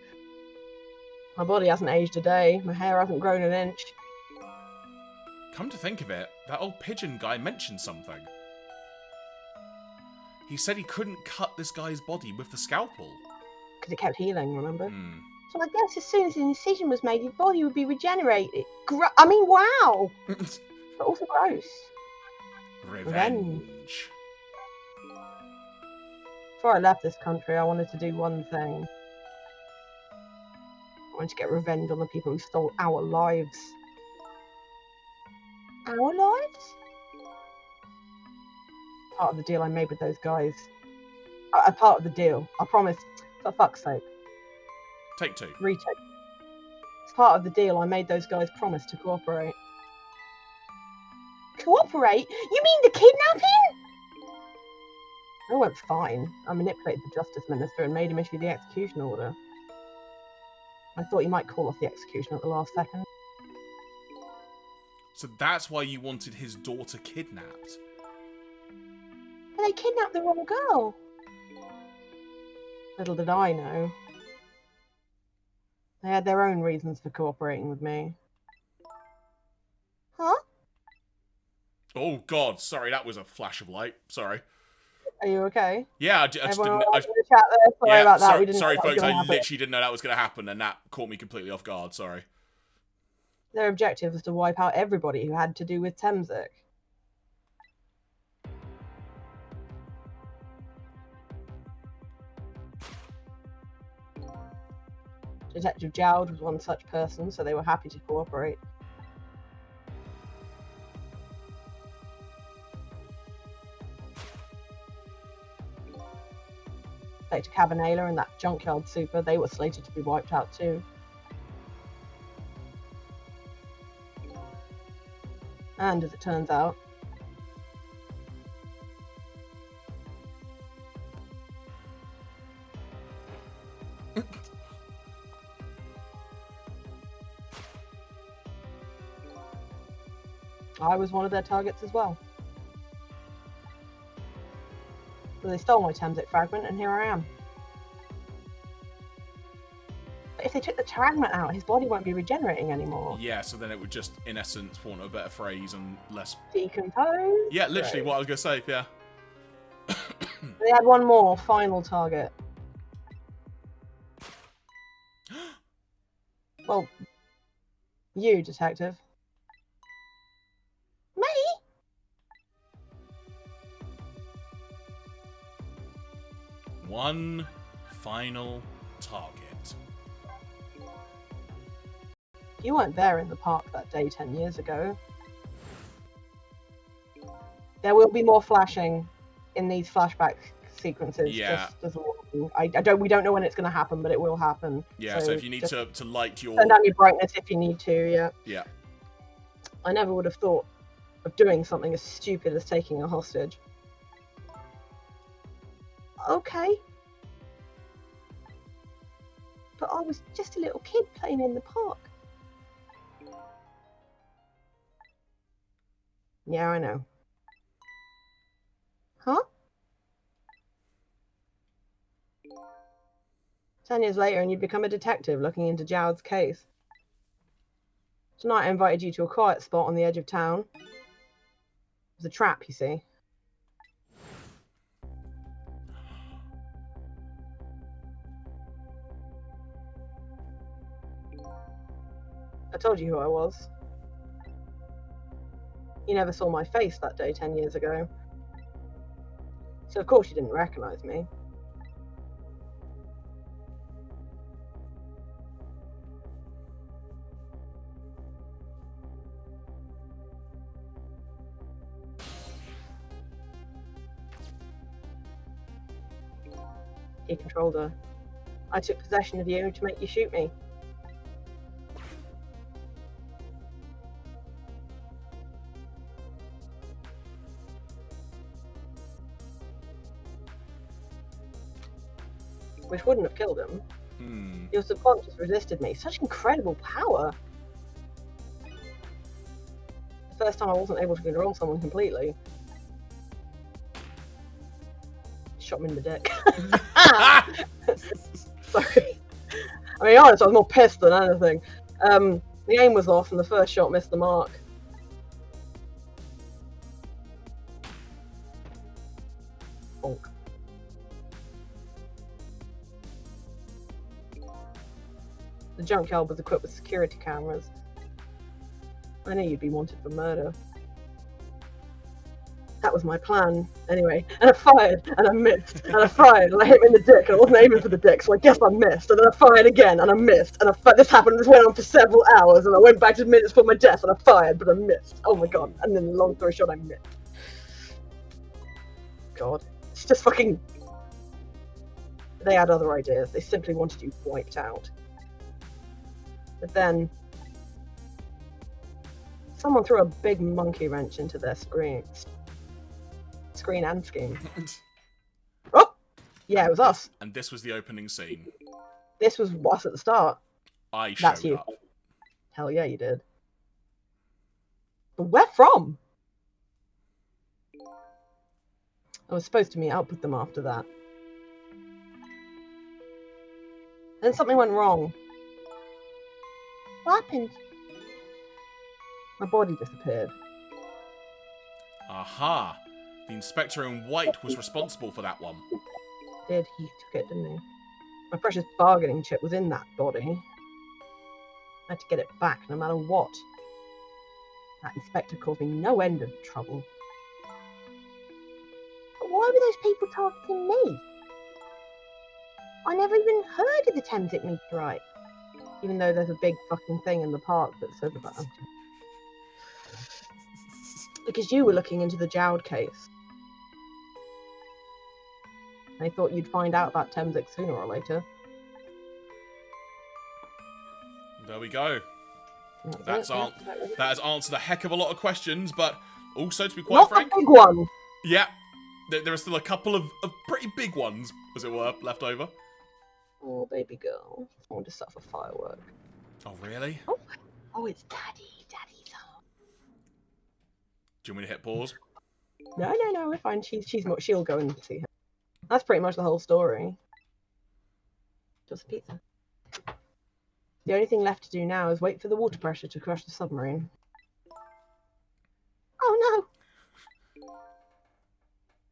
My body hasn't aged a day. My hair hasn't grown an inch. Come to think of it, that old pigeon guy mentioned something. He said he couldn't cut this guy's body with the scalpel. Because it kept healing, remember? So I guess as soon as the incision was made, his body would be regenerated. I mean, wow! But also gross. Revenge. Before I left this country, I wanted to do one thing. I wanted to get revenge on the people who stole our lives. Our lives? Part of the deal I made with those guys. A part of the deal. I promise. For fuck's sake. Take two. Retake. It's part of the deal I made those guys promise to cooperate. Cooperate? You mean the kidnapping? It went fine. I manipulated the Justice Minister and made him issue the execution order. I thought he might call off the execution at the last second. So that's why you wanted his daughter kidnapped? But they kidnapped the wrong girl. Little did I know. They had their own reasons for cooperating with me. Huh? Oh god, sorry, that was a flash of light. Sorry. Are you okay? Yeah, I just didn't... Sorry about that. Sorry folks, I literally didn't know that was going to happen, and that caught me completely off guard, sorry. Their objective was to wipe out everybody who had to do with Temsic. Detective Jowd was one such person, so they were happy to cooperate. Inspector Cabanela and that junkyard super, they were slated to be wiped out too. And as it turns out, I was one of their targets as well. So they stole my Tamsic fragment, and here I am. But if they took the fragment out, his body won't be regenerating anymore. Yeah, so then it would just, in essence, for want of a better phrase, and less... Decompose? Yeah, literally what I was going to say, yeah. They had one more, final target. Well, you, detective. Me? One final target. You weren't there in the park that day 10 years ago. There will be more flashing in these flashback sequences. Yeah. Just as a warning. We don't know when it's going to happen, but it will happen. Yeah, so if you need to light your... Turn down your brightness if you need to, yeah. Yeah. I never would have thought of doing something as stupid as taking a hostage. Okay. But I was just a little kid playing in the park. Yeah, I know. Huh? 10 years later and you become a detective looking into Jowd's case. Tonight I invited you to a quiet spot on the edge of town. It was a trap, you see. I told you who I was. You never saw my face that day 10 years ago. So of course you didn't recognize me. He controlled her. I took possession of you to make you shoot me. Which wouldn't have killed him. Your subconscious resisted me. Such incredible power. The first time I wasn't able to control someone completely. Shot him in the dick. Sorry. I mean, honest, I was more pissed than anything. The aim was off and the first shot missed the mark. Bonk. The junkyard was equipped with security cameras. I knew you'd be wanted for murder. That was my plan, anyway. And I fired, and I missed, and I fired, and I hit him in the dick, and I wasn't aiming for the dick, so I guess I missed. And then I fired again, and I missed, and this went on for several hours, and I went back to minutes for my death, and I fired, but I missed. Oh my god. And then, long story short, I missed. God. It's just fucking... They had other ideas. They simply wanted you wiped out. But then... someone threw a big monkey wrench into their screen and scheme. Oh! Yeah, it was us. And this was the opening scene. This was us at the start. I That's showed you. up. Hell yeah, you did. But where from? I was supposed to meet up with them after that. Then something went wrong. What happened? My body disappeared. Aha! The inspector in white was responsible for that one. He took it, didn't he? My precious bargaining chip was in that body. I had to get it back, no matter what. That inspector caused me no end of trouble. But why were those people targeting me? I never even heard of the Tamsic meteorite. Even though there's a big fucking thing in the park that says about them. Because you were looking into the Jowd case. They thought you'd find out about Thameslink sooner or later. There we go. That's That has answered a heck of a lot of questions, but also, to be quite Not frank, the big one. yeah, there are still a couple of pretty big ones, as it were, left over. Oh, baby girl. I want to set off a firework. Oh, really? Oh, it's Daddy. Daddy's home. Do you want me to hit pause? No, we're fine. She'll go and see him. That's pretty much the whole story. Just pizza. The only thing left to do now is wait for the water pressure to crush the submarine. Oh no!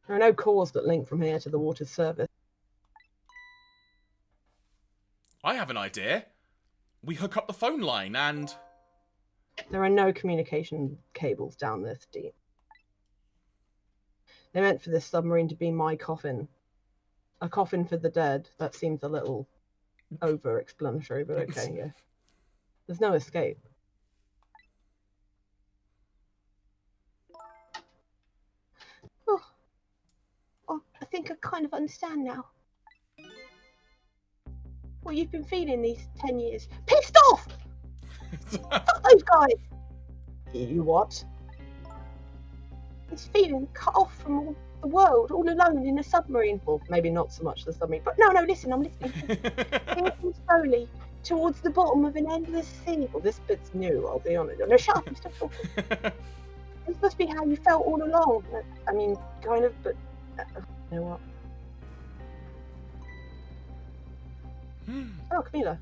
There are no cores that link from here to the water's surface. I have an idea. We hook up the phone line and... There are no communication cables down this deep. They meant for this submarine to be my coffin. A coffin for the dead. That seems a little over-explanatory, but okay, yeah. There's no escape. Oh, I think I kind of understand now. What you've been feeling these 10 years. Pissed off! Fuck those guys! You what? This feeling cut off from all the world, all alone in a submarine. Well, maybe not so much the submarine, but No, listen, I'm listening. Sinking slowly towards the bottom of an endless sea. well, this bit's new, I'll be honest. No, shut up, I'm still talking. This must be how you felt all along. I mean, kind of, but you know what? Oh, Camila.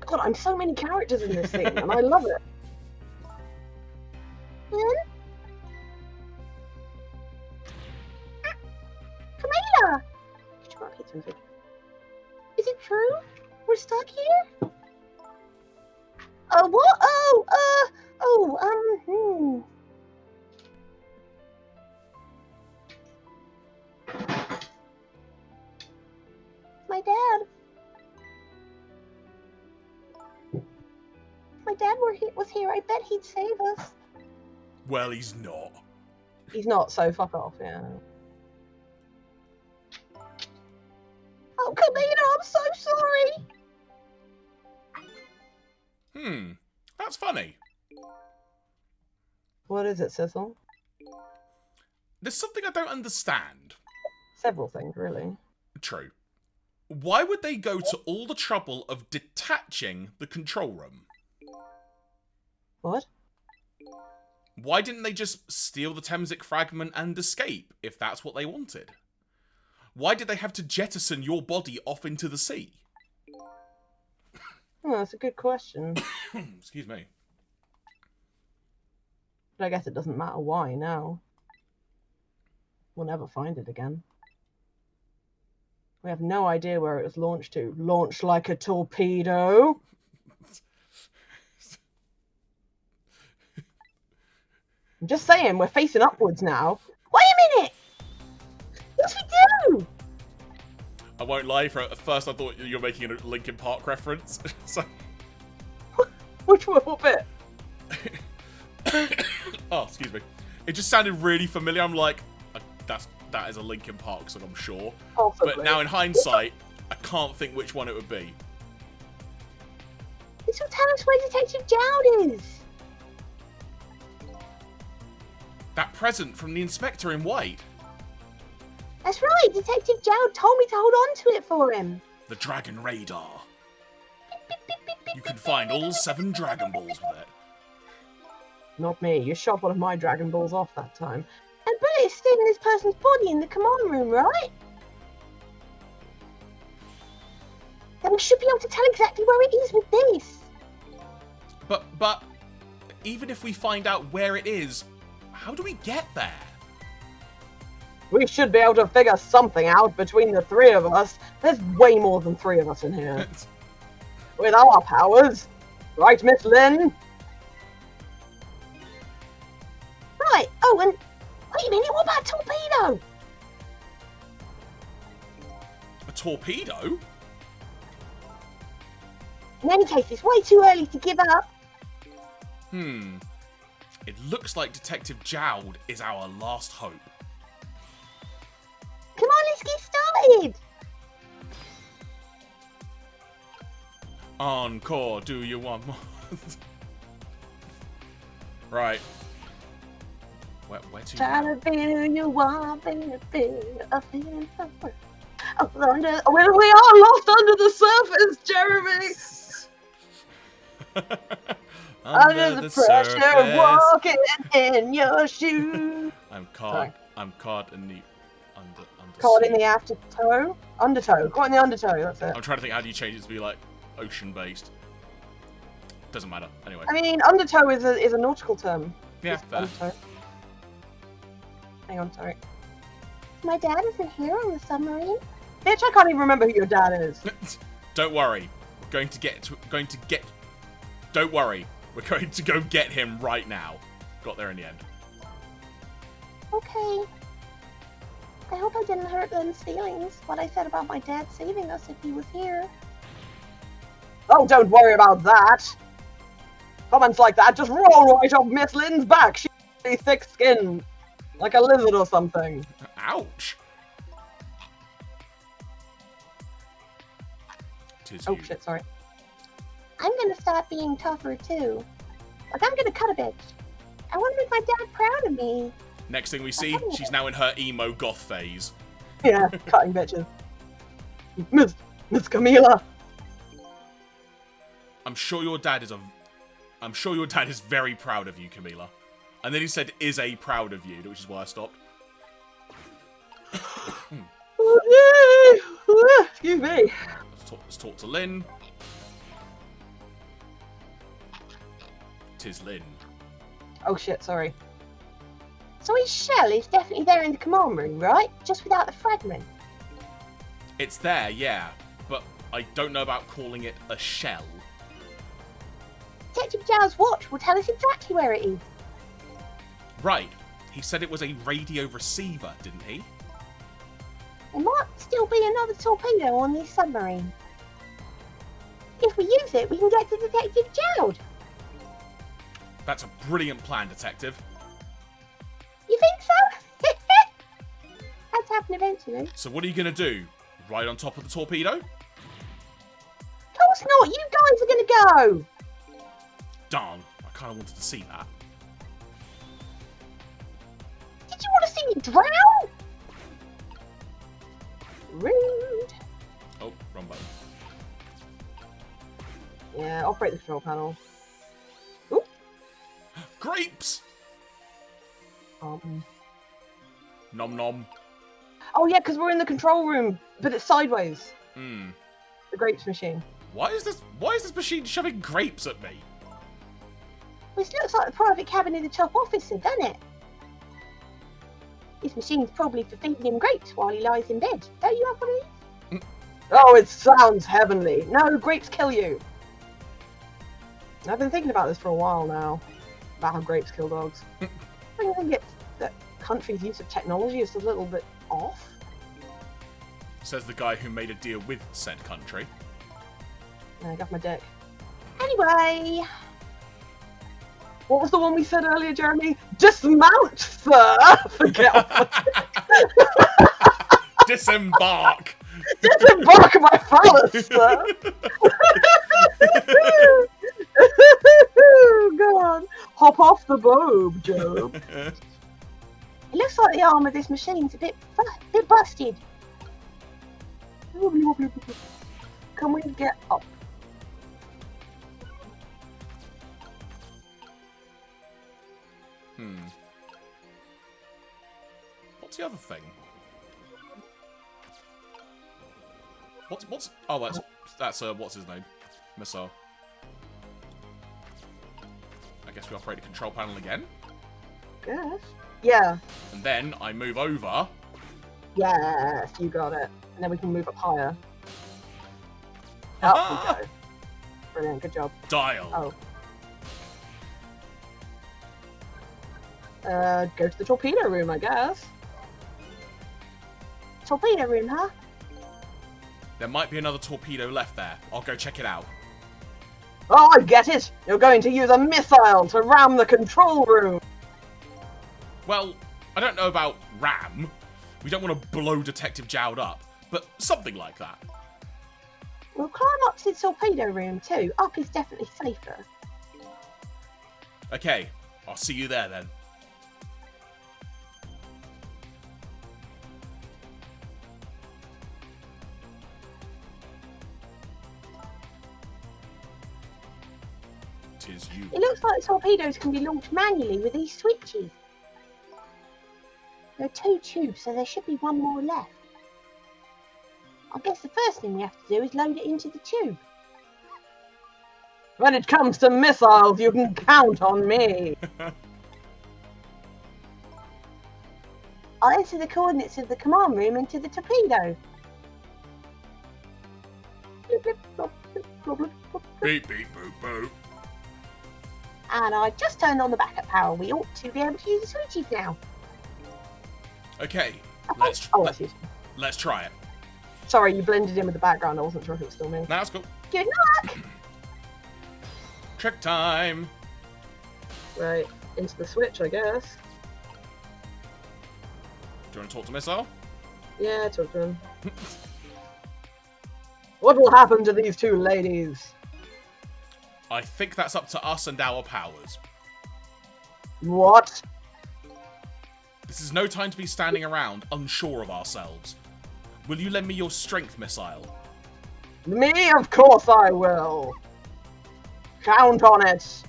God, I'm so many characters in this thing, and I love it. Camila! Did you want pizza and food? Is it true? We're stuck here? What? My dad. My dad was here. I bet he'd save us. Well, he's not. He's not, so fuck off, yeah. Oh, Camila, I'm so sorry. That's funny. What is it, Cecil? There's something I don't understand. Several things, really. True. Why would they go to all the trouble of detaching the control room? What? Why didn't they just steal the Thameslink fragment and escape, if that's what they wanted? Why did they have to jettison your body off into the sea? Oh, that's a good question. Excuse me. But I guess it doesn't matter why now. We'll never find it again. We have no idea where it was launched to. Launched like a torpedo. I'm just saying, we're facing upwards now. Wait a minute! What's we do? I won't lie, at first I thought you were making a Linkin Park reference. So... What bit? Oh, excuse me. It just sounded really familiar. I'm like, that is a Linkin Park song, I'm sure. Possibly. But now in hindsight, I can't think which one it would be. This will tell us where Detective Jowd is. That present from the inspector in white. That's right, Detective Jowd told me to hold on to it for him. The Dragon Radar. You can find all 7 Dragon Balls with it. Not me. You shot one of my Dragon Balls off that time. And Bullet is still in this person's body in the command room, right? Then we should be able to tell exactly where it is with this. But even if we find out where it is, how do we get there? We should be able to figure something out between the 3 of us. There's way more than 3 of us in here. With our powers. Right, Miss Lynn? Right. Oh, and wait a minute. What about a torpedo? A torpedo? In any case, it's way too early to give up. It looks like Detective Jowd is our last hope. Come on, let's get started. Encore, do you want more? Right. Where to Try now? to feel you want, baby, a feeling somewhere. Under, well, we are lost under the surface, Jeremy. Under the pressure of walking in your shoes. I'm caught. Sorry. I'm caught in the under Caught in sea. the aftertow? Undertow. Caught in the undertow, that's it. I'm trying to think, how do you change it to be like ocean based? Doesn't matter. Anyway. I mean, undertow is a nautical term. Yeah, It's fair. undertow. Hang on, sorry. My dad isn't here on the submarine. Bitch, I can't even remember who your dad is. Don't worry. We're going to get. Don't worry. We're going to go get him right now. Got there in the end. Okay. I hope I didn't hurt Lynn's feelings. What I said about my dad saving us if he was here. Oh, don't worry about that. Comments like that just roll right off Miss Lynn's back. She's really thick-skinned, like a lizard or something. Ouch. Tis Oh you. shit, sorry. I'm gonna start being tougher too. Like I'm gonna cut a bitch. I want to make my dad proud of me. Next thing we see, she's now in her emo goth phase. Yeah, cutting bitches. Miss Camila. I'm sure your dad is very proud of you, Camila. And then he said, "Is a proud of you," which is why I stopped. Excuse me. Let's talk to Lynn. Tis Lynn. Oh shit, sorry. So his shell is definitely there in the command room, right? Just without the fragment. It's there, yeah, but I don't know about calling it a shell. Detective Zhao's watch will tell us exactly where it is. Right. He said it was a radio receiver, didn't he? There might still be another torpedo on this submarine. If we use it, we can get to Detective Zhao. That's a brilliant plan, Detective. You think so? That's happen eventually. So what are you going to do? Ride on top of the torpedo? Of course not. You guys are going to go. Darn, I kind of wanted to see that. Did you want to see me drown? Rude. Oh, wrong button. Yeah, operate the control panel. Grapes! Nom nom. Oh yeah, because we're in the control room, but it's sideways. Hmm. The grapes machine. Why is this machine shoving grapes at me? This looks like the private cabin of the top officer, doesn't it? This machine's probably for feeding him grapes while he lies in bed. Don't you have one of these? Oh, it sounds heavenly. No, grapes kill you. I've been thinking about this for a while now. About how grapes kill dogs. I think it's that country's use of technology is a little bit off. Says the guy who made a deal with said country. I got my dick. Anyway, What was the one we said earlier, Jeremy? Dismount, sir! Forget off. Disembark! Disembark my phallus, sir! God. Hop off the bob, Job. it looks like the arm of this machine's a bit busted. Can we get up? What's the other thing? What's oh that's what's his name? Missile. I guess we operate the control panel again. Guess. Yeah. And then I move over. Yes, you got it. And then we can move up higher. Up we go. Brilliant, good job. Dial. Oh. Go to the torpedo room, I guess. Torpedo room, huh? There might be another torpedo left there. I'll go check it out. Oh, I get it! You're going to use a missile to ram the control room! Well, I don't know about ram. We don't want to blow Detective Jowd up, but something like that. We'll climb up to the torpedo room too. Up is definitely safer. Okay, I'll see you there then. Tis you. It looks like the torpedoes can be launched manually with these switches. There are 2 tubes, so there should be 1 more left. I guess the first thing we have to do is load it into the tube. When it comes to missiles, you can count on me. I'll enter the coordinates of the command room into the torpedo. Beep, beep, boop, boop. And I just turned on the backup power. We ought to be able to use the switches now. Okay, let's try it. Sorry, you blended in with the background. I wasn't sure if it was still me. No, that's cool. Good luck! Trick time. Right, into the switch, I guess. Do you want to talk to Missile? Yeah, talk to him. What will happen to these 2 ladies? I think that's up to us and our powers. What? This is no time to be standing around, unsure of ourselves. Will you lend me your strength, Missile? Me? Of course I will. Count on it.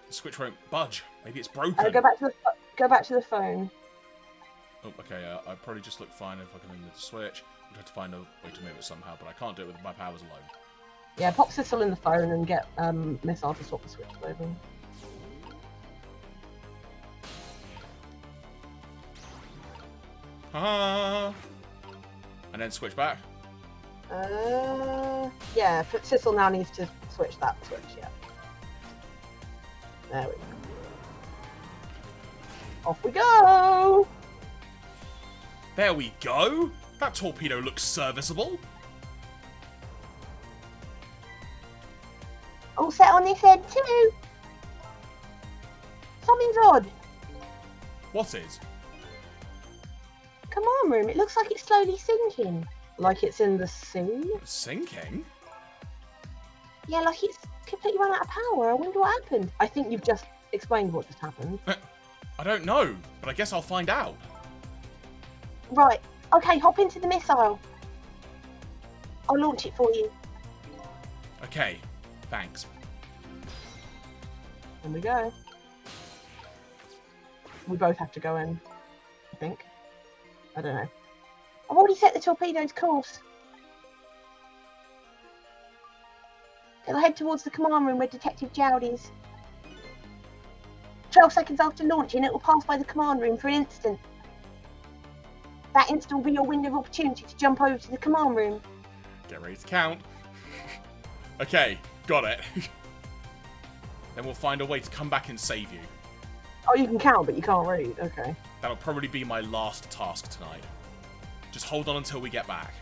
The switch won't budge. Maybe it's broken. Go back to the phone. Oh, okay, I'd probably just look fine if I can move the switch. We'd have to find a way to move it somehow, but I can't do it with my powers alone. Yeah, pop Sissel in the phone and get Missile to swap the switch over. And then switch back. Yeah, Sissel now needs to switch that switch, yeah. There we go. Off we go! There we go! That torpedo looks serviceable. All set on this end too! Something's odd. What is? Command room, it looks like it's slowly sinking. Like it's in the sea? Sinking? Yeah, like it's completely run out of power. I wonder what happened. I think you've just explained what just happened. I don't know, but I guess I'll find out. Right, okay, hop into the missile. I'll launch it for you. Okay, thanks. In we go. We both have to go in, I think. I don't know. I've already set the torpedo's course. It'll head towards the command room where Detective Jowd is. 12 seconds after launching, it will pass by the command room for an instant. That instant will be your window of opportunity to jump over to the command room. Get ready to count. Okay, got it. Then we'll find a way to come back and save you. Oh, you can count, but you can't read. Okay. That'll probably be my last task tonight. Just hold on until we get back.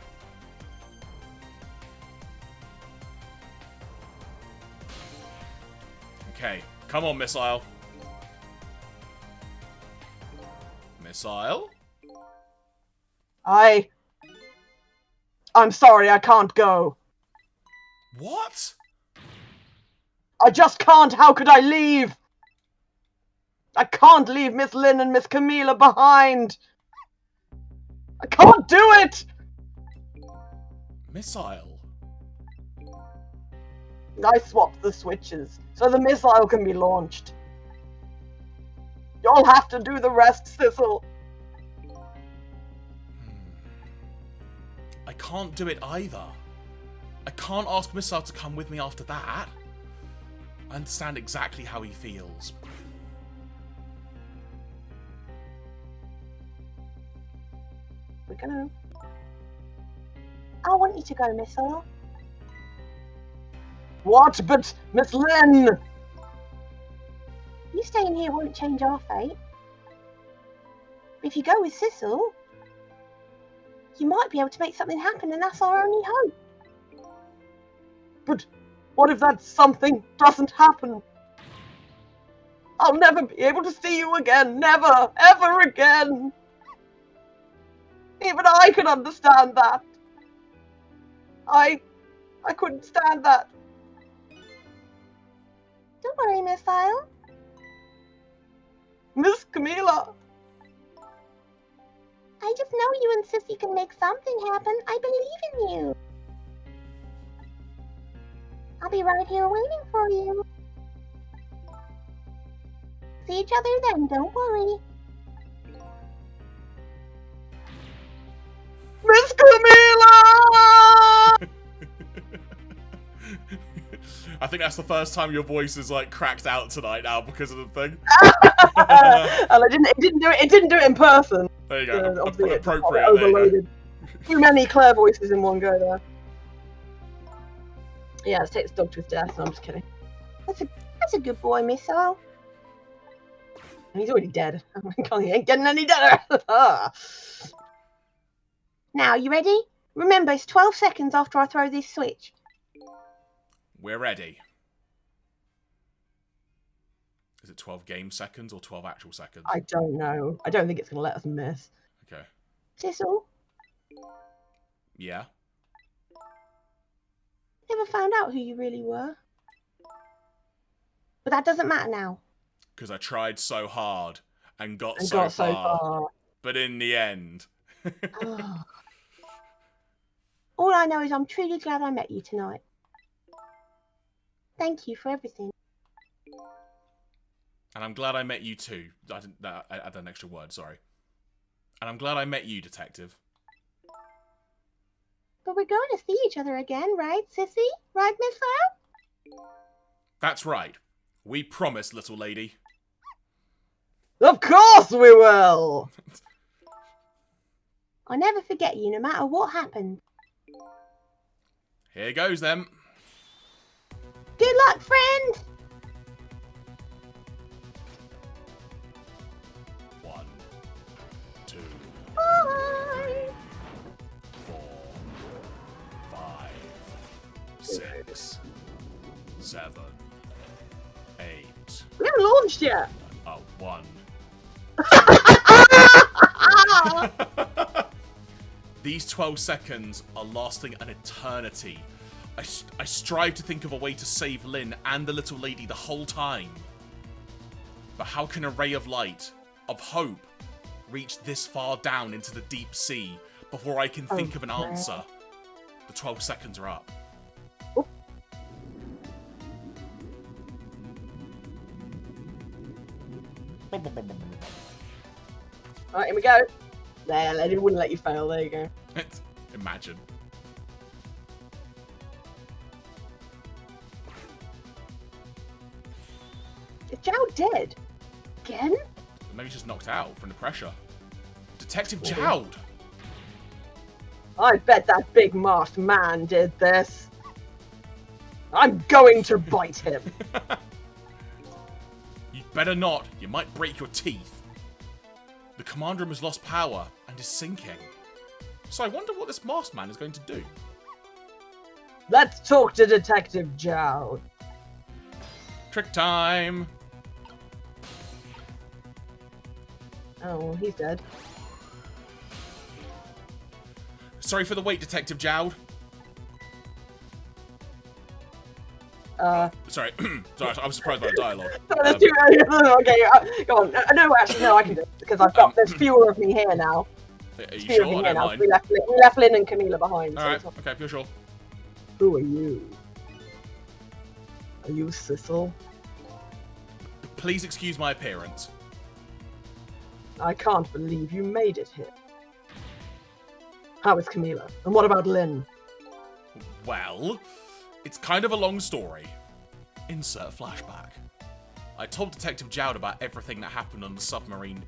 Okay, come on, Missile. Missile? I'm sorry, I can't go. What? I just can't. How could I leave? I can't leave Miss Lynn and Miss Camila behind. I can't do it. Missile? I swapped the switches so the missile can be launched. You'll have to do the rest, Sissel. I can't do it either. I can't ask Missile to come with me after that. I understand exactly how he feels. We're gonna... I want you to go, Missile. What? But Miss Lynn! You staying here won't change our fate. If you go with Sissel, you might be able to make something happen, and that's our only hope. But what if that something doesn't happen? I'll never be able to see you again. Never, ever again. Even I could understand that. I couldn't stand that. Don't worry, Miss Vile. Miss Camila. I just know you and Sissy can make something happen. I believe in you. I'll be right here waiting for you. See each other then, don't worry. Miss Camila! I think that's the first time your voice is like cracked out tonight now because of the thing. And it didn't do it in person. There you go. Obviously it Appropriate. overloaded. Too many Claire voices in one go there. Yeah, let's take this dog to his death. No, I'm just kidding. That's a good boy, Miss Vile. He's already dead. Oh my god, he ain't getting any deader. Now, you ready? Remember, it's 12 seconds after I throw this switch. We're ready. Is it 12 game seconds or 12 actual seconds? I don't know. I don't think it's going to let us miss. Okay. Sissel, Yeah? never found out who you really were. But that doesn't matter now. Because I tried so hard and got And so got so far. far. But in the end... Oh. All I know is I'm truly glad I met you tonight. Thank you for everything. And I'm glad I met you too. I added an extra word, sorry. And I'm glad I met you, Detective. But we're going to see each other again, right, Sissy? Right, Miss Vile? That's right. We promise, little lady. Of course we will! I'll never forget you, no matter what happened. Here goes, then. Good luck, friend! 1, 2, Bye! 4, 5, 6, 7, 8. We haven't launched yet. 1. These 12 seconds are lasting an eternity. I strive to think of a way to save Lynn and the little lady the whole time. But how can a ray of light, of hope, reach this far down into the deep sea before I can think of an answer? The 12 seconds are up. Alright, here we go. There, it wouldn't let you fail. There you go. Imagine. Is Jow dead? Again? Maybe just knocked out from the pressure. Detective Jowd! I bet that big masked man did this. I'm going to bite him. You'd better not. You might break your teeth. The command room has lost power and is sinking. So I wonder what this masked man is going to do. Let's talk to Detective Jow. Trick time! Oh, well, he's dead. Sorry for the wait, Detective Jowd. Sorry, sorry, I was surprised by the dialogue. There's too many. Okay, go on. No, actually, no, I can do it because I've got. There's fewer of me here now. Are you Fewer of sure? me I here don't now. mind. We left Lynn and Camila behind. Alright, So it's okay, if you're sure. Who are you? Are you Sissel? Please excuse my appearance. I can't believe you made it here. How is Camila? And what about Lynn? Well, it's kind of a long story. Insert flashback. I told Detective Jowd about everything that happened on the submarine.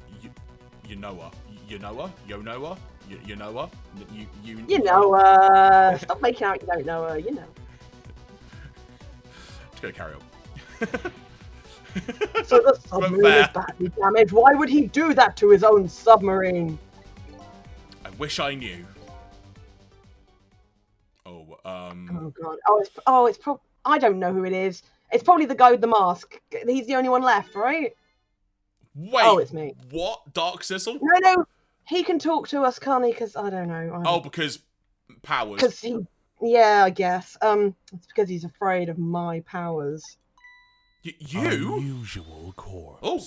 You know her. You know her? You know her? You know her? You know her. Stop making out you don't know her. You know. Just gonna carry on. So the submarine is badly damaged. Why would he do that to his own submarine? I wish I knew. Oh god. It's probably. I don't know who it is. It's probably the guy with the mask. He's the only one left, right? Wait. Oh, it's me. What? Dark Sissel? No. He can talk to us, can't he? Because I don't know. Oh, because powers. Because he, yeah, I guess. It's because he's afraid of my powers. You? Unusual corpse. Oh,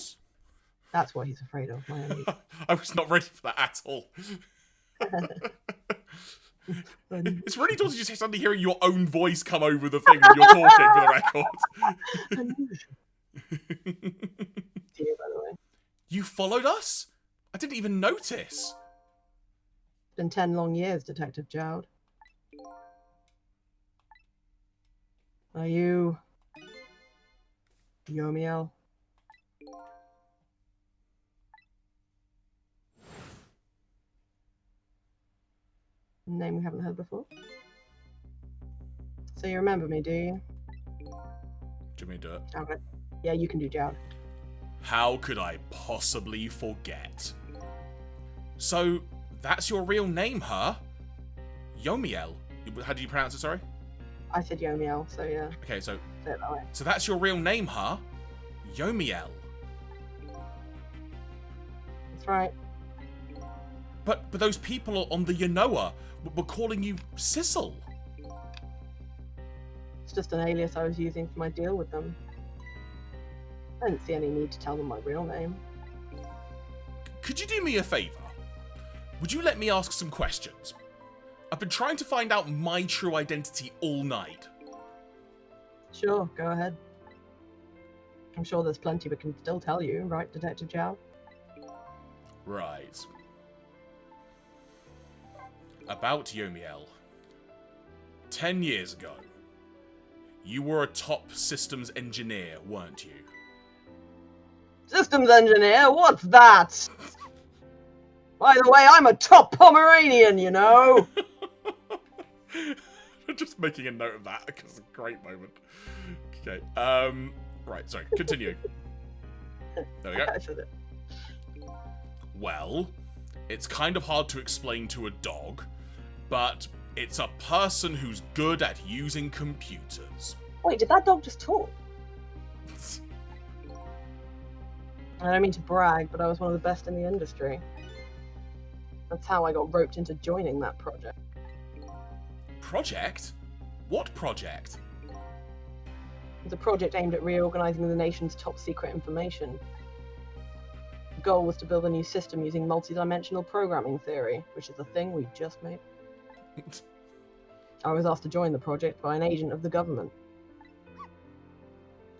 That's what he's afraid of. My only. I was not ready for that at all. It's really daunting just suddenly hearing your own voice come over the thing when you're talking for the record. Unusual. Dear, by the way. You followed us? I didn't even notice. It's been 10 long years, Detective Jowd. Are you Yomiel? Name we haven't heard before. So you remember me, do you? Do you mean do it? Okay. Yeah, you can do Jowd. How could I possibly forget? So, that's your real name, huh? Yomiel. How do you pronounce it, sorry? I said Yomiel, so yeah. Okay, so Say it that way. so that's your real name, huh? Yomiel. That's right. But those people on the Yanoa were calling you Sissel. It's just an alias I was using for my deal with them. I didn't see any need to tell them my real name. Could you do me a favor? Would you let me ask some questions? I've been trying to find out my true identity all night. Sure, go ahead. I'm sure there's plenty we can still tell you, right, Detective Jowd? Right. About Yomiel. 10 years ago, you were a top systems engineer, weren't you? Systems engineer? What's that? By the way, I'm a top Pomeranian, you know? Just making a note of that because it's a great moment. Okay. Right, sorry, continue. There we go. Well, it's kind of hard to explain to a dog, but it's a person who's good at using computers. Wait, did that dog just talk? I don't mean to brag, but I was one of the best in the industry. That's how I got roped into joining that project. Project? What project? It was a project aimed at reorganizing the nation's top secret information. The goal was to build a new system using multidimensional programming theory, which is a thing we just made. I was asked to join the project by an agent of the government.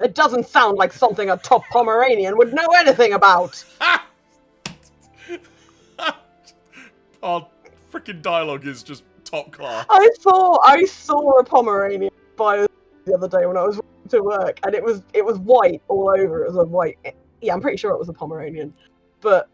It doesn't sound like something a top Pomeranian would know anything about! Our freaking dialogue is just top class. I saw a Pomeranian bio the other day when I was walking to work, and it was white all over. It was a white. Yeah, I'm pretty sure it was a Pomeranian, but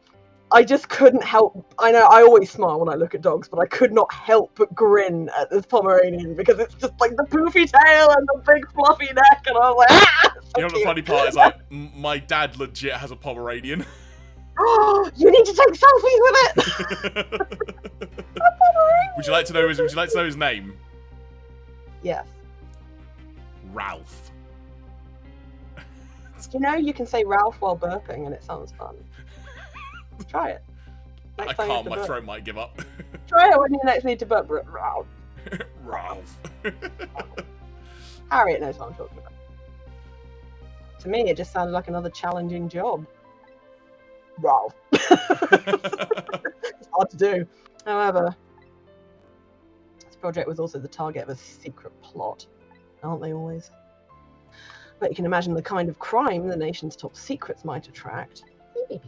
I just couldn't help. I know I always smile when I look at dogs, but I could not help but grin at this Pomeranian because it's just like the poofy tail and the big fluffy neck, and I was like, ah! You know what the funny part is? Like, my dad legit has a Pomeranian. Oh, you need to take selfies with it. Would you like to know his name? Yes. Ralph. You know you can say Ralph while burping, and it sounds fun. Try it. I can't. My throat might give up. Try it when you next need to burp. Ralph. Ralph. Harriet knows what I'm talking about. To me, it just sounded like another challenging job. Ralph. It's hard to do. However, this project was also the target of a secret plot. Aren't they always? But you can imagine the kind of crime the nation's top secrets might attract. I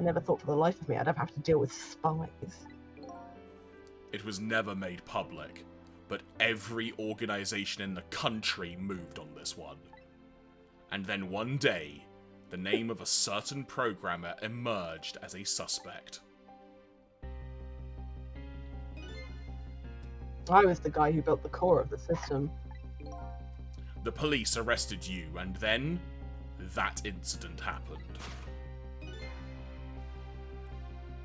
never thought for the life of me I'd ever have to deal with spies. It was never made public, but every organization in the country moved on this one. And then one day, the name of a certain programmer emerged as a suspect. I was the guy who built the core of the system. The police arrested you, and then that incident happened.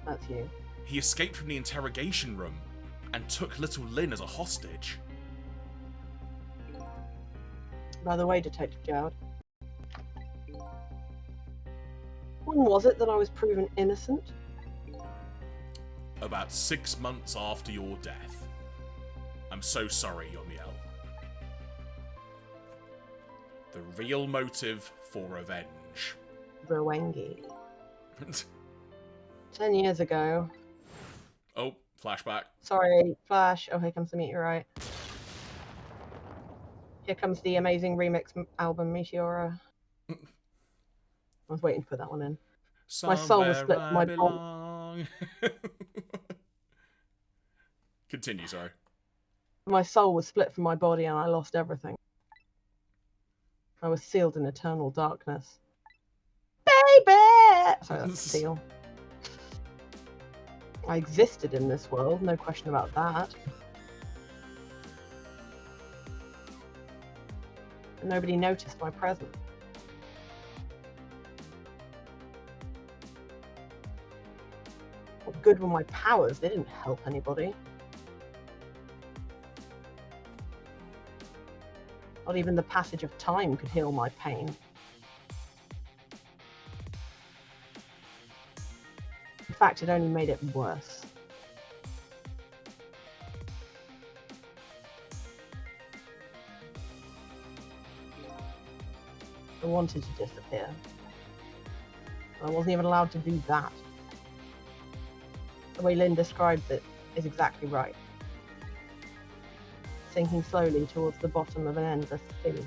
That's you. He escaped from the interrogation room and took little Lynn as a hostage. By the way, Detective Jowd, when was it that I was proven innocent? about 6 months after your death. I'm so sorry, Yomiel. The real motive for revenge. Rowengi. 10 years ago. Oh, flashback. Sorry, Flash. Oh, here comes the meteorite. Here comes the amazing remix album, Meteora. I was waiting to put that one in. My soul was split from my body. Continue, sorry. My soul was split from my body and I lost everything. I was sealed in eternal darkness. Baby! Sorry, that's Seal. I existed in this world, no question about that. But nobody noticed my presence. What good were my powers? They didn't help anybody. Not even the passage of time could heal my pain. In fact, it only made it worse. I wanted to disappear. I wasn't even allowed to do that. The way Lynn described it is exactly right. Sinking slowly towards the bottom of an endless sea.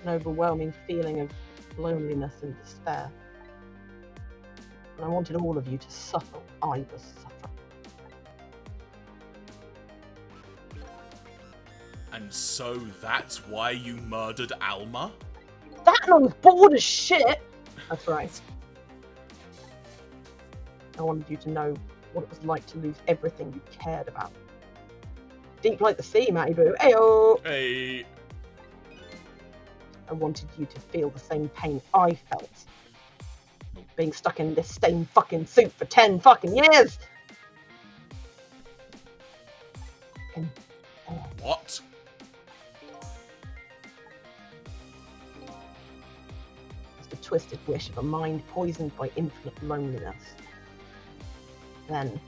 An overwhelming feeling of loneliness and despair. And I wanted all of you to suffer. I was suffering. And so that's why you murdered Alma? That and I was bored as shit! That's right. I wanted you to know what it was like to lose everything you cared about. Deep like the sea, Matty Boo. Ayo! Hey. I wanted you to feel the same pain I felt. Being stuck in this same fucking suit for 10 fucking years! What? It's the twisted wish of a mind poisoned by infinite loneliness. Then,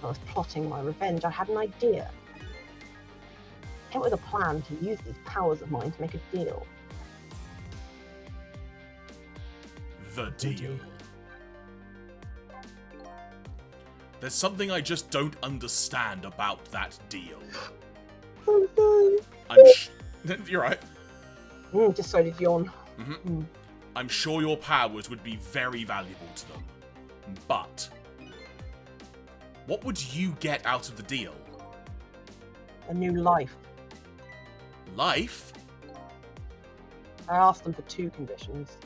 I was plotting my revenge. I had an idea. I came up with a plan to use these powers of mine to make a deal. The deal. There's something I just don't understand about that deal. I'm sorry. You're right. Just so did yawn. I'm sure your powers would be very valuable to them. But what would you get out of the deal? A new life. Life? I asked them for 2 conditions.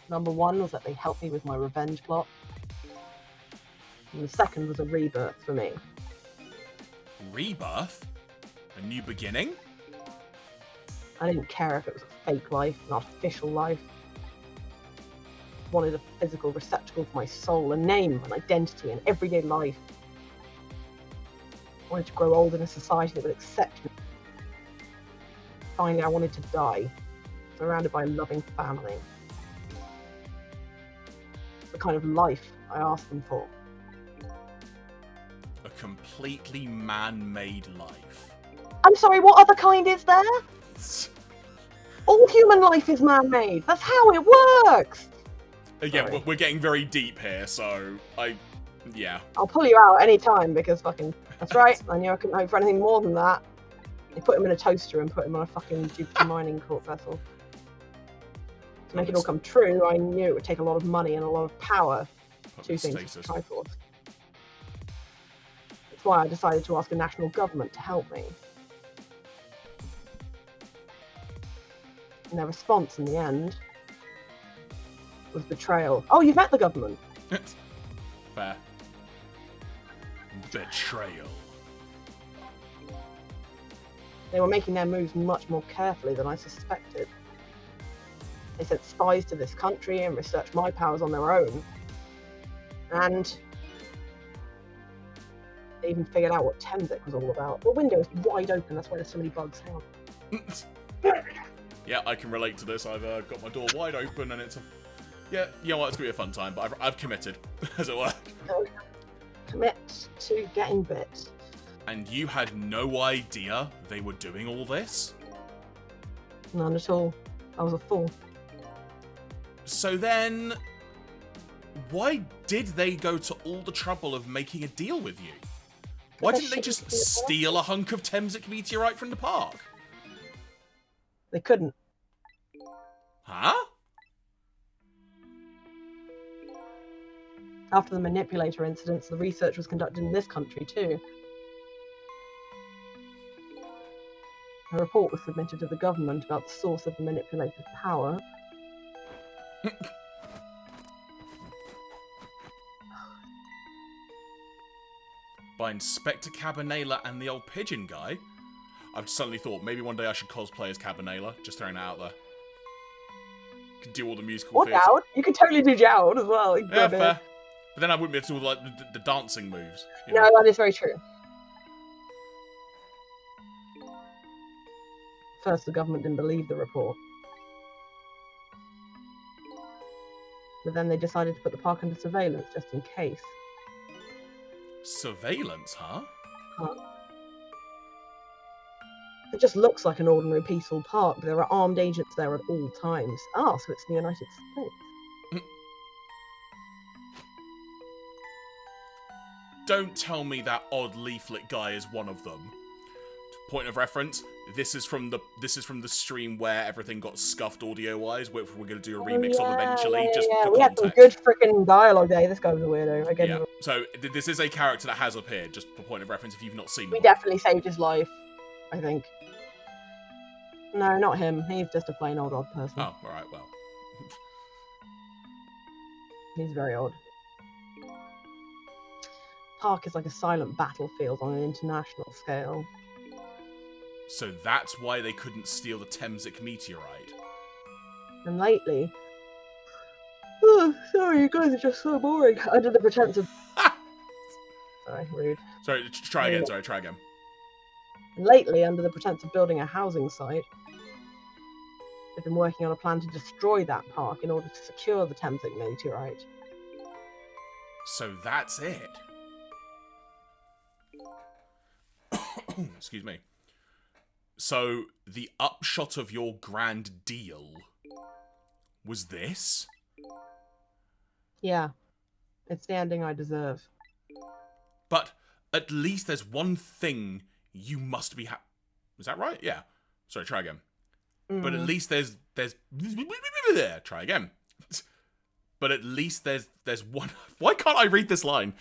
Number 1 was that they help me with my revenge plot. And the second was a rebirth for me. Rebirth? A new beginning? I didn't care if it was a fake life, an artificial life. I wanted a physical receptacle for my soul, a name, an identity, an everyday life. I wanted to grow old in a society that would accept me. Finally, I wanted to die, surrounded by a loving family. It's the kind of life I asked them for. A completely man-made life. I'm sorry, what other kind is there? All human life is man-made. That's how it works. Again, Sorry. we're getting very deep here, so yeah. I'll pull you out any time because fucking, that's right. I knew I couldn't hope for anything more than that. They put him in a toaster and put him on a fucking Jupiter mining court vessel. To make it all come true, I knew it would take a lot of money and a lot of power. 2 things to try for. That's why I decided to ask the national government to help me. And their response in the end was betrayal. Oh, you've met the government. Fair. Betrayal. They were making their moves much more carefully than I suspected. They sent spies to this country and researched my powers on their own. And they even figured out what Temzik was all about. The window is wide open, that's why there's so many bugs. Hang on. Yeah, I can relate to this. I've got my door wide open and it's Yeah, you know what? It's gonna be a fun time, but I've committed, as it were. Commit to getting bit. And you had no idea they were doing all this? None at all. I was a fool. So then, why did they go to all the trouble of making a deal with you? Why didn't they just steal a hunk of Temsic meteorite from the park? They couldn't. Huh? After the manipulator incidents, the research was conducted in this country too. A report was submitted to the government about the source of the manipulator's power. By Inspector Cabanela and the old pigeon guy? I've suddenly thought maybe one day I should cosplay as Cabanela. Just throwing it out there. Can do all the musical Or theatre. Jowd. You could totally do Jowd as well. Yeah, fair. But then I wouldn't be able to do like the dancing moves. You know? No, that is very true. First, the government didn't believe the report. But then they decided to put the park under surveillance just in case. Surveillance, huh? It just looks like an ordinary peaceful park, but there are armed agents there at all times. Ah, so it's the United States. Don't tell me that odd leaflet guy is one of them. Point of reference: this is from the stream where everything got scuffed audio-wise. We're going to do a remix of eventually, just for we had context. some good freaking dialogue there. This guy was a weirdo. Again, Yeah. So this is a character that has appeared, just for point of reference, if you've not seen we him. definitely saved his life, I think. No, not him. He's just a plain old odd person. Oh, all right. Well, He's very odd. Park is like a silent battlefield on an international scale. so that's why they couldn't steal the Temsic meteorite. And lately... Oh, sorry, you guys are just so boring. Under the pretense of... Sorry, rude. Sorry, try again. Sorry, try again. And lately, under the pretense of building a housing site, they've been working on a plan to destroy that park in order to secure the Temsic meteorite. So that's it. Excuse me. So the upshot of your grand deal was this? Yeah. It's the ending I deserve. But at least there's one thing you must be Was that right? Yeah. Sorry, try again. But at least there's try again. But at least there's one. Why can't I read this line?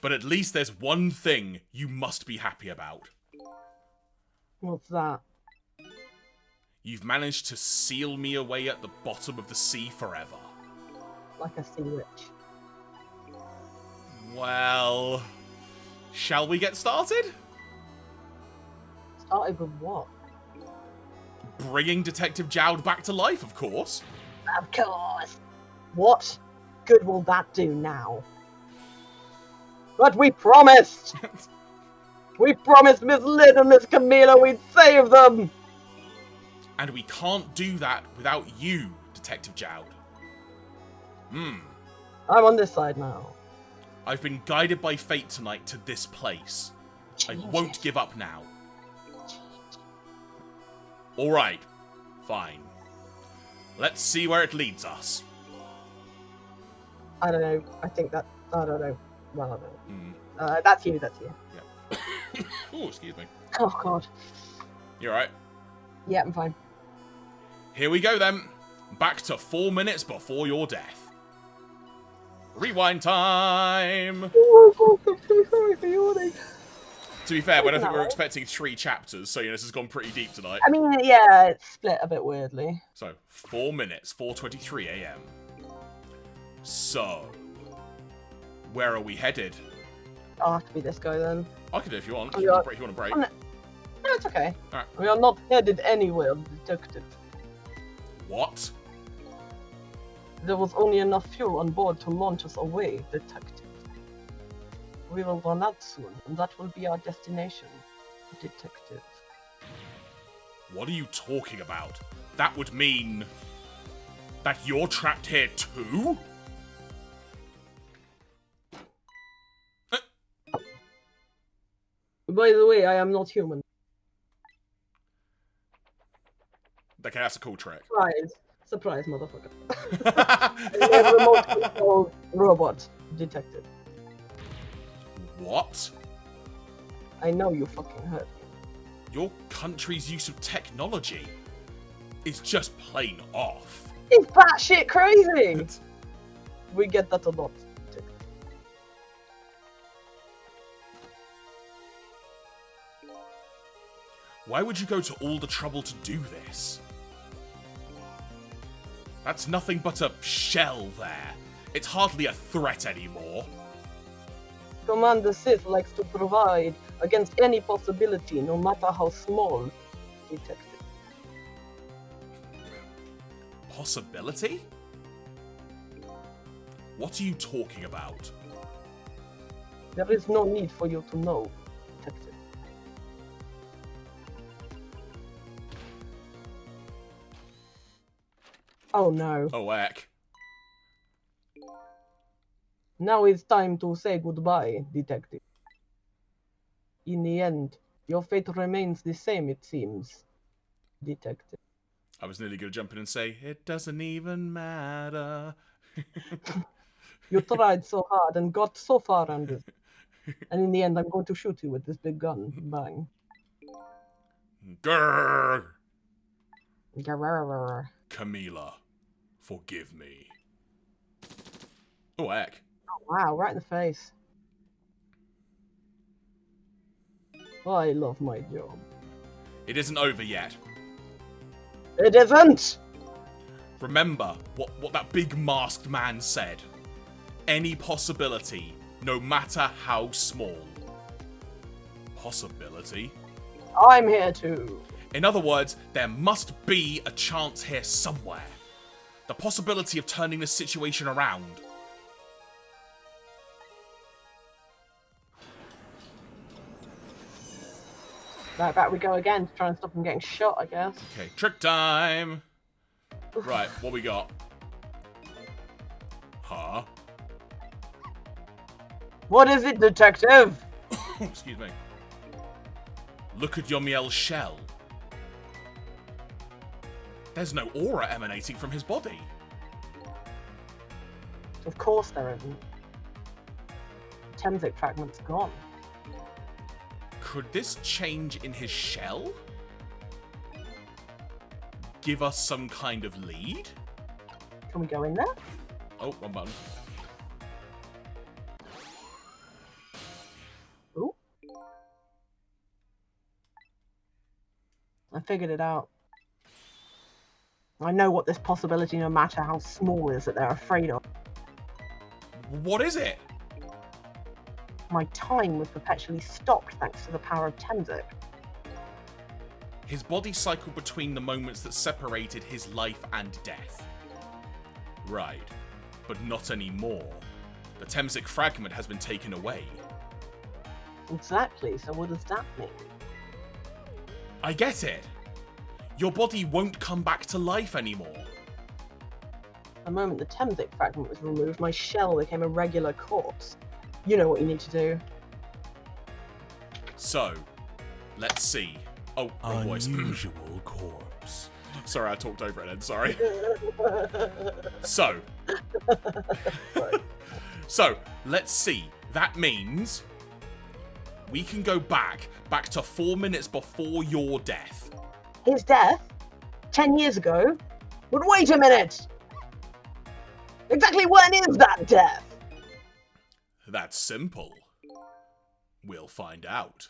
But at least there's one thing you must be happy about. What's that? You've managed to seal me away at the bottom of the sea forever. Like a sea witch. Well, shall we get started? Started with what? Bringing Detective Jowd back to life, of course. Of course. What good will that do now? But we promised! We promised Miss Lynn and Miss Camila we'd save them! And we can't do that without you, Detective Jowd. I'm on this side now. I've been guided by fate tonight to this place. I won't give up now. Alright, fine. Let's see where it leads us. I don't know. I think that... I don't know. Well, I don't know. That's you, that's you. Yeah. Oh, excuse me. Oh, God. You alright? Yeah, I'm fine. Here we go then. Back to 4 minutes before your death. Rewind time! Oh, God, I'm so sorry for yawning. To be fair, I don't think we were expecting 3 chapters, so this has gone pretty deep tonight. I mean, yeah, it's split a bit weirdly. So, 4 minutes, 4:23 a.m. So, where are we headed? I'll have to be this guy then. I can do it if you want. Oh, If you want a break. No, it's okay. Alright. We are not headed anywhere, detective. What? There was only enough fuel on board to launch us away, detective. We will run out soon, and that will be our destination, detective. What are you talking about? That would mean... That you're trapped here too? By the way, I am not human. Okay, that's a cool trick. Surprise, motherfucker. A remote control robot detected. What? I know you fucking heard. Your country's use of technology is just plain off. It's batshit crazy! We get that a lot. Why would you go to all the trouble to do this? That's nothing but a shell there. It's hardly a threat anymore. Commander Sith likes to provide against any possibility, no matter how small. Detected. Possibility? What are you talking about? There is no need for you to know. Detected. Oh no. Oh, heck. Now it's time to say goodbye, Detective. In the end, your fate remains the same, it seems. Detective. I was nearly going to jump in and say, it doesn't even matter. You tried so hard and got so far on this. And in the end, I'm going to shoot you with this big gun. Bang. Grrr! Grrr. Camila, forgive me. Oh, heck. Oh, wow, right in the face. I love my job. It isn't over yet. It isn't! Remember what that big masked man said. Any possibility, no matter how small. Possibility? I'm here too. In other words, there must be a chance here somewhere. The possibility of turning this situation around. Right, back we go again to try and stop him getting shot, I guess. Okay, trick time. Right, what we got? Huh? What is it, Detective? Excuse me. Look at Yomiel's shell. There's no aura emanating from his body. Of course there isn't. The Temsic fragment's gone. Could this change in his shell give us some kind of lead? Can we go in there? Oh, wrong button. Ooh. I figured it out. I know what this possibility, no matter how small, is that they're afraid of. What is it? My time was perpetually stopped thanks to the power of Temsic. His body cycled between the moments that separated his life and death. Right, but not anymore. The Temsic fragment has been taken away. Exactly, so what does that mean? I get it. Your body won't come back to life anymore. The moment the Temsic fragment was removed, my shell became a regular corpse. You know what you need to do. So, let's see. Oh, wrong voice. Unusual corpse. Sorry, I talked over it then, sorry. So. So, let's see. That means we can go back to 4 minutes before your death. His death? 10 years ago? But wait a minute! Exactly when is that death? That's simple. We'll find out.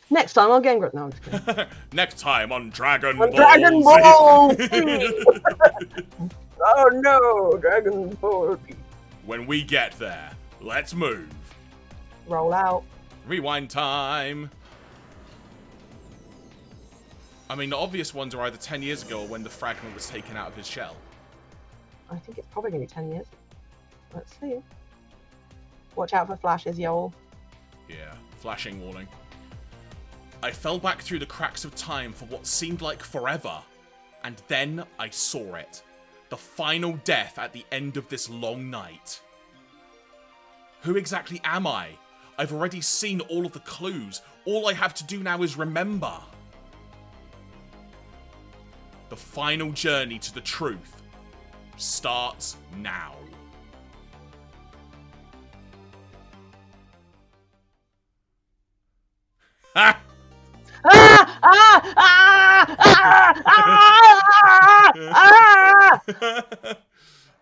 Next time on Gangret. No, I'm just kidding. Next time on Dragon On Ball Dragon Z. Ball Z! Oh no, Dragon Ball Z. When we get there, let's move. Roll out. Rewind time. I mean, the obvious ones are either 10 years ago or when the fragment was taken out of his shell. I think it's probably going to be 10 years. Let's see. Watch out for flashes, y'all. Yeah, flashing warning. I fell back through the cracks of time for what seemed like forever, and then I saw it. The final death at the end of this long night. Who exactly am I? I've already seen all of the clues. All I have to do now is remember. The final journey to the truth starts now. Ha!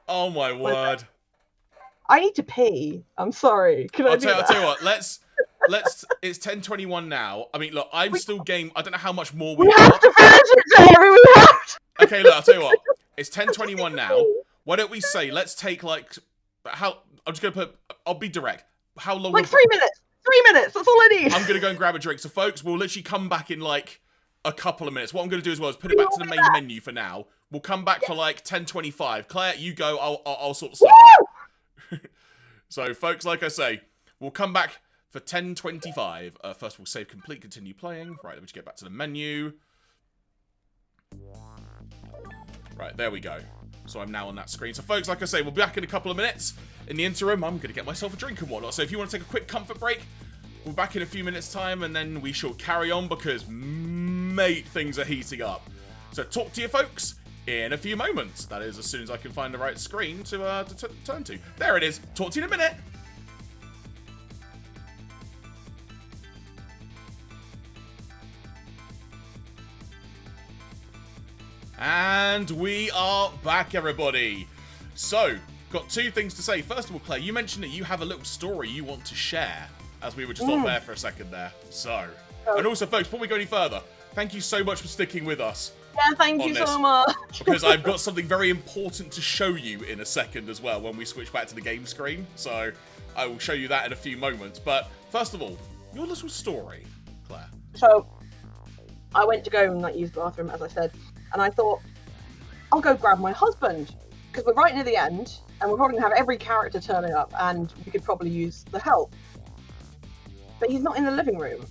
Oh my word. I need to pee. I'm sorry. Can I I'll do tell that? you what, let's it's 10:21 now. I mean, look, I'm still game. I don't know how much more we've We have got. to finish it, Jerry. We have to. Okay, look, I'll tell you what. It's 10:21 now. Why don't we say let's take like how I'm just gonna put I'll be direct. How long Like 3 minutes. 3 minutes. That's all I need. I'm gonna go and grab a drink. So folks, we'll literally come back in like a couple of minutes. What I'm gonna do as well is put it back to the main menu for now. We'll come back for like 10:25. Claire, you go, I'll sort the stuff out. So folks, like I say, we'll come back for 10:25. First we'll save complete, continue playing. Right, let me just get back to the menu. Right, there we go. So I'm now on that screen. So folks, like I say, we'll be back in a couple of minutes. In the interim, I'm going to get myself a drink and whatnot. So if you want to take a quick comfort break, we'll be back in a few minutes' time, and then we shall carry on because, mate, things are heating up. So talk to you folks in a few moments. That is as soon as I can find the right screen to turn to. There it is. Talk to you in a minute. And we are back, everybody. So, got two things to say. First of all, Claire, you mentioned that you have a little story you want to share, as we were just off air for a second there. So, and also, folks, before we go any further, thank you so much for sticking with us. Yeah, thank you so much. Because I've got something very important to show you in a second as well when we switch back to the game screen. So, I will show you that in a few moments. But, first of all, your little story, Claire. So, I went to go and like use the bathroom, as I said, and I thought, I'll go grab my husband, because we're right near the end, and we're probably going to have every character turning up, and we could probably use the help. But he's not in the living room.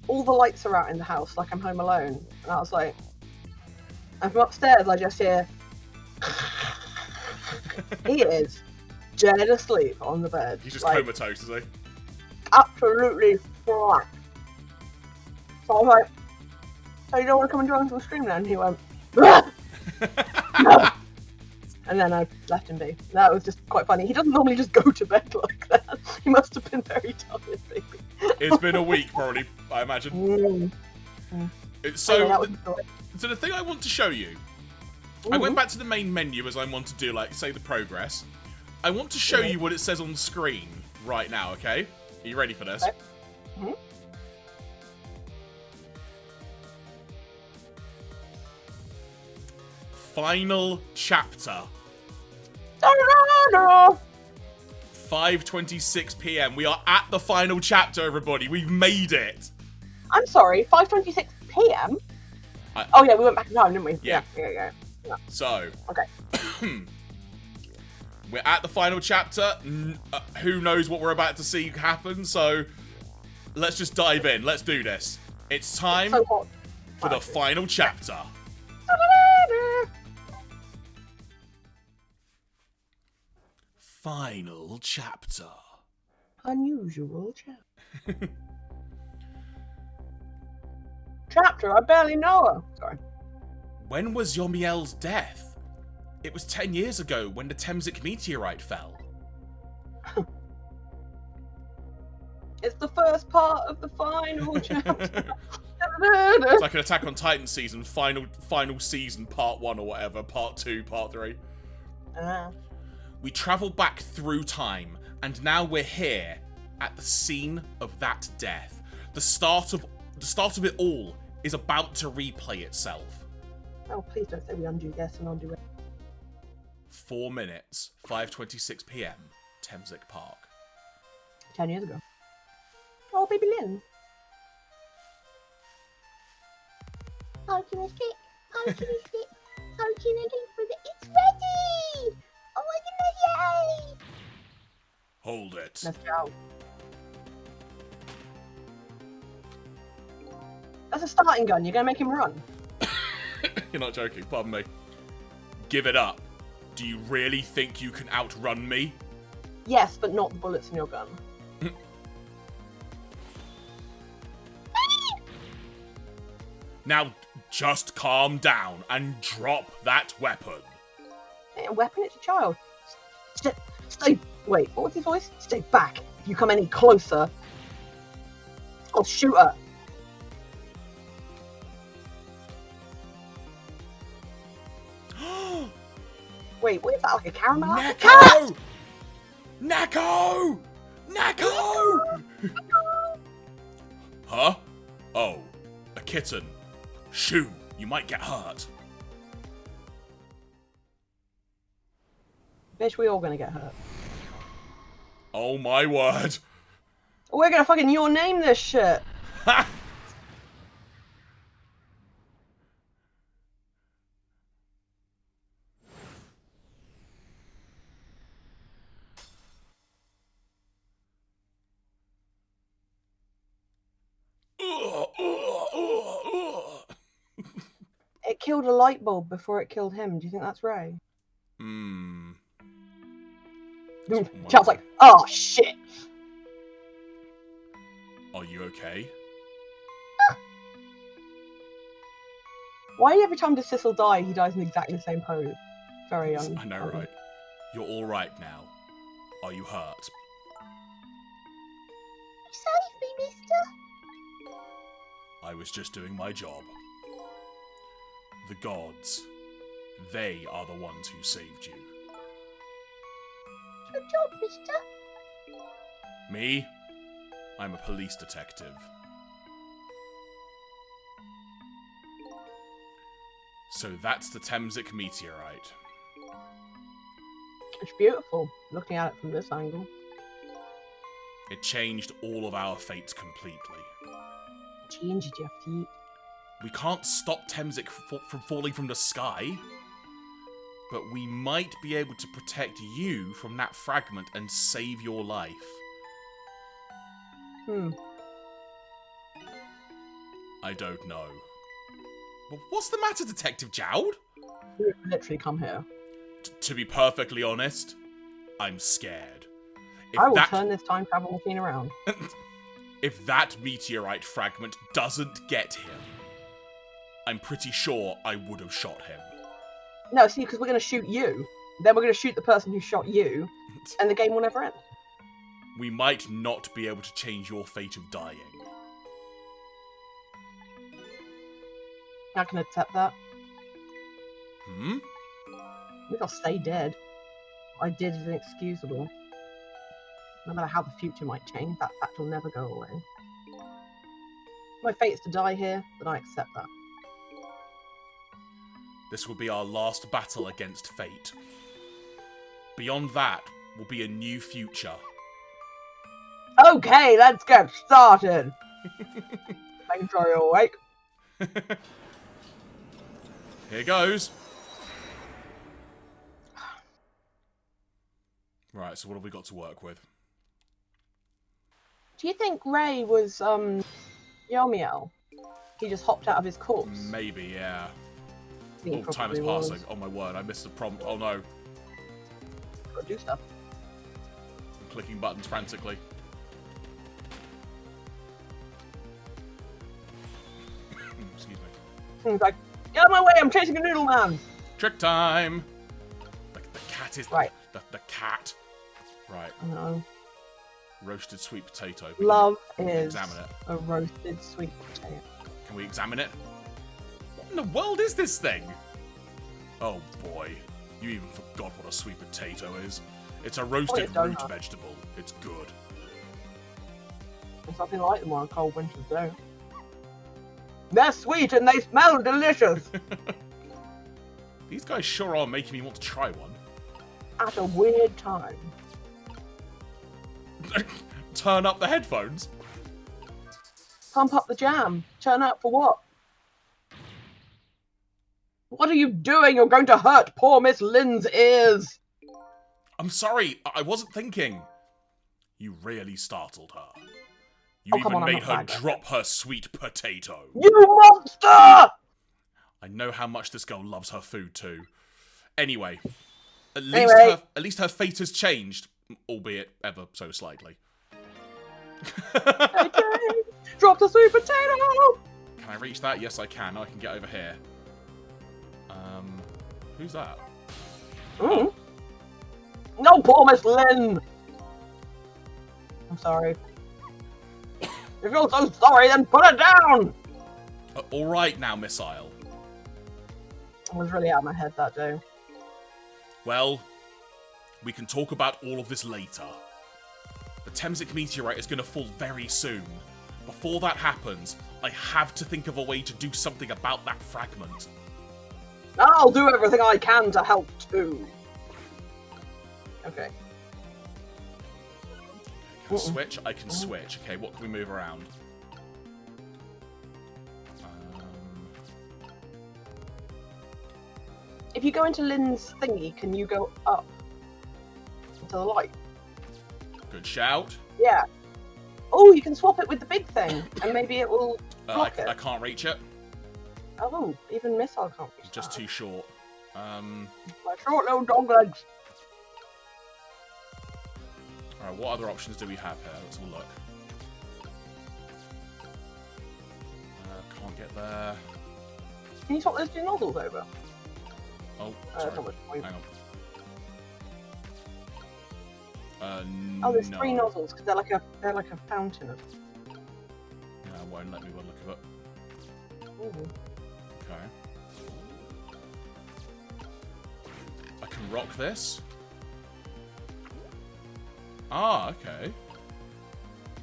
All the lights are out in the house, like I'm home alone. And I was like, and from upstairs, I just hear, he is dead asleep on the bed. He's just like, comatose, is he? absolutely flat. So I was like, so you don't want to come and join us on the stream then? And he went, no. And then I left him be. That was just quite funny. He doesn't normally just go to bed like that. He must have been very tired, baby. It's been a week, probably, I imagine. So the thing I want to show you, I went back to the main menu as I want to do, like, say, the progress. I want to show you what it says on the screen right now, okay? Are you ready for this? Okay. Final chapter. 5:26 p.m. We are at the final chapter, everybody. We've made it. I'm sorry, 5:26 p.m. Oh yeah, we went back in time, didn't we? Yeah. Yeah. So. Okay. We're at the final chapter. Who knows what we're about to see happen? So let's just dive in. Let's do this. It's time for the final chapter. Final chapter. Unusual chapter. Chapter, I barely know her. Sorry. When was Yomiel's death? It was 10 years ago when the Temzik meteorite fell. It's the first part of the final chapter. It's like an Attack on Titan season, final season, part 1 or whatever, part 2, part 3. We travel back through time, and now we're here at the scene of that death. The start of it all is about to replay itself. Oh, please don't say we undo yes and undo it. 4 minutes, 5:26 p.m. Temzik Park. 10 years ago. Oh, baby Lynn. Poking a stick, poking a stick, poking a stick with it. It's ready! Oh my goodness, yay! Hold it. Let's go. That's a starting gun. You're going to make him run. You're not joking, pardon me. Give it up. Do you really think you can outrun me? Yes, but not the bullets in your gun. Now, just calm down and drop that weapon. A weapon? It's a child. Stay. Wait, what was his voice? Stay back. If you come any closer, I'll shoot her. Wait, what is that? Like a caramel? Neko! Neko! Neko! Huh? Oh, a kitten. Shoo, you might get hurt. Bitch, we all gonna get hurt. Oh my word. We're gonna fucking your name this shit. Ha! It killed a light bulb before it killed him. Do you think that's Ray? Child's like, oh shit. Are you okay? Why every time does Cecil die, he dies in exactly the same pose? Very young. I know, right? You're all right now. Are you hurt? You saved me, mister. I was just doing my job. The gods, they are the ones who saved you. Good job, mister. Me? I'm a police detective. So that's the Temsic meteorite. It's beautiful, looking at it from this angle. It changed all of our fates completely. Changed your feet. We can't stop Temsic from falling from the sky, but we might be able to protect you from that fragment and save your life. I don't know. But what's the matter, Detective Jowd? You literally come here. To be perfectly honest, I'm scared. I will turn this time travel machine around. If that meteorite fragment doesn't get him, I'm pretty sure I would have shot him. No, see, because we're going to shoot you. Then we're going to shoot the person who shot you, and the game will never end. We might not be able to change your fate of dying. I can accept that. Hmm? I think I'll stay dead. What I did is inexcusable. No matter how the future might change, that fact will never go away. My fate is to die here, but I accept that. This will be our last battle against fate. Beyond that will be a new future. Okay, let's get started. Making sure you're awake. Here goes. Right, so what have we got to work with? Do you think Ray was, Yomiel? He just hopped out of his corpse? Maybe, yeah. I think he Oh, time is probably passing. Oh my word, I missed the prompt. Oh no. Gotta do stuff. I'm clicking buttons frantically. Excuse me. He's like, get out of my way, I'm chasing a noodle man! Trick time! The cat is... Right. The cat. Right. No. Roasted sweet potato. Love Can we is examine it? a roasted sweet potato. Can we examine it? What in the world is this thing? Oh boy. You even forgot what a sweet potato is. It's a roasted root donut. vegetable. It's good. There's nothing like them on a cold winter's day. They're sweet and they smell delicious! These guys sure are making me want to try one. At a weird time. Turn up the headphones? Pump up the jam. Turn up for what? What are you doing? You're going to hurt poor Miss Lynn's ears! I'm sorry, I wasn't thinking. You really startled her. You Oh, come even on, I'm made not her bad. drop her sweet potato. You monster! I know how much this girl loves her food too. Anyway, Anyway. At least her fate has changed, albeit ever so slightly. Drop the sweet potato! Can I reach that? Yes, I can. I can get over here. Who's that? Mm. No, poor Miss Lynn! I'm sorry. If you're so sorry, then put it down! All right now, Missile. I was really out of my head that day. Well, we can talk about all of this later. The Temsic meteorite is going to fall very soon. Before that happens, I have to think of a way to do something about that fragment. I'll do everything I can to help too. Okay. Can I switch? I can switch. Okay, what can we move around? If you go into Lynn's thingy, can you go up to the light? Good shout. Yeah. Oh, you can swap it with the big thing, and maybe it will block I it. can't reach it. Oh, even Missile can't reach It's just that. too short. My short little dog legs. Alright, what other options do we have here? Let's have a look. Can't get there. Can you swap those two nozzles over? Oh, sorry. How much point? Hang on. Oh, there's no. 3 nozzles because they're like a fountain of. No, it won't let me look at it. Ooh. Okay. I can rock this. Ah, okay.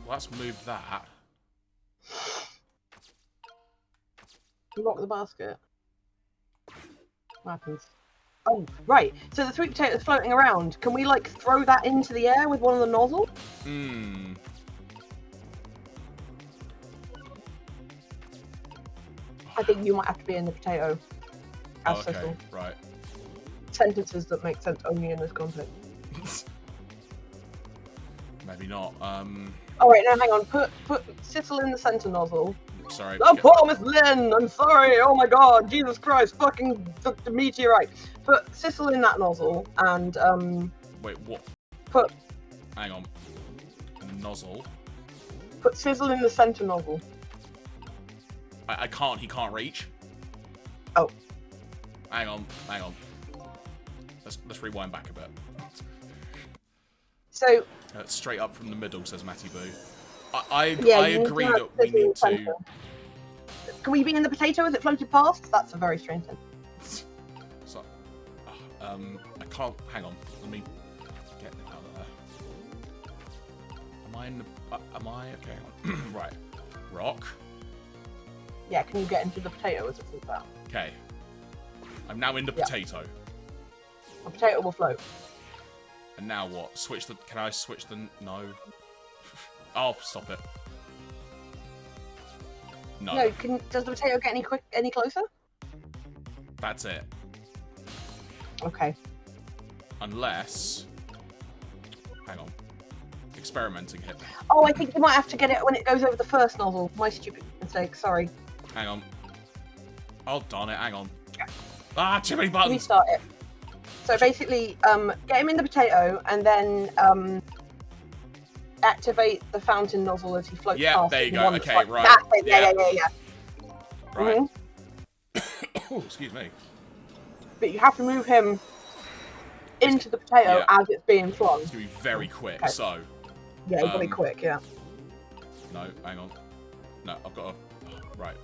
Well, let's move that. Lock the basket. What happens? Oh, right. So the sweet potato's floating around. Can we, like, throw that into the air with one of the nozzles? Hmm. I think you might have to be in the potato. As Oh, okay, Cecil. right. Sentences that make sense only in this context. Maybe not. Oh, wait, no, hang on. Put Cecil in the center nozzle. Sorry. Oh, poor Miss Lynn! I'm sorry! Oh my god! Jesus Christ! Fucking the meteorite! Put Cecil in that nozzle and, Wait, what? Put Hang on. Nozzle. Sizzle in the center nozzle. I can't. He can't reach. Oh. Hang on. Let's rewind back a bit. So. Straight up from the middle, says Matty Boo. I Yeah, you agree need to that we need to. center. Can we be in the potato as it floated past? That's a very strange thing. So, I can't. Hang on. Let me get it out of there. Am I in the? Am I? Okay. Hang on. Right. Rock. Yeah, can you get into the potato as it floats out? Okay. I'm now in the potato. A potato will float. And now what? Switch the. Can I switch the? No. Oh, stop it. No. No, does the potato get any closer? That's it. Okay. Unless. Hang on. Experimenting here. Oh, I think you might have to get it when it goes over the first nozzle. My stupid mistake, sorry. Hang on. Oh, darn it. Hang on. Ah, too many buttons. Restart it. So basically, get him in the potato and then activate the fountain nozzle as he floats Yeah, past. there you the go. one that's Okay, like- right. That's it. Yeah. Yeah. Right. Mhm. Oh, excuse me. But you have to move him into the potato as it's being flung. It's going to be very quick, Okay. so... Yeah, you've got to be quick, yeah. No, hang on. No, I've got to... Right.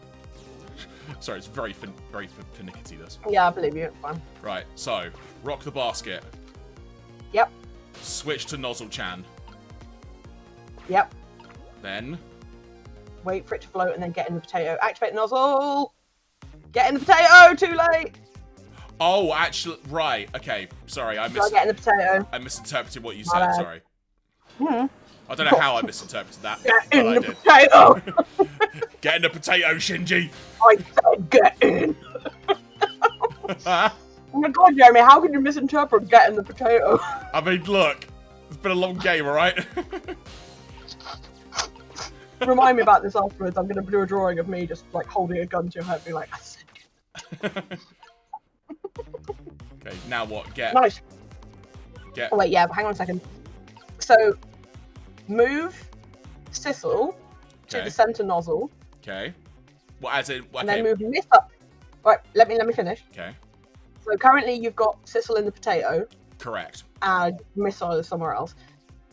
Sorry, it's very finicky, this. Yeah, I believe you, it's fine. Right, so, rock the basket. Yep. Switch to Nozzle Chan. Yep. Then... Wait for it to float and then get in the potato. Activate the nozzle! Get in the potato! Too late! Oh, actually, right, okay. Sorry, I Gotta get in the potato. misinterpreted what you My said, bad. sorry. Hmm. I don't know how I misinterpreted that, Get but in I the did. potato! Get in the potato, Shinji! I said get in! Oh my god, Jeremy, how could you misinterpret get in the potato? I mean, look, it's been a long game, alright? Remind me about this afterwards. I'm going to do a drawing of me just like holding a gun to your head, being like, I said Okay, now what? Get. nice. Get. Oh wait, yeah. Hang on a second. So, move Sissel to Okay. the center nozzle, Okay. Well, as in. and then Okay. move Missile. Right, let me finish. Okay. So currently you've got Sissel in the potato, Correct. and Missile is somewhere else.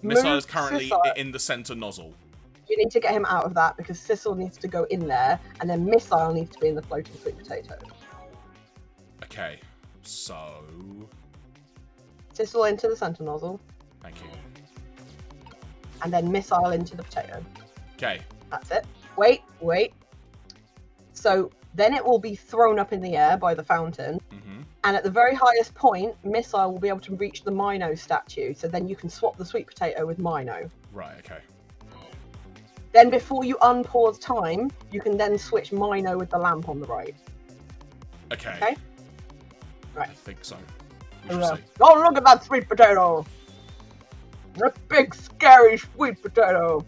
Missile Move is currently Sissel. in the center nozzle. You need to get him out of that because Sissel needs to go in there, and then Missile needs to be in the floating sweet potato. Okay. So. Sissel into the center nozzle, Thank you. and then Missile into the potato. Okay. That's it. Wait. So then it will be thrown up in the air by the fountain, and at the very highest point, Missile will be able to reach the Mino statue, so then you can swap the sweet potato with Mino. Right. Okay. Then before you unpause time, you can then switch Mino with the lamp on the right. Okay. Okay? Right. I think so. We shall see. Oh, look at that sweet potato! That big, scary sweet potato!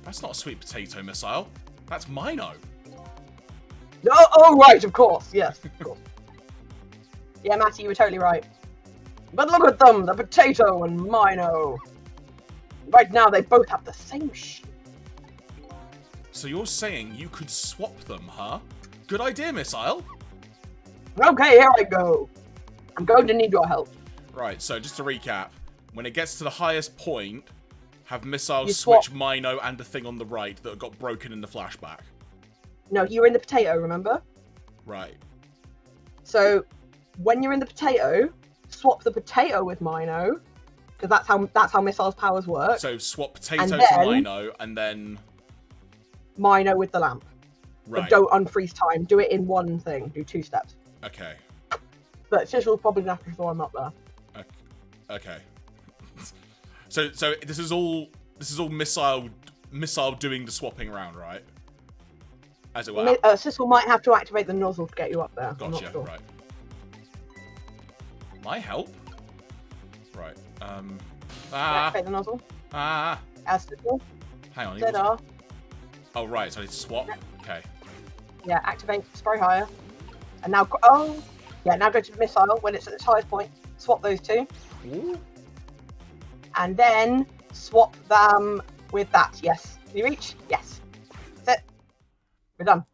That's not a sweet potato missile. That's Mino. Oh, right, of course. Yes, of course. Yeah, Matty, you were totally right. But look at them, the potato and Mino. Right now, they both have the same shape. So you're saying you could swap them, huh? Good idea, missile. Okay, here I go. I'm going to need your help. Right, so just to recap, when it gets to the highest point, have missile You swap- switch Mino and the thing on the right that got broken in the flashback. No, you were in the potato, remember? Right. So, when you're in the potato, swap the potato with Mino, because that's how Missile's powers work. So swap potato And to then- Mino and then... Mino with the lamp. Right. But don't unfreeze time. Do it in one thing. Do 2 steps. Okay. But Sissel's probably going to have to throw him up there. Okay. So this is all missile doing the swapping around, right? As it were. Sissel might have to activate the nozzle to get you up there. I'm not Gotcha. sure. Right. My help. Right. Activate the nozzle. As Sissel. Hang on. ZR. Oh right. So I need to swap. Okay. Yeah, activate. Spray higher. And now, now go to the missile when it's at its highest point. Swap those two. Ooh. And then swap them with that. Yes. Can you reach? Yes. That's it. We're done.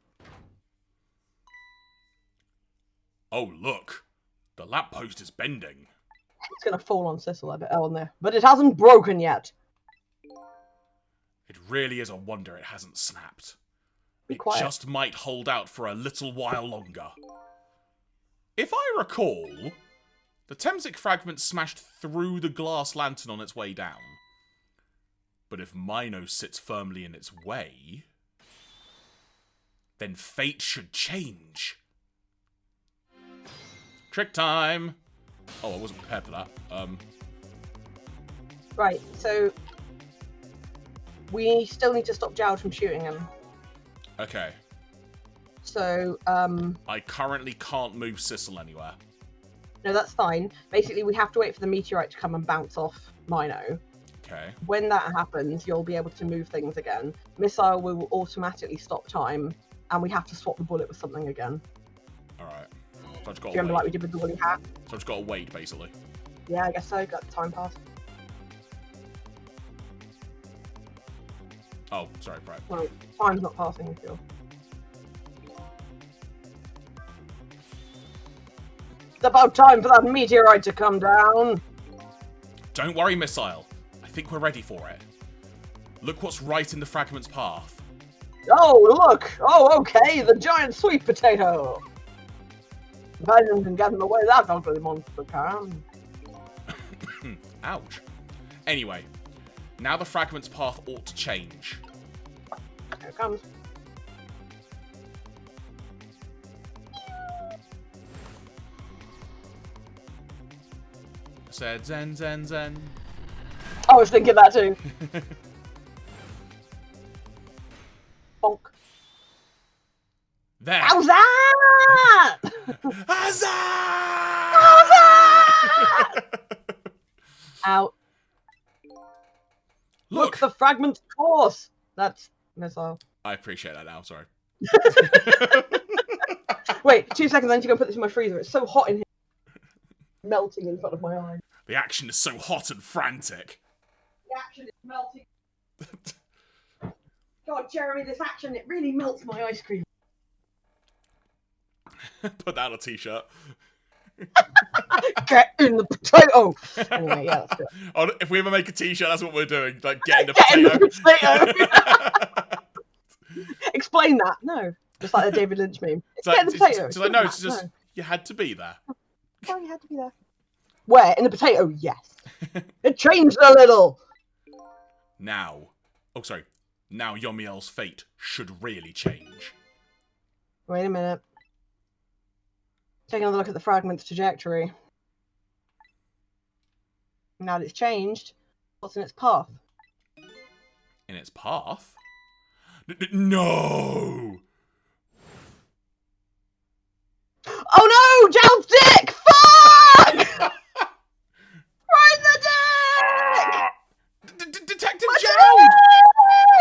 Oh look, the lamppost is bending. It's going to fall on Sissel a bit on there. But it hasn't broken yet. It really is a wonder it hasn't snapped. Be It quiet. just might hold out for a little while longer. If I recall, the Temsic fragment smashed through the glass lantern on its way down. But if Mino sits firmly in its way, then fate should change. Trick time! Oh, I wasn't prepared for that. Right, so we still need to stop Jowd from shooting him. Okay. So, I currently can't move Sissel anywhere. no, that's fine. Basically, we have to wait for the meteorite to come and bounce off Mino. Okay. When that happens, you'll be able to move things again. Missile will automatically stop time, and we have to swap the bullet with something again. Alright. So I just Do got you remember to like wait. we did with the woolly hat? So I just got to wait, basically. Yeah, I guess so. Got the time pass. Oh, sorry, right. Well, time's not passing, if you're... It's about time for that meteorite to come down. Don't worry, Missile. I think we're ready for it. Look what's right in the fragment's path. Oh, look! Oh, okay, the giant sweet potato! Imagine can get in the way that ugly monster can. Ouch. Anyway, now the fragment's path ought to change. Here it comes. Said zen, zen, zen. I was thinking that too. Bonk. There. How's that? Huzzah! Out. Look. The fragment's course. That's missile. I appreciate that now, sorry. Wait, 2 seconds, I need to go put this in my freezer. It's so hot in here. Melting in front of my eyes. The action is so hot and frantic. The action is melting. God, Jeremy, this action, it really melts my ice cream. Put that on a t-shirt. Get in the potato! Anyway, yeah, that's good. Oh, if we ever make a t-shirt, that's what we're doing. Like, get in the Get in potato. the potato! Explain that. No. Just like the David Lynch meme. Get in the potato. So I know, it's just, you had to be there. Oh, you had to be there. Where? In the potato? Yes. It changed a little. Now. Oh, sorry. Now Yomiel's fate should really change. Wait a minute. Taking another look at the fragment's trajectory. Now that it's changed, what's in its path? In its path? No! Oh no! Jowl's dick! Fuck! Right in the dick! Detective My Jowl!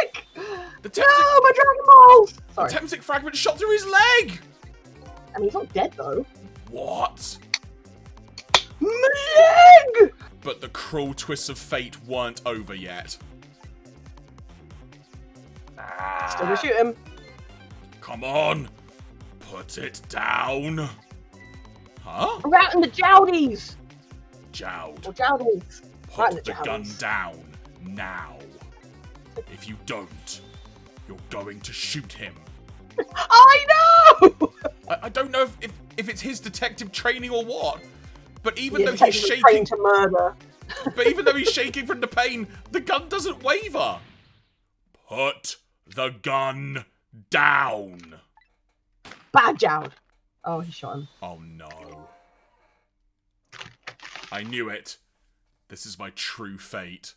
dick! The No, my Dragon Balls! Sorry. Temptic fragment shot through his leg! I mean, he's not dead though. What? My leg! But the cruel twists of fate weren't over yet. Still gonna shoot him. Come on! Put it down! Huh? We're out in the Jowdies! Jowd, Or Jowdies. Right in put the the gun Jowdies. down. Now. If you don't, you're going to shoot him. I know! I don't know if it's his detective training or what, but even Yeah, though he's detectives are shaking, trained to murder. but even though he's shaking from the pain, the gun doesn't waver. Put the gun down. Bad Jowd. Oh, he shot him. Oh no. I knew it. This is my true fate.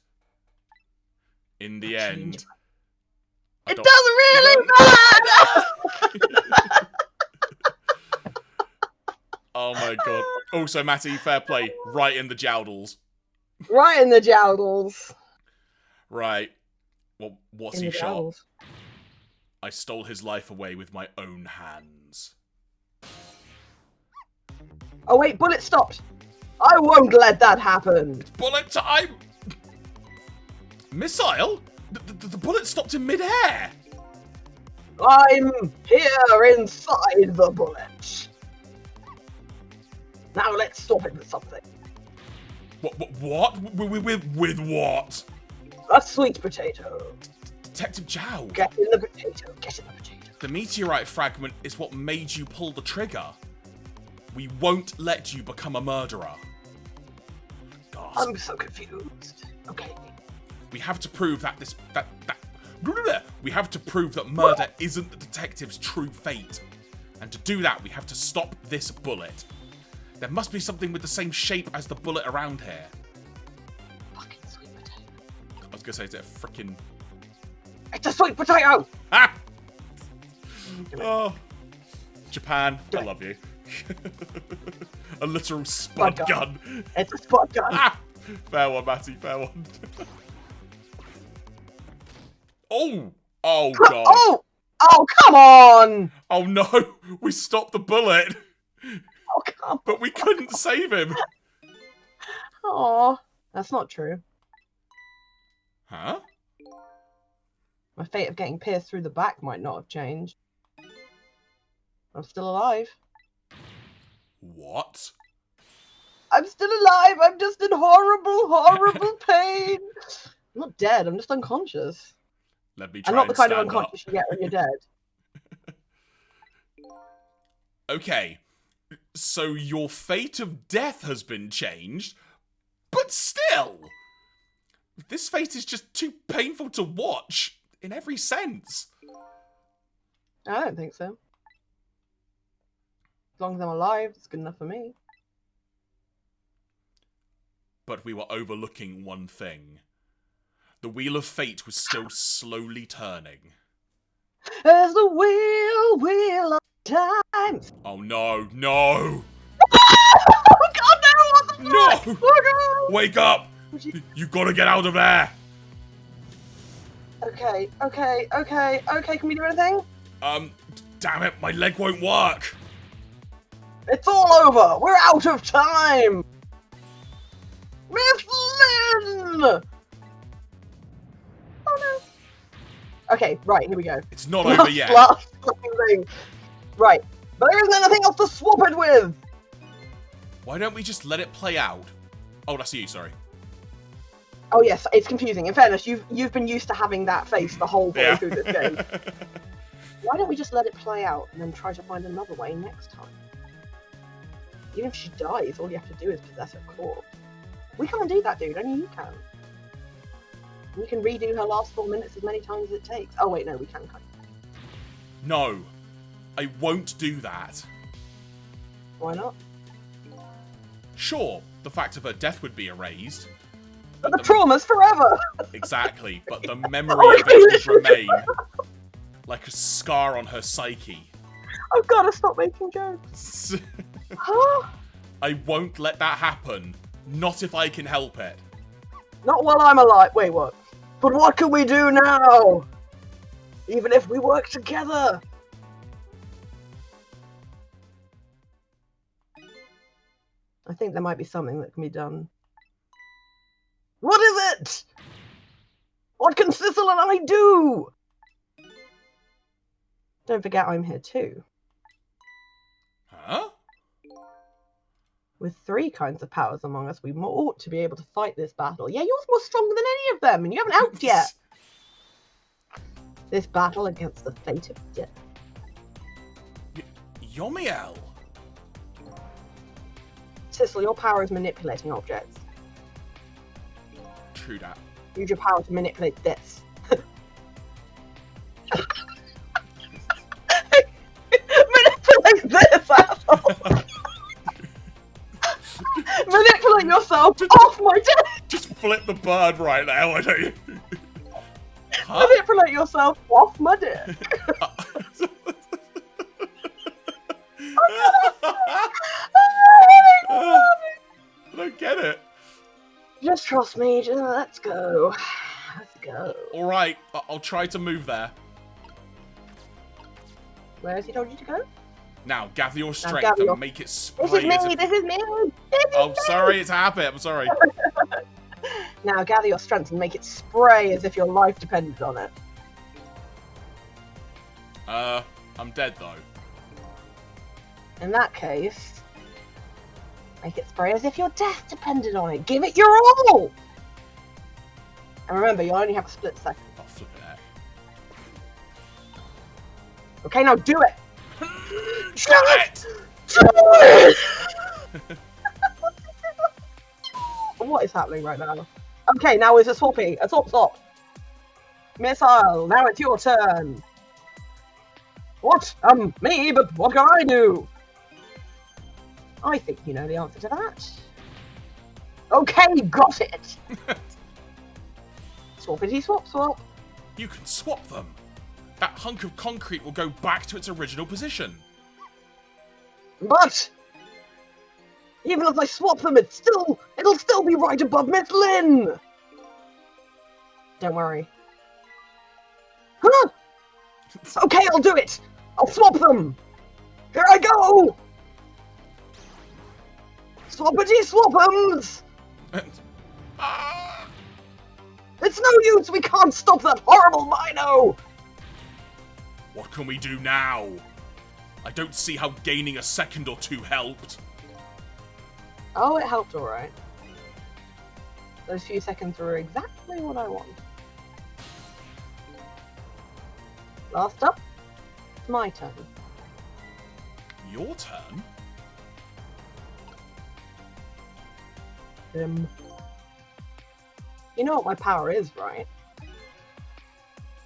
In the end. I It don't- doesn't really matter! Oh my god. Also, Matty, fair play. Right in the jowdles. Right in the Jowdles. Right. Well, what's In he the shot? Jowdles. I stole his life away with my own hands. Oh wait, bullet stopped. I won't let that happen. Bullet time! Missile? The bullet stopped in midair! I'm here inside the bullet. Now let's stop it with something. What? With what? A sweet potato. Detective Jow, Get in the potato. Get in the potato. the meteorite fragment is what made you pull the trigger. We won't let you become a murderer. Gasp. I'm so confused. Okay. We have to prove that we have to prove that murder isn't the detective's true fate. And to do that, we have to stop this bullet. There must be something with the same shape as the bullet around here. Fucking sweet potato. I was gonna say, is it a frickin'... It's a sweet potato! Ah! Oh. Japan, I love you. A literal spud Spud gun. gun. It's a spot gun. Ah! Fair one, Matty, fair one. Oh! Oh, God. Oh! Oh, come on! Oh, no. We stopped the bullet. Oh, come But we couldn't save him. on. That's not true. Huh? My fate of getting pierced through the back might not have changed. I'm still alive. What? I'm still alive. I'm just in horrible, horrible pain. I'm not dead. I'm just unconscious. Let me try I'm not the and kind of stand up. unconscious you get when you're dead. Okay. So your fate of death has been changed, but still, this fate is just too painful to watch in every sense. I don't think so. As long as I'm alive, it's good enough for me. But we were overlooking one thing. The wheel of fate was still slowly turning. As the wheel of time. Oh no, no! Oh God, no! What the No! fuck? Oh, no! Wake up! You gotta get out of there! Okay. Can we do anything? Damn it, my leg won't work! It's all over. We're out of time. Miss Lynn! Oh no. Okay, right, here we go. It's not over yet. Last fucking thing. Right. But there isn't anything else to swap it with! Why don't we just let it play out? Oh, that's you, sorry. Oh yes, it's confusing. In fairness, you've been used to having that face the whole way through this game. Why don't we just let it play out and then try to find another way next time? Even if she dies, all you have to do is possess her corpse. We can't do that, dude. Only you can. And you can redo her last 4 minutes as many times as it takes. Oh wait, no, we can't. No. I won't do that. Why not? Sure, the fact of her death would be erased. But the trauma's forever! Exactly, but the memory of it would remain. Like a scar on her psyche. I've gotta stop making jokes. I won't let that happen. Not if I can help it. Not while I'm alive. Wait, what? But what can we do now? Even if we work together. I think there might be something that can be done. What is it? What can Sissel and I do? Don't forget I'm here too. Huh? With 3 kinds of powers among us, we ought to be able to fight this battle. Yeah, you're more stronger than any of them, and you haven't helped yet. This battle against the fate of death. Yomiel? Sissel, your power is manipulating objects. True that. Use your power to manipulate this. Manipulate this, asshole! Manipulate yourself off my dick! Just flip the bird right there, why don't you? Huh? Manipulate yourself off my dick. I don't get it. Just trust me, just let's go. Let's go. Alright, I'll try to move there. Where has he told you to go? Now, gather your strength gather your- and make it spray This is as me, if... this is me! This is Oh, me! sorry, it's a habit, I'm sorry. Now gather your strength and make it spray as if your life depended on it. I'm dead though. In that case, make it spray as if your death depended on it. Give it your all! And remember, you only have a split second. Oh, flip it out. Okay, now do it! Shut it! What is happening right now? Okay, now is a swappy. A swap. Missile, now it's your turn. What? Me, but what can I do? I think you know the answer to that. Okay, got it. Swappity swap. You can swap them. That hunk of concrete will go back to its original position. But even if I swap them, it'll still be right above Miss Lynn. Don't worry. Huh? Okay, I'll do it. I'll swap them. Here I go. Swappity swap'ems. It's no use. We can't stop that horrible Mino. What can we do now? I don't see how gaining a second or two helped. Oh, it helped all right. Those few seconds were exactly what I wanted. Last up, it's my turn. Your turn? You know what my power is, right?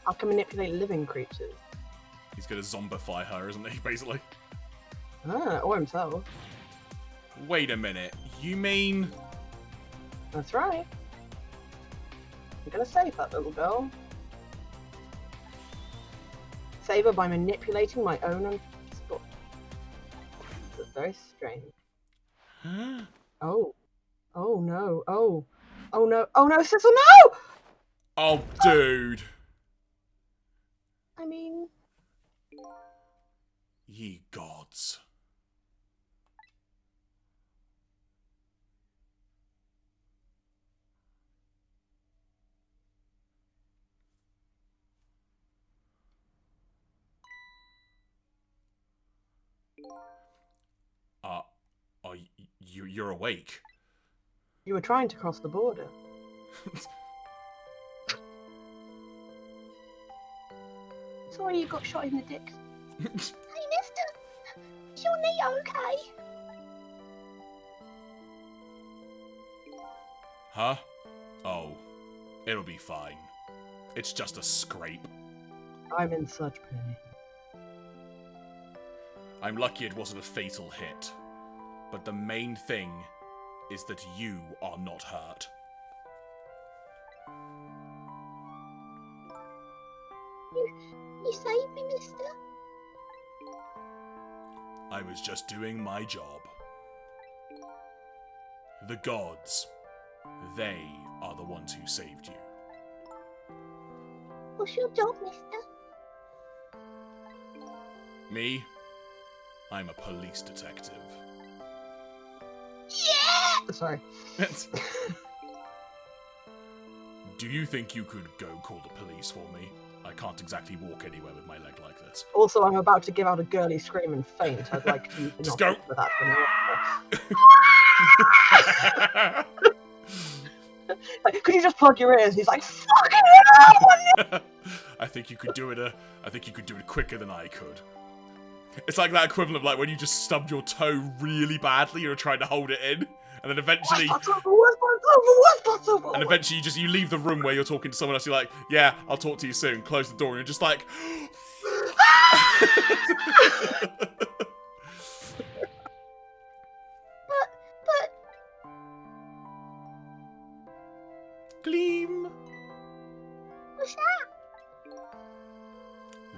I can manipulate living creatures. He's gonna zombify her, isn't he, basically? Or himself. Wait a minute. You mean... That's right. I'm gonna save that little girl. Save her by manipulating my own spot. This is very strange. Oh. Oh no. Oh. Oh no. Oh no, Sissel, no! Oh, dude. I mean... Ye gods. You're awake. You were trying to cross the border. Sorry you got shot in the dick. Hey, mister! Is your knee okay? Huh? Oh, it'll be fine. It's just a scrape. I'm in such pain. I'm lucky it wasn't a fatal hit. But the main thing is that you are not hurt. You saved me, mister. I was just doing my job. The gods, they are the ones who saved you. What's your job, mister? Me? I'm a police detective. Yeah! Sorry. Do you think you could go call the police for me? I can't exactly walk anywhere with my leg like this. Also, I'm about to give out a girly scream and faint. I'd like to use the Just knocker go. for that. Like, could you just plug your ears? He's like, fucking hell! I think you could do it. I think you could do it quicker than I could. It's like that equivalent of like when you just stubbed your toe really badly. You're trying to hold it in, and then eventually, and eventually you leave the room where you're talking to someone else. You're like, yeah, I'll talk to you soon. Close the door, and you're just like. But Gleam. what's that?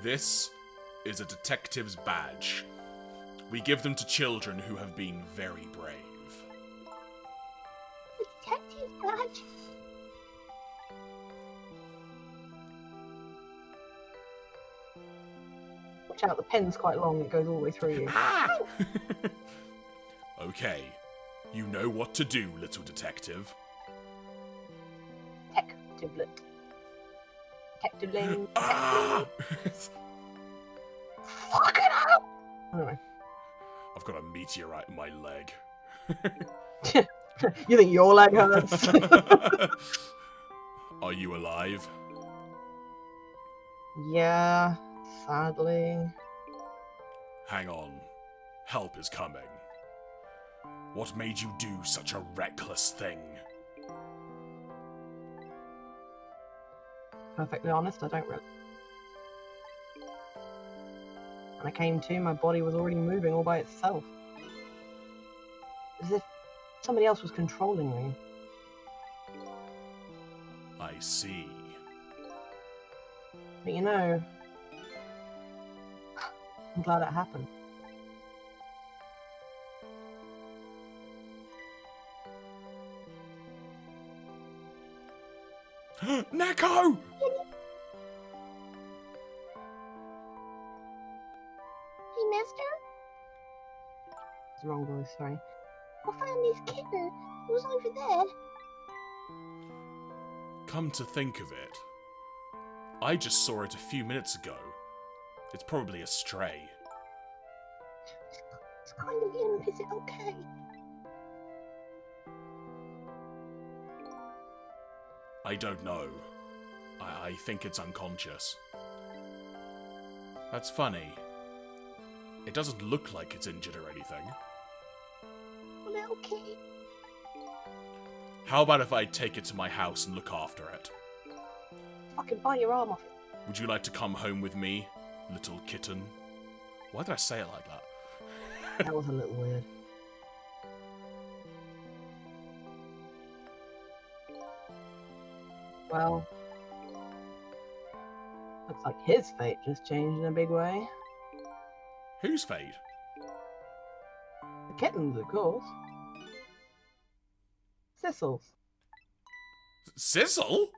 This is a detective's badge. We give them to children who have been very brave. The detective badge. Watch out, the pen's quite long. It goes all the way through you. Ah! Okay, you know what to do, little detective. Detective Lane. Ah! Fucking hell! Anyway. I've got a meteorite in my leg. You think your leg hurts? Are you alive? Yeah, sadly. Hang on. Help is coming. What made you do such a reckless thing? Perfectly honest, I don't really. When I came to, my body was already moving all by itself. As if somebody else was controlling me. I see. But you know, I'm glad it happened. Neko! Hey, mister. It's the wrong voice, sorry. I found this kitten. It was over there. Come to think of it, I just saw it a few minutes ago. It's probably a stray. It's kind of limp. Is it okay? I don't know. I think it's unconscious. That's funny. It doesn't look like it's injured or anything. A little kitty. How about if I take it to my house and look after it? Fucking bite your arm off. Would you like to come home with me, little kitten? Why did I say it like that? That was a little weird. Well, looks like his fate just changed in a big way. Whose fate? The kitten's, of course. Sissel's. Sizzle?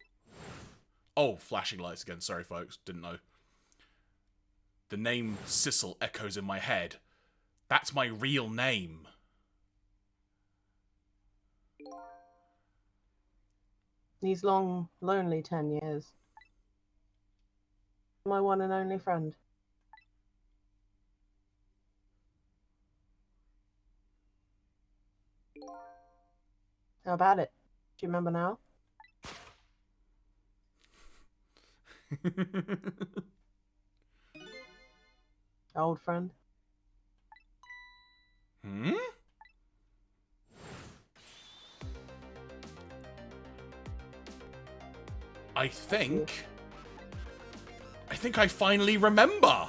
Oh, flashing lights again. Sorry, folks. Didn't know. The name Sissel echoes in my head. That's my real name. These long, lonely 10 years. My one and only friend. How about it? Do you remember now? Old friend? Hmm? I think I finally remember.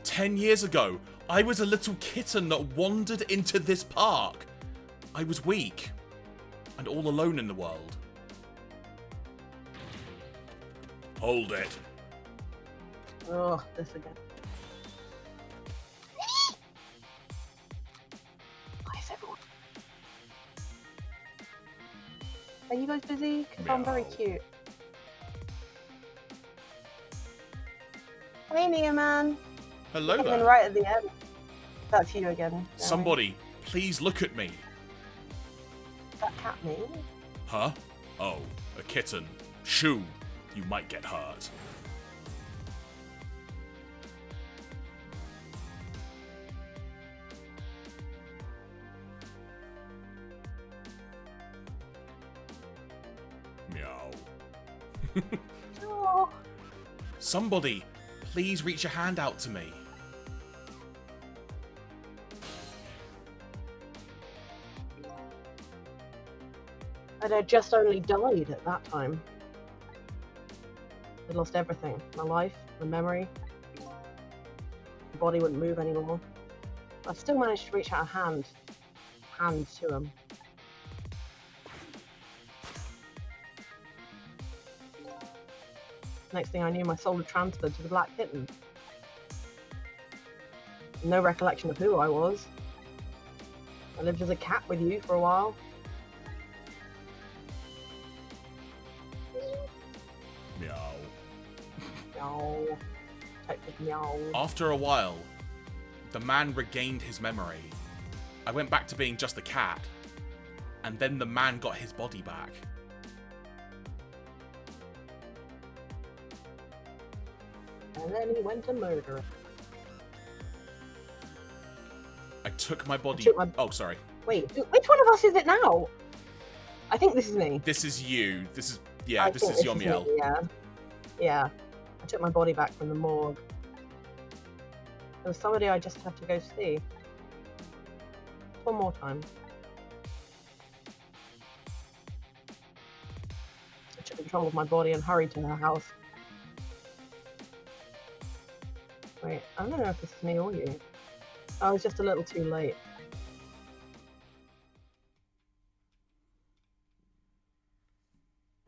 10 years ago, I was a little kitten that wandered into this park. I was weak and all alone in the world. Hold it. Oh, this again. Why is everyone? Are you guys busy? Because I'm very Meow. cute. Hey, Nia, man. Hello Coming in there. right at the end. That's you again. Jeremy. Somebody, please look at me. Is that cat me? Huh? Oh, a kitten. Shoo, you might get hurt. Meow. Oh. Somebody, please reach a hand out to me. And I just only died at that time. I'd lost everything. My life, my memory. My body wouldn't move anymore. I still managed to reach out a hand to him. Next thing I knew, my soul had transferred to the black kitten. No recollection of who I was. I lived as a cat with you for a while. Meow. Meow. Detective meow. After a while, the man regained his memory. I went back to being just a cat, and then the man got his body back. And then he went to murder her. I took my body. took my- Oh, sorry. Wait, which one of us is it now? I think this is me. This is you. This is I this think is Yomiel. me, yeah. Yeah. I took my body back from the morgue. There was somebody I just had to go see. One more time. I took control of my body and hurried to her house. Wait, I don't know if this is me or you. I was just a little too late.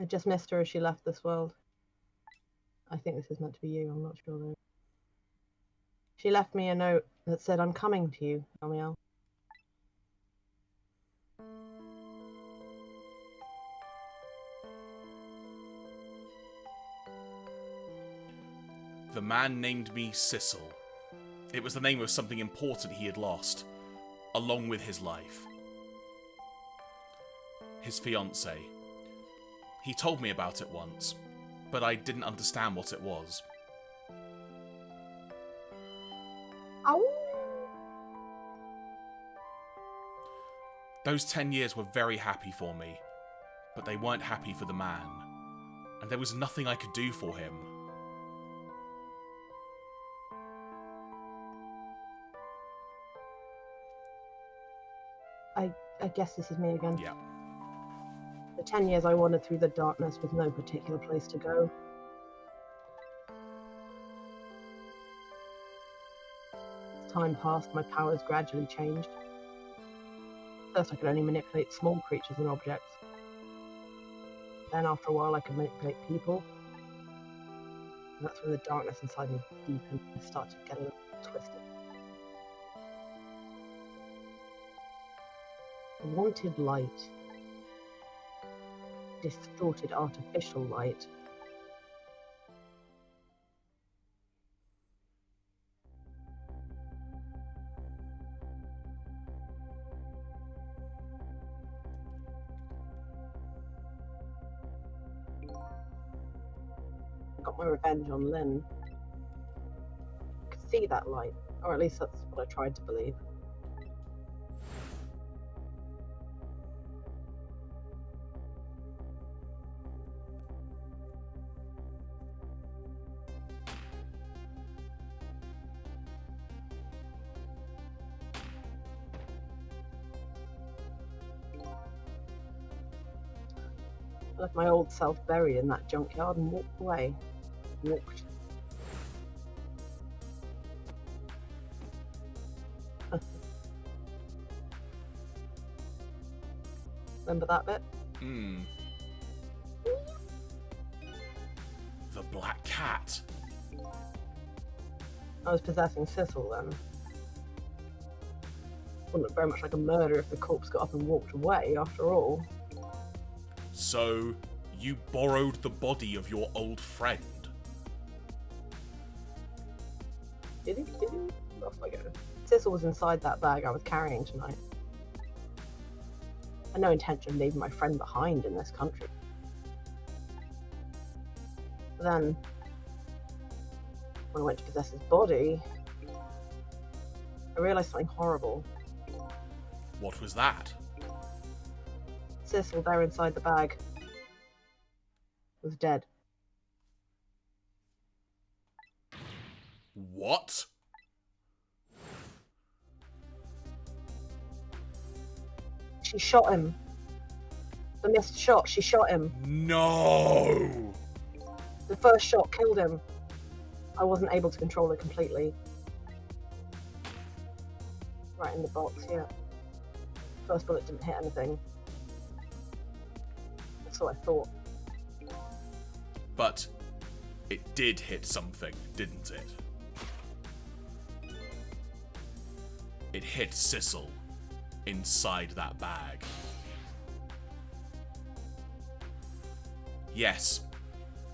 I just missed her as she left this world. I think this is meant to be you, I'm not sure though. She left me a note that said, "I'm coming to you, Yomiel." The man named me Sissel. It was the name of something important he had lost, along with his life. His fiancée. He told me about it once, but I didn't understand what it was. Ow! Those 10 years were very happy for me, but they weren't happy for the man, and there was nothing I could do for him. I guess this is me again. Yeah. The 10 years I wandered through the darkness with no particular place to go. As time passed, my powers gradually changed. First, I could only manipulate small creatures and objects. Then, after a while, I could manipulate people. And that's when the darkness inside me deepened and started to get a little twisted. I wanted light. Distorted artificial light. I got my revenge on Lynn. I could see that light, or at least that's what I tried to believe. left my old self buried in that junkyard and walked away. Walked. Remember that bit? Hmm. The Black Cat. I was possessing Sissel then. Wouldn't look very much like a murder if the corpse got up and walked away, after all. So, you borrowed the body of your old friend? Did he? Off I go. Sissel was inside that bag I was carrying tonight. I had no intention of leaving my friend behind in this country. But then, when I went to possess his body, I realised something horrible. What was that? Sissel, there inside the bag, was dead. What? She shot him. The missed shot, she shot him. No! The first shot killed him. I wasn't able to control it completely. Right in the box, yeah. First bullet didn't hit anything. That's what I thought. But it did hit something, didn't it? It hit Sissel inside that bag. Yes,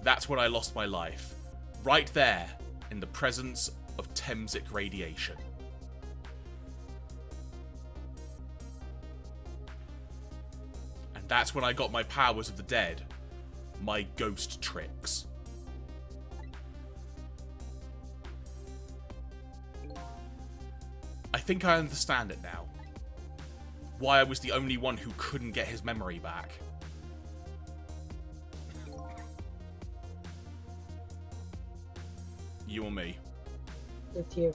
that's when I lost my life. Right there, in the presence of Temsic radiation. And that's when I got my powers of the dead. My ghost tricks. I think I understand it now. Why I was the only one who couldn't get his memory back. You or me? It's you.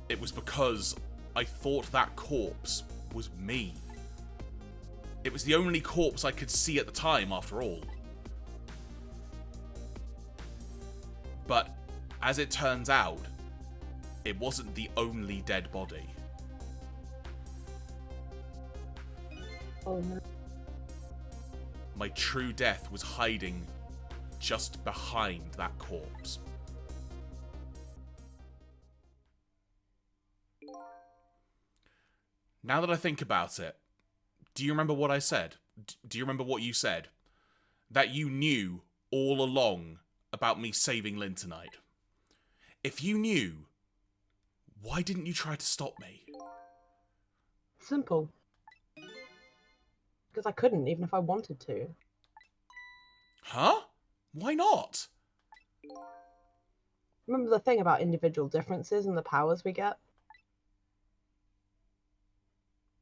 It was because I thought that corpse was me. It was the only corpse I could see at the time, after all. But, as it turns out, it wasn't the only dead body. Oh no. My true death was hiding just behind that corpse. Now that I think about it, do you remember what I said? Do you remember what you said? That you knew all along about me saving Lintonite. If you knew, why didn't you try to stop me? Simple. Because I couldn't, even if I wanted to. Huh? Why not? Remember the thing about individual differences and the powers we get?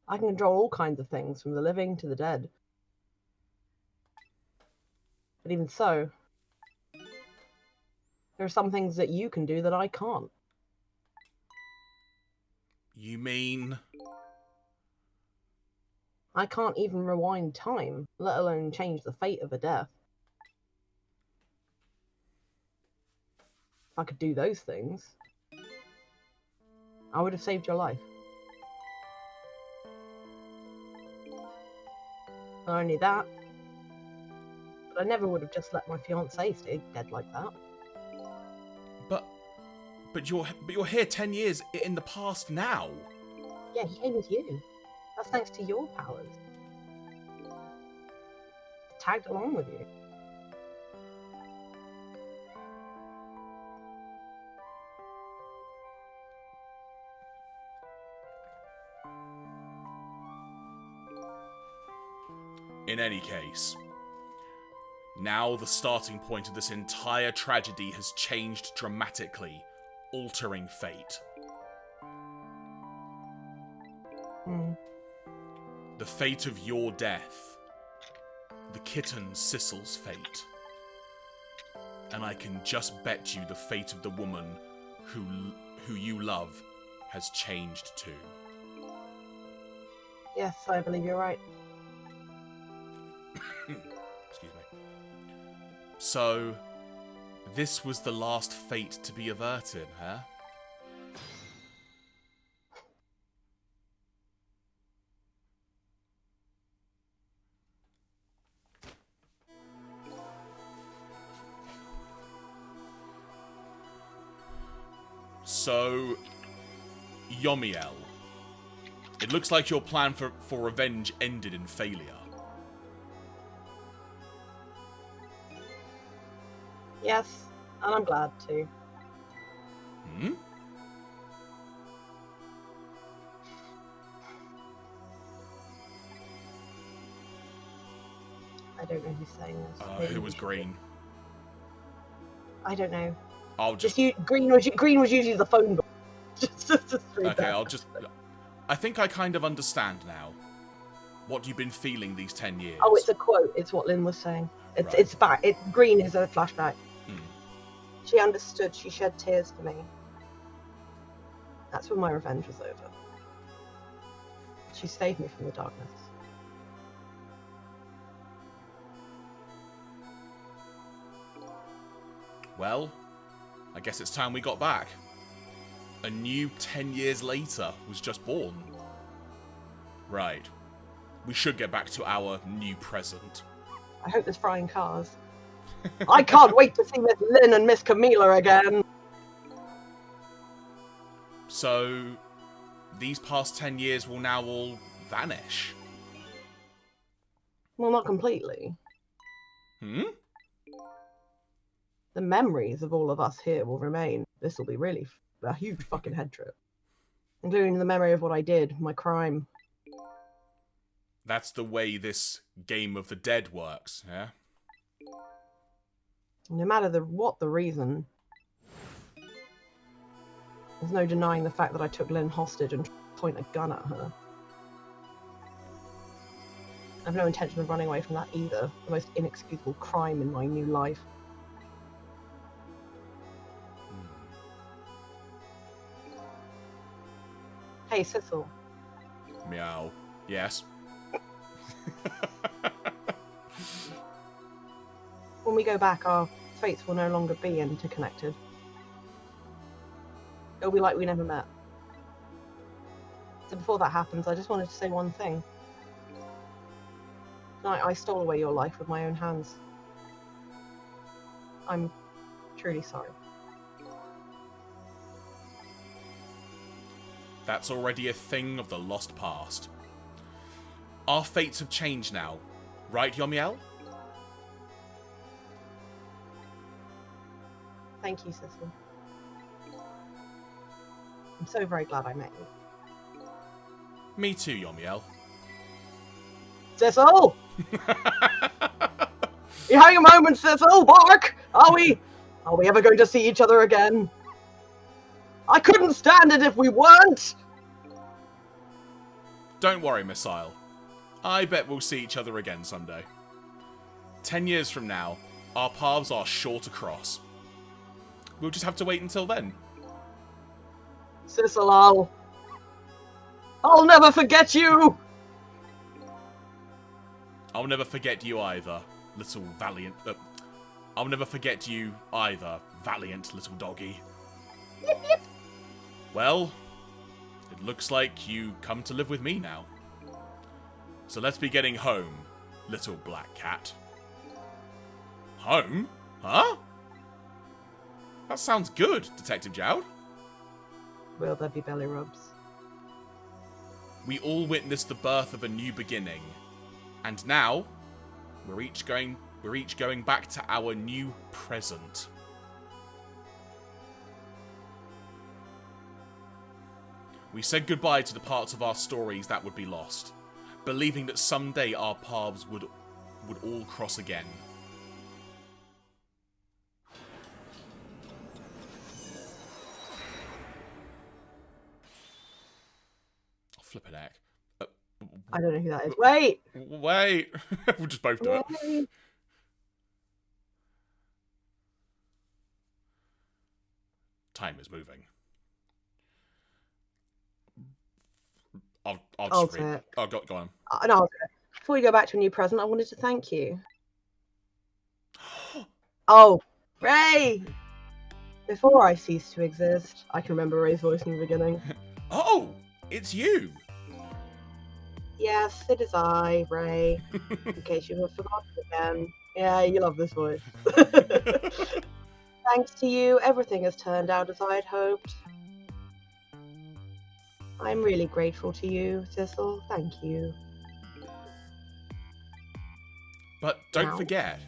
I can control all kinds of things, from the living to the dead. But even so, there are some things that you can do that I can't. You mean... I can't even rewind time, let alone change the fate of a death. If I could do those things, I would have saved your life. Not only that, but I never would have just let my fiancé stay dead like that. But you're here 10 years in the past now. Yeah, he came with you. That's thanks to your powers. Tagged along with you. In any case, now the starting point of this entire tragedy has changed dramatically, altering fate. The fate of your death. The kitten Sissel's fate. And I can just bet you the fate of the woman who you love has changed too. Yes, I believe you're right. Excuse me. So, this was the last fate to be averted, huh? So, Yomiel, it looks like your plan for revenge ended in failure. Yes, and I'm glad too. Hmm? I don't know who's saying this. Maybe Who was you should- green? I don't know. I'll just... Green was usually the phone book. just read Okay, that. I'll just... I think I kind of understand now. What you've been feeling these 10 years. Oh, it's a quote. It's what Lynn was saying. Right. It's back. Green is a flashback. Hmm. She understood. She shed tears for me. That's when my revenge was over. She saved me from the darkness. Well, I guess it's time we got back. A new 10 years later was just born. Right. We should get back to our new present. I hope there's frying cars. I can't wait to see Miss Lynn and Miss Camila again. So, these past 10 years will now all vanish. Well, not completely. Hmm? The memories of all of us here will remain. This will be really a huge fucking head trip. Including the memory of what I did, my crime. That's the way this game of the dead works, yeah? No matter what the reason, there's no denying the fact that I took Lynn hostage and point a gun at her. I have no intention of running away from that either. The most inexcusable crime in my new life. Hey, Cecil. Meow. Yes. When we go back, our fates will no longer be interconnected. It'll be like we never met. So before that happens, I just wanted to say one thing. Tonight, I stole away your life with my own hands. I'm truly sorry. That's already a thing of the lost past. Our fates have changed now. Right, Yomiel? Thank you, Cecil. I'm so very glad I met you. Me too, Yomiel. Cecil! You having a moment, Cecil? Bark! Are we ever going to see each other again? I couldn't stand it if we weren't! Don't worry, Missile. I bet we'll see each other again someday. 10 years from now, our paths are sure to cross. We'll just have to wait until then. Cecil, I'll never forget you! I'll never forget you either, little valiant... I'll never forget you either, valiant little doggy. Yip, yip. Well, it looks like you come to live with me now. So let's be getting home, little black cat. Home? Huh? That sounds good, Detective Jowd. Will there be belly rubs? We all witnessed the birth of a new beginning. And now, we're each going back to our new present. We said goodbye to the parts of our stories that would be lost, believing that someday our paths would all cross again. Flippin' heck. I don't know who that is. Wait! Wait! We'll just both do it. Wait. Time is moving. I'll I'll just read. say it. Oh, go on. No, before we go back to a new present, I wanted to thank you. Oh, Ray! Before I cease to exist, I can remember Ray's voice in the beginning. Oh, it's you. Yes, it is I, Ray. In case you have forgotten again. Yeah, you love this voice. Thanks to you, everything has turned out as I had hoped. I'm really grateful to you, Thistle. Thank you. But don't Now? forget,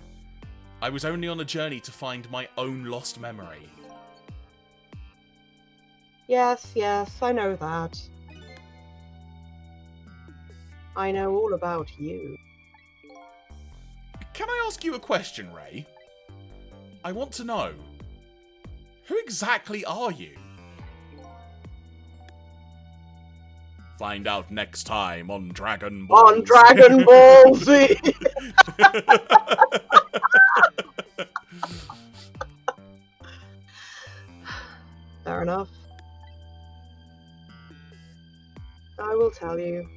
I was only on a journey to find my own lost memory. Yes, I know that. I know all about you. Can I ask you a question, Ray? I want to know, who exactly are you? Find out next time on Dragon Ball. On Dragon Ball Z! Fair enough. I will tell you.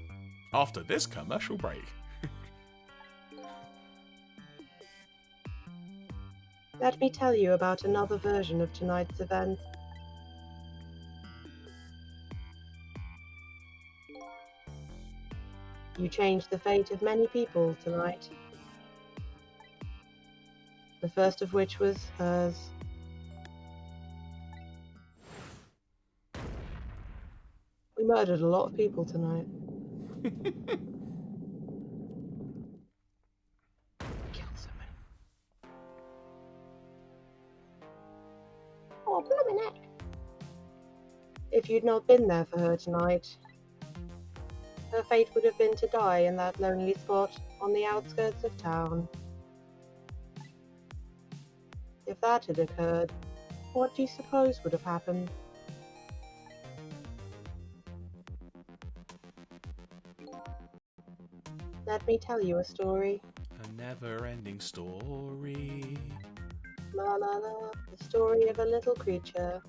After this commercial break. Let me tell you about another version of tonight's event. You changed the fate of many people tonight. The first of which was hers. We murdered a lot of people tonight. Killed so many. Oh, blooming heck. If you'd not been there for her tonight, her fate would have been to die in that lonely spot on the outskirts of town. If that had occurred, what do you suppose would have happened? Let me tell you a story. A never-ending story. La la la, the story of a little creature.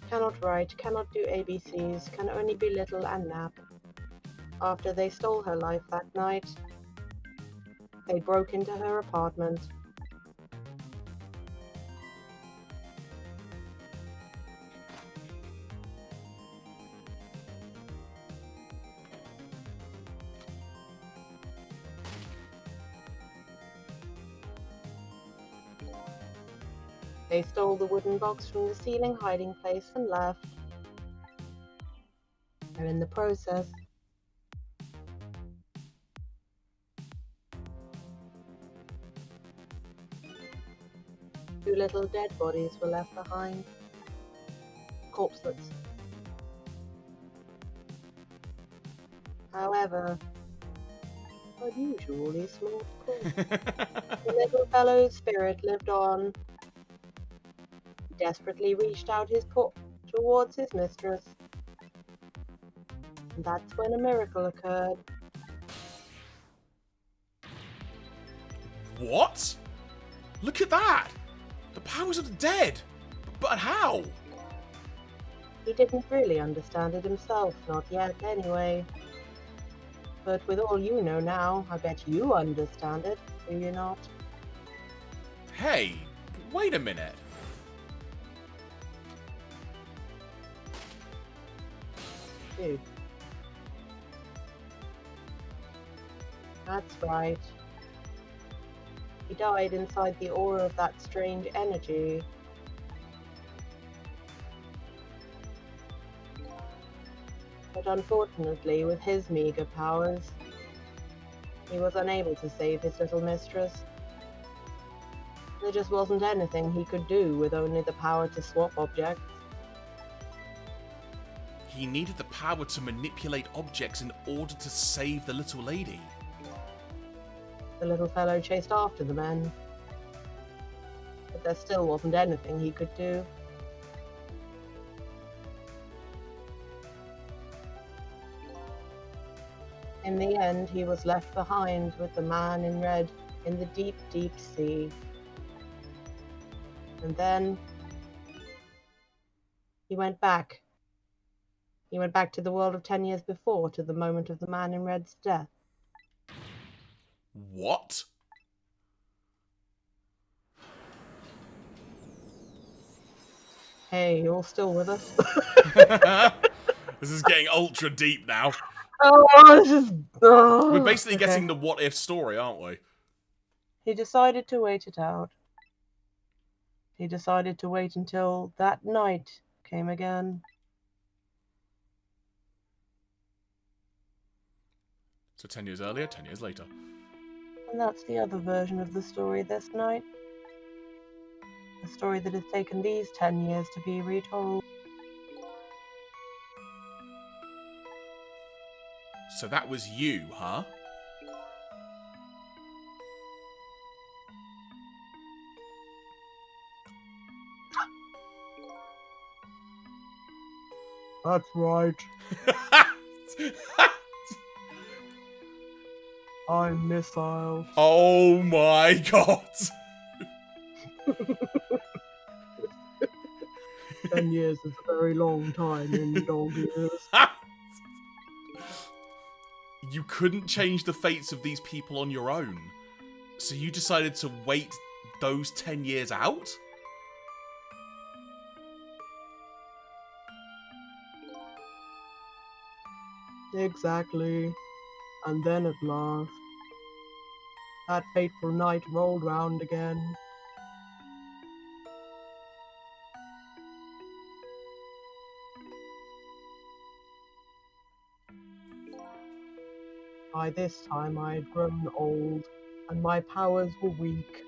Cannot write, cannot do ABCs, can only be little and nap. After they stole her life that night, they broke into her apartment. They stole the wooden box from the ceiling hiding place and left. And in the process, two little dead bodies were left behind. Corpselets. However, unusually small corpse. The little fellow's spirit lived on. He desperately reached out his paw towards his mistress. And that's when a miracle occurred. What? Look at that! The powers of the dead! But how? He didn't really understand it himself, not yet anyway. But with all you know now, I bet you understand it, do you not? Hey, wait a minute. Dude. That's right. He died inside the aura of that strange energy. But unfortunately, with his meager powers, he was unable to save his little mistress. There just wasn't anything he could do with only the power to swap objects. He needed the power to manipulate objects in order to save the little lady. The little fellow chased after the men, but there still wasn't anything he could do. In the end, he was left behind with the man in red in the deep, deep sea. And then he went back. He went back to the world of 10 years before, to the moment of the man in red's death. What? Hey, you're still with us? This is getting ultra deep now. Oh, this is... Oh, We're basically okay. getting the what if story, aren't we? He decided to wait it out. He decided to wait until that night came again. So 10 years earlier, 10 years later. And that's the other version of the story this night. A story that has taken these 10 years to be retold. So that was you, huh? That's right. I'm Missile. Oh my god. 10 years is a very long time in dog years. You couldn't change the fates of these people on your own. So you decided to wait those 10 years out? Exactly. And then at last, that fateful night rolled round again. By this time I had grown old, and my powers were weak.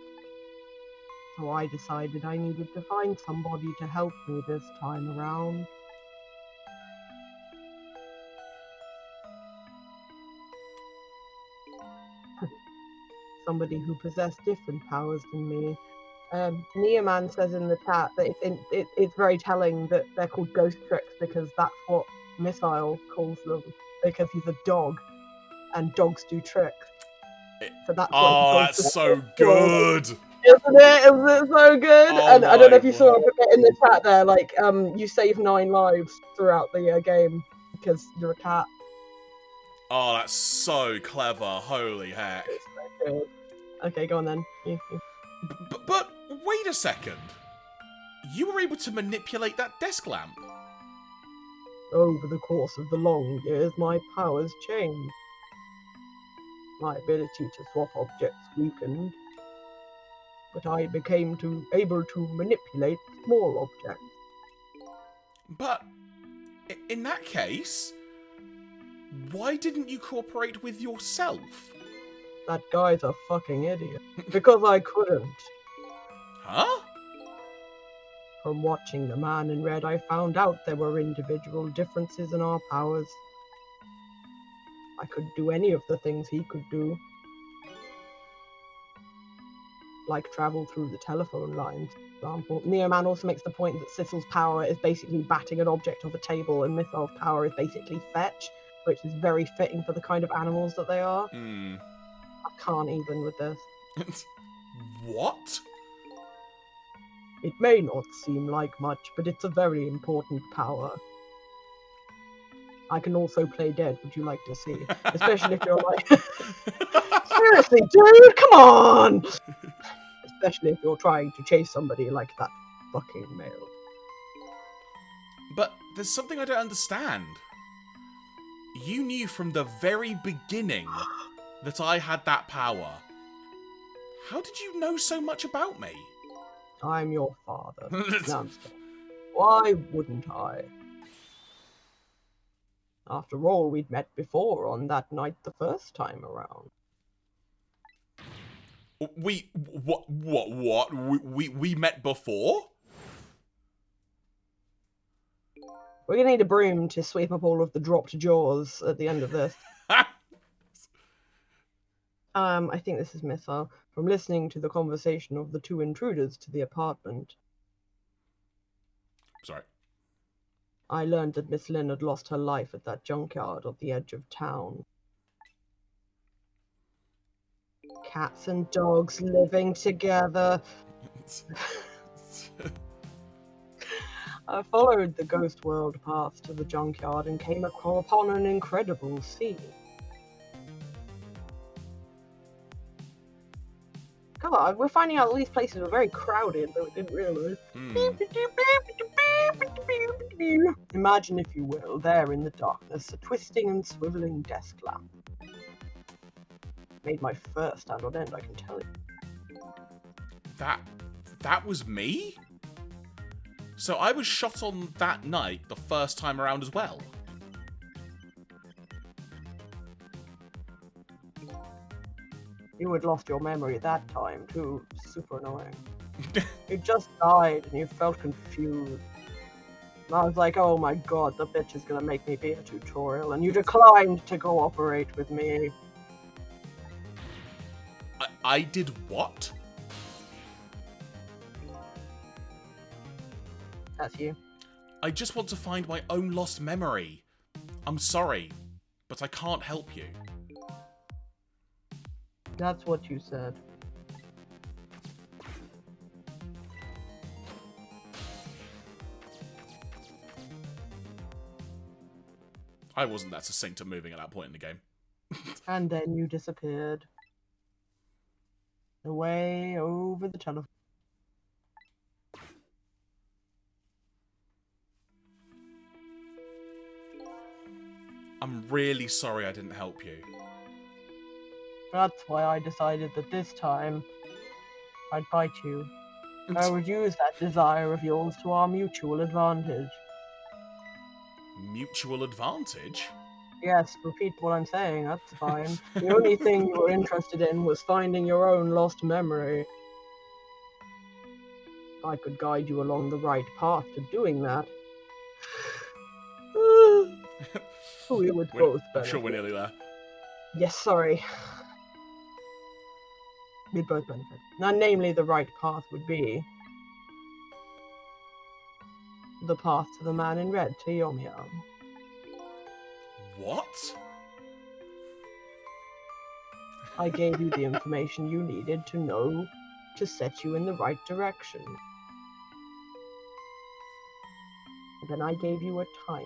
So I decided I needed to find somebody to help me this time around. Somebody who possessed different powers than me. Neoman says in the chat that it's very telling that they're called ghost tricks because that's what Missile calls them, because he's a dog, and dogs do tricks. So that's Oh, that's so good. Isn't it? Isn't it so good? Oh And I don't know if you my saw a bit in the chat there, like, you save 9 lives throughout the game because you're a cat. Oh, that's so clever. Holy heck. It's so good. Okay, go on then. But wait a second. You were able to manipulate that desk lamp. Over the course of the long years, my powers changed. My ability to swap objects weakened, but I became able to manipulate small objects. But in that case, why didn't you cooperate with yourself? That guy's a fucking idiot. Because I couldn't. Huh? From watching the man in red, I found out there were individual differences in our powers. I couldn't do any of the things he could do. Like travel through the telephone lines, for example. Neoman also makes the point that Sissel's power is basically batting an object off a table, and Missile's power is basically fetch, which is very fitting for the kind of animals that they are. I can't even with this. What? It may not seem like much, but it's a very important power. I can also play dead, would you like to see? Especially if you're like... Seriously, dude, come on! Especially if you're trying to chase somebody like that fucking male. But there's something I don't understand. You knew from the very beginning that I had that power. How did you know so much about me? I'm your father. No, why wouldn't I? After all, we'd met before on that night the first time around. What? We met before? We're gonna need a broom to sweep up all of the dropped jaws at the end of this. I think this is Missile. From listening to the conversation of the 2 intruders to the apartment. Sorry. I learned that Miss Lynn had lost her life at that junkyard at the edge of town. Cats and dogs living together. I followed the ghost world path to the junkyard and came upon an incredible scene. God, we're finding out that these places are very crowded that we didn't realise. Imagine, if you will, there in the darkness, a twisting and swiveling desk lamp. Made my fur stand on end, I can tell you. That was me? So I was shot on that night the first time around as well? You had lost your memory that time, too. Super annoying. You just died and you felt confused. And I was like, oh my god, the bitch is gonna make me be a tutorial, and you declined to cooperate with me. I did what? That's you. I just want to find my own lost memory. I'm sorry, but I can't help you. That's what you said. I wasn't that succinct at moving at that point in the game. And then you disappeared. Away over the telephone. I'm really sorry I didn't help you. That's why I decided that this time I'd bite you. I would use that desire of yours to our mutual advantage. Mutual advantage? Yes, repeat what I'm saying, that's fine. The only thing you were interested in was finding your own lost memory. I could guide you along the right path to doing that. We would both benefit. I'm sure we're nearly there. Yes, sorry. We'd both benefit. Now, namely, the right path would be the path to the man in red, to Yum Yum. What? I gave you the information you needed to know to set you in the right direction. And then I gave you a time.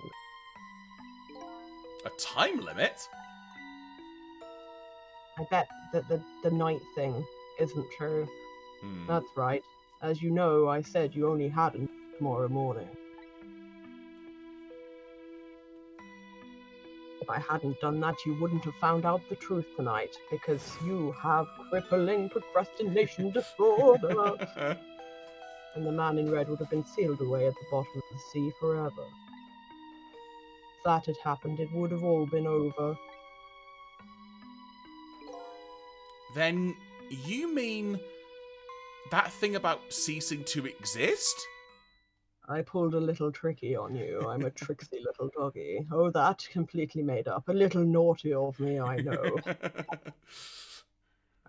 A time limit? I bet that the night thing isn't true. That's right. As you know, I said you only had until tomorrow morning. If I hadn't done that, you wouldn't have found out the truth tonight, because you have crippling procrastination disorder. And the man in red would have been sealed away at the bottom of the sea forever. If that had happened, it would have all been over. Then you mean that thing about ceasing to exist? I pulled a little tricky on you. I'm a tricksy little doggy. Oh, that completely made up. A little naughty of me, I know.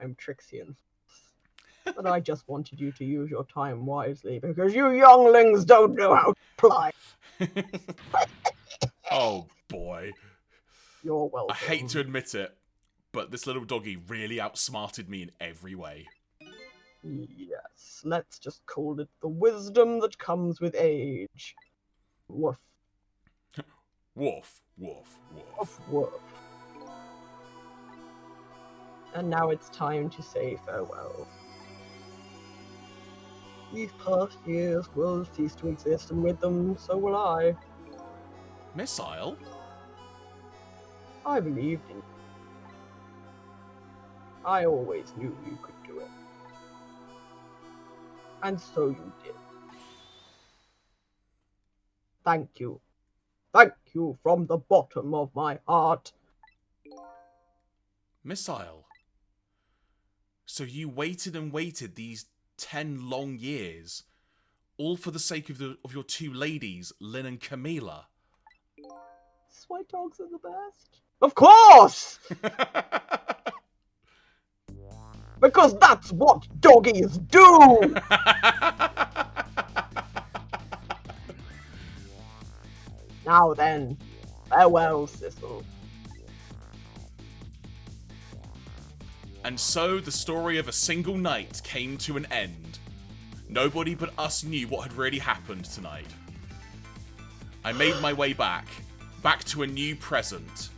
I'm tricksy and false. But I just wanted you to use your time wisely, because you younglings don't know how to play. Oh, boy. You're welcome. I hate to admit it, but this little doggy really outsmarted me in every way. Yes, let's just call it the wisdom that comes with age. Woof. Woof, woof, woof. Woof, woof. And now it's time to say farewell. These past years will cease to exist, and with them, so will I. Missile? I believed in you. I always knew you could do it. And so you did. Thank you. Thank you from the bottom of my heart. Missile? So you waited and waited these 10 long years, all for the sake of your two ladies, Lynn and Camila? White dogs are the best. Of course! Because that's what doggies do! Now then, farewell, Sissel. And so the story of a single night came to an end. Nobody but us knew what had really happened tonight. I made my way back to a new present.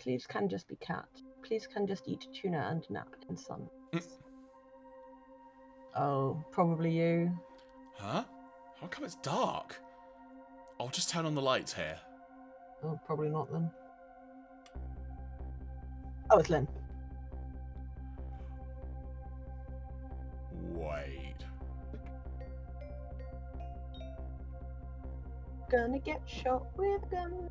Please can just be cat. Please can just eat tuna and nap in sun. Oh, probably you. Huh? How come it's dark? I'll just turn on the lights here. Oh, probably not then. Oh, it's Lynn. Wait. Gonna get shot with a gun.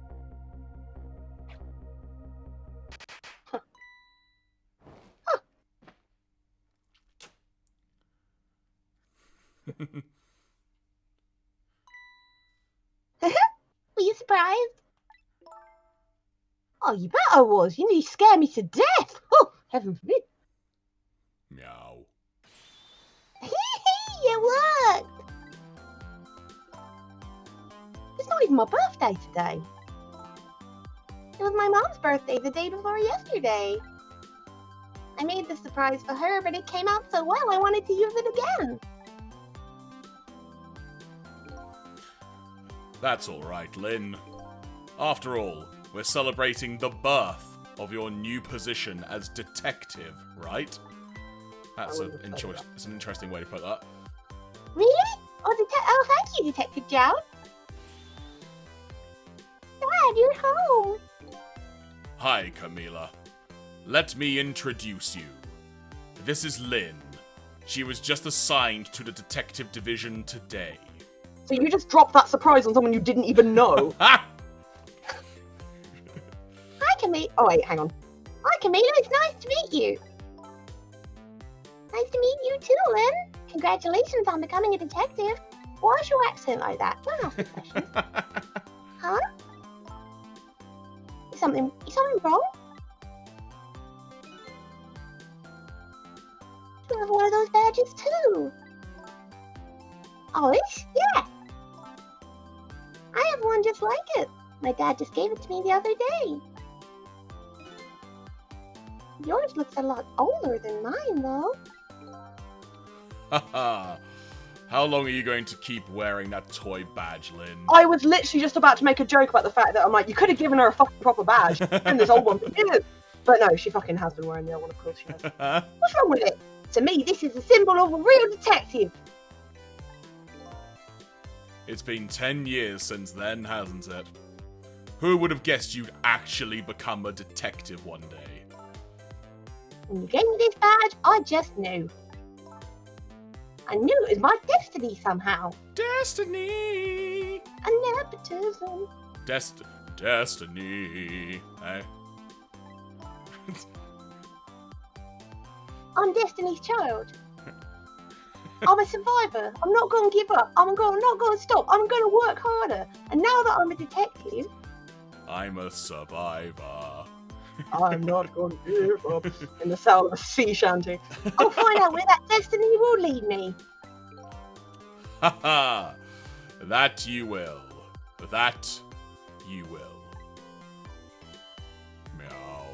Were you surprised? Oh, you bet I was. You nearly scared me to death. Oh, heaven forbid. Meow. It worked! It's not even my birthday today. It was my mom's birthday the day before yesterday. I made the surprise for her, but it came out so well I wanted to use it again. That's alright, Lynn. After all, we're celebrating the birth of your new position as detective, right? That's an interesting way to put that. Really? Oh, thank you, Detective Jowl. Dad, you're home. Hi, Camila. Let me introduce you. This is Lynn. She was just assigned to the detective division today. So you just dropped that surprise on someone you didn't even know? Ha! Hi, Camila. Oh wait, hang on. Hi, Camila. It's nice to meet you. Nice to meet you too, Lynn. Congratulations on becoming a detective. Why's your accent like that? Don't ask me questions. Huh? Is something wrong? You have one of those badges too. Oh, this? Yeah. I have one just like it. My dad just gave it to me the other day. Yours looks a lot older than mine, though. Haha. How long are you going to keep wearing that toy badge, Lynn? I was literally just about to make a joke about the fact that I'm like, you could have given her a fucking proper badge and this old one for you. But no, she fucking has been wearing the old one, of course she has. What's wrong with it? To me, this is a symbol of a real detective. It's been 10 years since then, hasn't it? Who would have guessed you'd actually become a detective one day? When you gave me this badge, I just knew. I knew it was my destiny somehow. Destiny! A nepotism. Destiny. Eh? I'm Destiny's child. I'm a survivor. I'm not going to give up. I'm not going to stop. I'm going to work harder. And now that I'm a detective, I'm a survivor. I'm not going to give up. In the sound of a sea shanty. I'll find out where that destiny will lead me. Haha! That you will. That you will. Meow.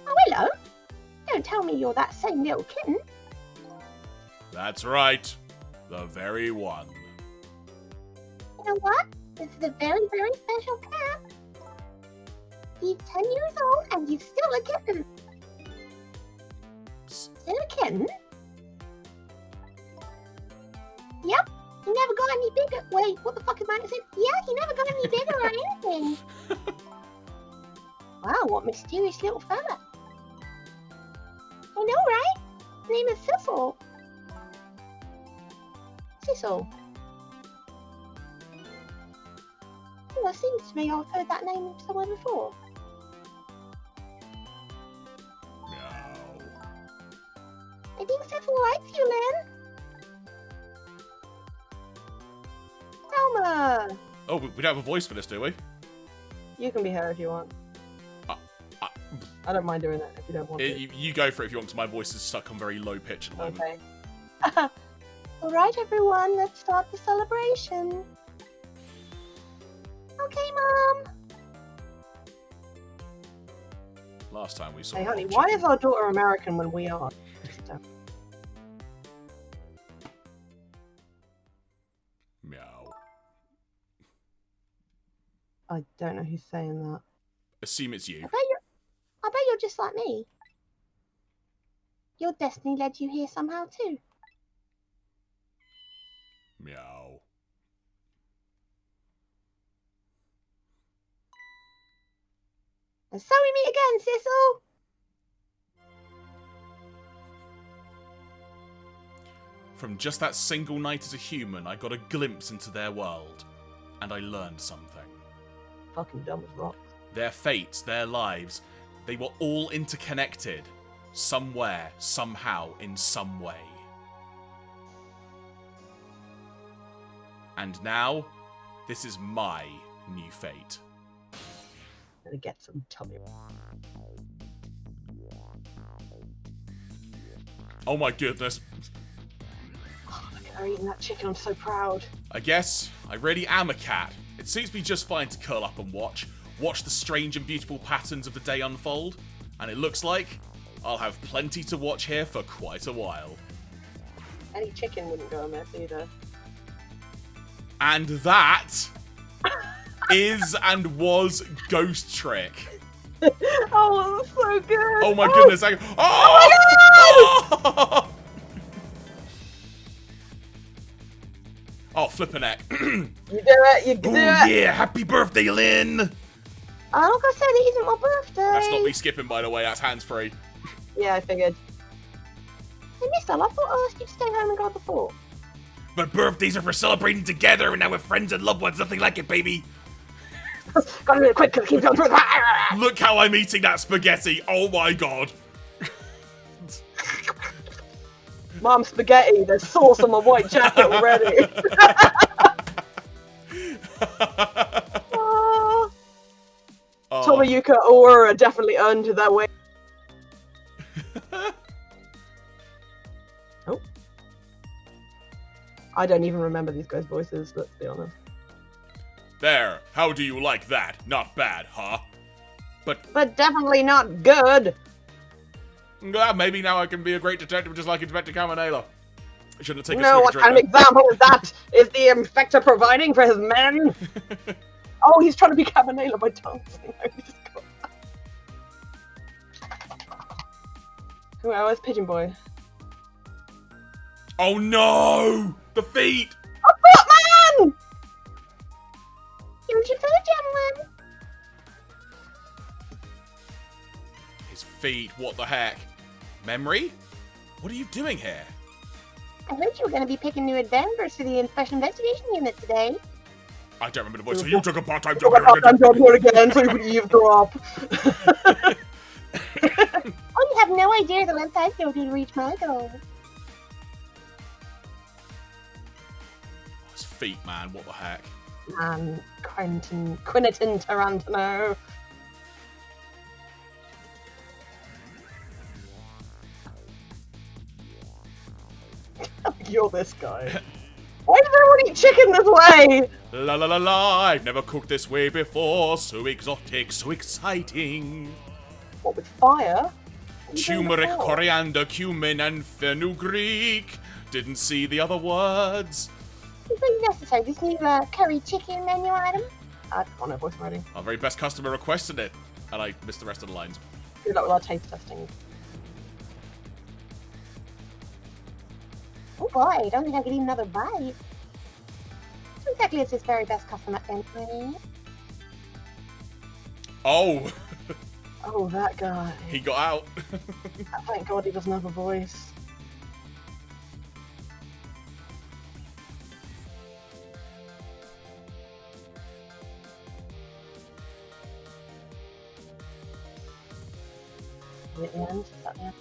Oh, hello. Don't tell me you're that same little kitten. That's right. The very one. You know what? This is a very, very special cat. He's 10 years old and he's still a kitten. Still a kitten? Yep. He never got any bigger. Wait, what the fuck is mine? Yeah, he never got any bigger or anything. Wow, what mysterious little fella. I know, right? His name is Cecil. Cecil. Oh, it seems to me I've heard that name somewhere before. Meow. I think Cecil likes you, Lynn. Selma! Oh, we don't have a voice for this, do we? You can be her if you want. I don't mind doing it if you don't want to. You go for it if you want, because my voice is stuck on very low pitch at the moment. Okay. Alright, everyone, let's start the celebration. Okay, Mom. Last time we saw. Hey, honey, Old why Chicken. is our daughter American when we are? Meow. I don't know who's saying that. Assume it's you. I bet you're just like me. Your destiny led you here somehow too. Meow. And so we meet again, Sissel. From just that single night as a human, I got a glimpse into their world, and I learned something. Fucking dumb as rocks. Their fates, their lives, they were all interconnected. Somewhere, somehow, in some way. And now, this is my new fate. Gonna get some tummy. Oh my goodness. Oh, look at her eating that chicken. I'm so proud. I guess I really am a cat. It suits me just fine to curl up and watch the strange and beautiful patterns of the day unfold, and it looks like I'll have plenty to watch here for quite a while. Any chicken wouldn't go amiss either. And that is and was Ghost Trick. Oh, that's so good. Oh my goodness. Oh! Oh, flippin' heck. You do it. You do Oh it. yeah, happy birthday, Lynn. I'm not gonna say that it isn't my birthday. That's not me skipping, by the way. That's hands-free. Yeah, I figured. Hey, Mister, I thought I asked you to stay home and guard the fort. But birthdays are for celebrating together, and now with friends and loved ones, nothing like it, baby. Gotta do it quick because it keeps going through. Look how I'm eating that spaghetti. Oh my god. Mom, spaghetti. There's sauce on my white jacket already. Oh. Oh. Tomoyuka Aura definitely earned that way. Oh. I don't even remember these guys' voices, let's be honest. There. How do you like that? Not bad, huh? But definitely not good. Maybe now I can be a great detective just like Inspector Camanela. I shouldn't have taken No, a what drink. kind of example is that? Is the inspector providing for his men? Oh, he's trying to be Cabanela by dancing. Where's Pigeon Boy? Oh no! The feet! Footman! Here's your food, gentlemen. His feet, what the heck? Memory? What are you doing here? I heard you were going to be picking new adventures for the Special Investigation Unit today. I don't remember the voice, so you took a part-time Took job a part-time job here again so you could eavesdrop. Oh, you have no idea the length I'd go to reach my goal. His feet, man, what the heck? Man, Quentin Tarantino. You're this guy. Why does everyone eat chicken this way? La la la la, I've never cooked this way before. So exotic, so exciting. What, with fire? What are you doing Turmeric, before? coriander, cumin, and fenugreek. Didn't see the other words. It's really necessary, this new curry chicken menu item. I can't have voice writing. Our very best customer requested it. And I missed the rest of the lines. Good luck with our taste testing. Oh boy, I don't think I could eat another bite. What exactly is this very best customer entry? Oh, Oh, that guy. he got out. Thank God he doesn't have a voice. At the end? Is that the end?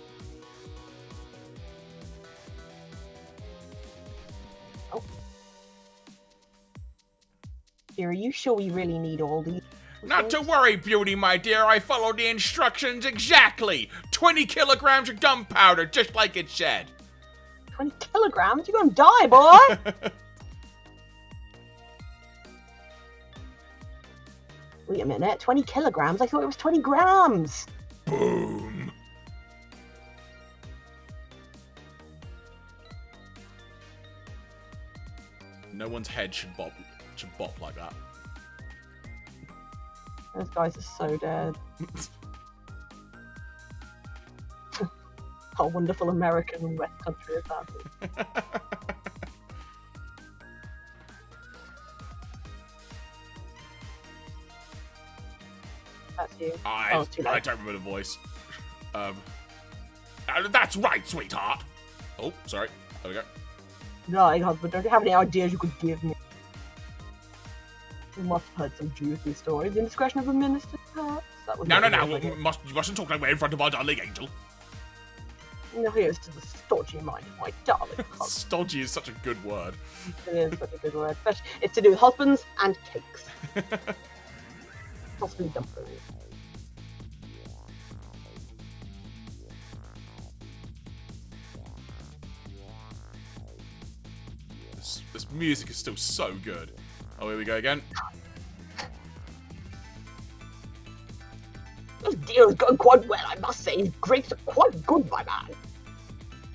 Oh. Here, are you sure we really need all these? Not to worry, Beauty, my dear. I followed the instructions exactly. 20 kilograms of gunpowder, just like it said. 20 kilograms? You're gonna die, boy! Wait a minute, 20 kilograms? I thought it was 20 grams! Boom. No one's head should bop like that. Those guys are so dead. How wonderful American and West Country is that? That's you. Oh, too late. I don't remember the voice. That's right, sweetheart. Oh, sorry. There we go. Darling husband, don't you have any ideas you could give me? You must have heard some juicy stories. The indiscretion of a minister, perhaps? That was No. You mustn't talk that way in front of our darling angel. No, here's to the stodgy mind of my darling husband. Stodgy is such a good word. It is such a good word. Especially, it's to do with husbands and cakes. Possibly dumplings. This music is still so good. Oh, here we go again. This deal is going quite well, I must say. His grapes are quite good, my man.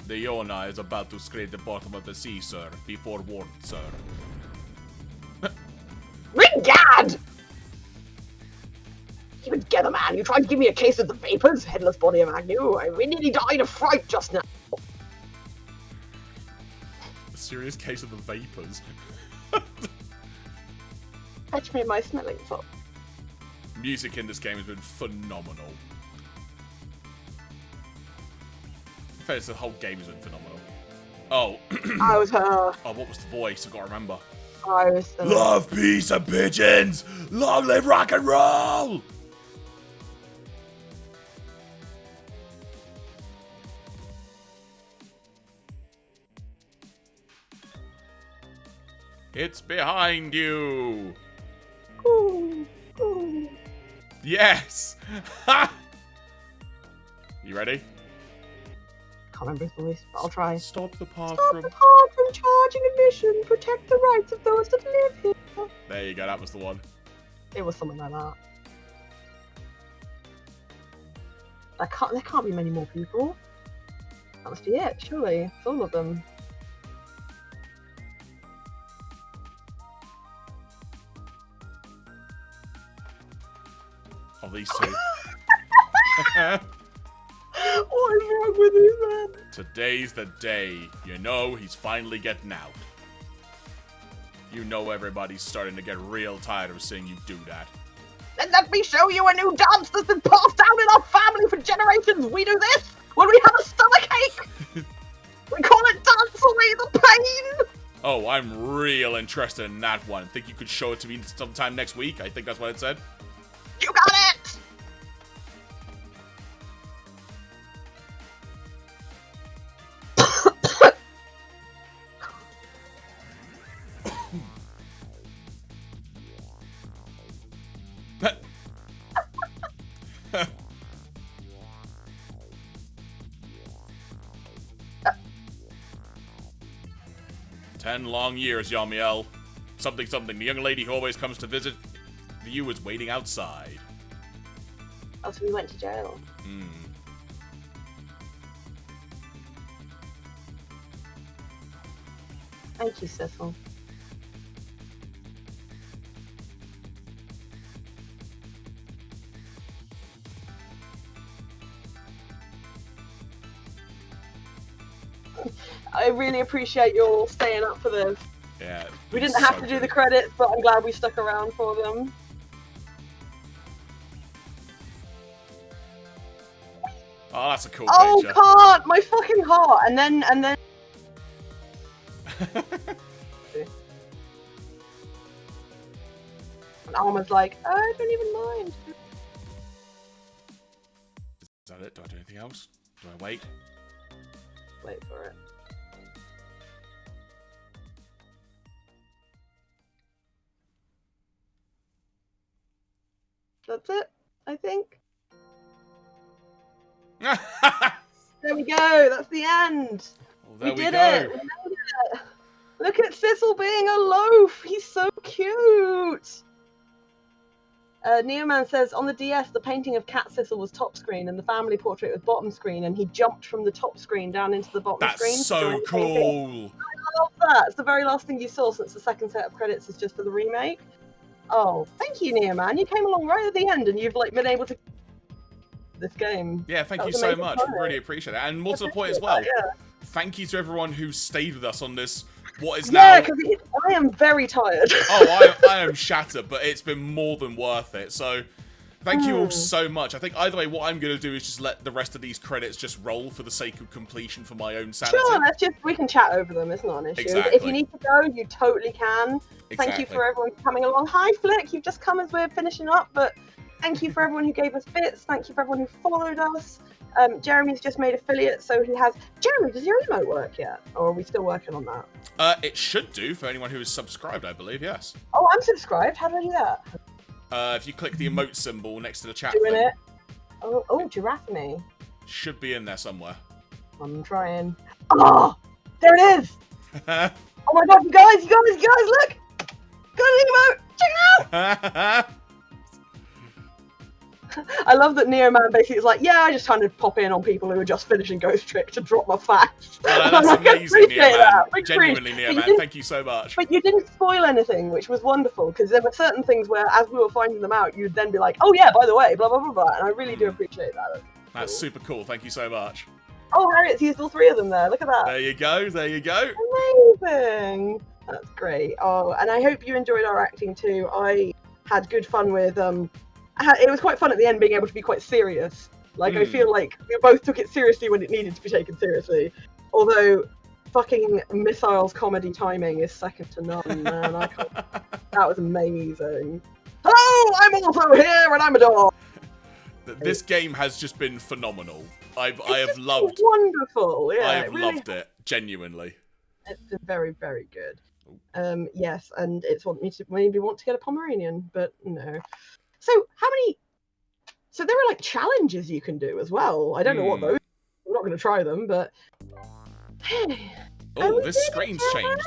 The Iona is about to scrape the bottom of the sea, sir. Be forewarned, sir. Ringad! Keep it together, man. You tried to give me a case of the vapors, headless body of Agnew. We nearly died of fright just now. A serious case of the vapors. Fetch me my smelling salts. Music in this game has been phenomenal. In fact, the whole game has been phenomenal. Oh. I was her. Oh, what was the voice? I gotta remember. I was the... Love, peace, and pigeons! Long live rock and roll! It's behind you! Ooh, ooh. Yes! Ha! You ready? Can't remember his voice, but I'll try. Stop the park Stop from... the park from charging admission. Protect the rights of those that live here. There you go, that was the one. It was something like that. There can't be many more people. That must be it, surely. It's all of them. Oh, these two. What is wrong with these men? Today's the day. You know he's finally getting out. You know everybody's starting to get real tired of seeing you do that. Then let me show you a new dance that's been passed down in our family for generations. We do this when we have a stomachache. We call it dance away the pain. Oh, I'm real interested in that one. Think you could show it to me sometime next week? I think that's what it said. You got it. Ten long years, Yamiel. Something, something. The young lady who always comes to visit you is waiting outside. Oh, so we went to jail. Thank you, Cecil. I really appreciate you all staying up for this. Yeah. We didn't have to do the credits, but I'm glad we stuck around for them. Oh, that's a cool Oh, picture. can't! My fucking heart! And then... And Alma's like, I don't even mind. Is that it? Do I do anything else? Do I wait? Wait for it. That's it, I think. There we go, that's the end. Well, there we did go. it. We made it. Look at Cecil being a loaf. He's so cute. Neoman says, on the DS, the painting of Cat Cecil was top screen and the family portrait was bottom screen, and he jumped from the top screen down into the bottom screen. That's so cool. I love that. It's the very last thing you saw since the second set of credits is just for the remake. Oh, thank you, Nia, man. You came along right at the end, and you've like been able to this game. Yeah, thank That you was so amazing much. content. Really appreciate it. And more to the point as Appreciate well, that, thank you to everyone who stayed with us on this. What is Yeah, now? because I am very tired. Oh, I am shattered, but it's been more than worth it. So, thank you all so much. I think either way, what I'm going to do is just let the rest of these credits just roll for the sake of completion for my own sanity. Sure, we can chat over them. It's not an issue. Exactly. If you need to go, you totally can. Thank you for everyone coming along. Hi, Flick. You've just come as we're finishing up, but thank you for everyone who gave us bits. Thank you for everyone who followed us. Jeremy's just made affiliate, so he has. Jeremy, does your emote work yet, or are we still working on that? It should do for anyone who is subscribed, I believe. Yes. Oh, I'm subscribed. How do I do that? If you click the emote symbol next to the chat Doing thing, it. Oh, Jeraffemy. should be in there somewhere. I'm trying. Oh, there it is. Oh my god, you guys, look! Got an emote! Check it out! I love that Neo Man basically is like, yeah, I just kind of pop in on people who are just finishing Ghost Trick to drop my facts. Oh, that's amazing, Neo Man. Genuinely, Neo But Man. Thank you so much. But you didn't spoil anything, which was wonderful, because there were certain things where, as we were finding them out, you'd then be like, oh yeah, by the way, blah, blah, blah, blah. And I really do appreciate that. That's super cool. Thank you so much. Oh, Harriet's used all 3 of them there. Look at that. There you go. There you go. Amazing. That's great. Oh, and I hope you enjoyed our acting too. I had good fun with it was quite fun at the end being able to be quite serious. Like I feel like we both took it seriously when it needed to be taken seriously. Although fucking Missile's comedy timing is second to none, man. I can't. That was amazing. Hello, I'm also here and I'm a dog. This game has just been phenomenal. I have loved. Wonderful. Yeah. I have really loved it genuinely. It's been very, very good. Yes, and it's maybe want to get a Pomeranian, but no. So how many? So there are like challenges you can do as well. I don't know what those. I'm not going to try them, but. Oh, this screen's changed.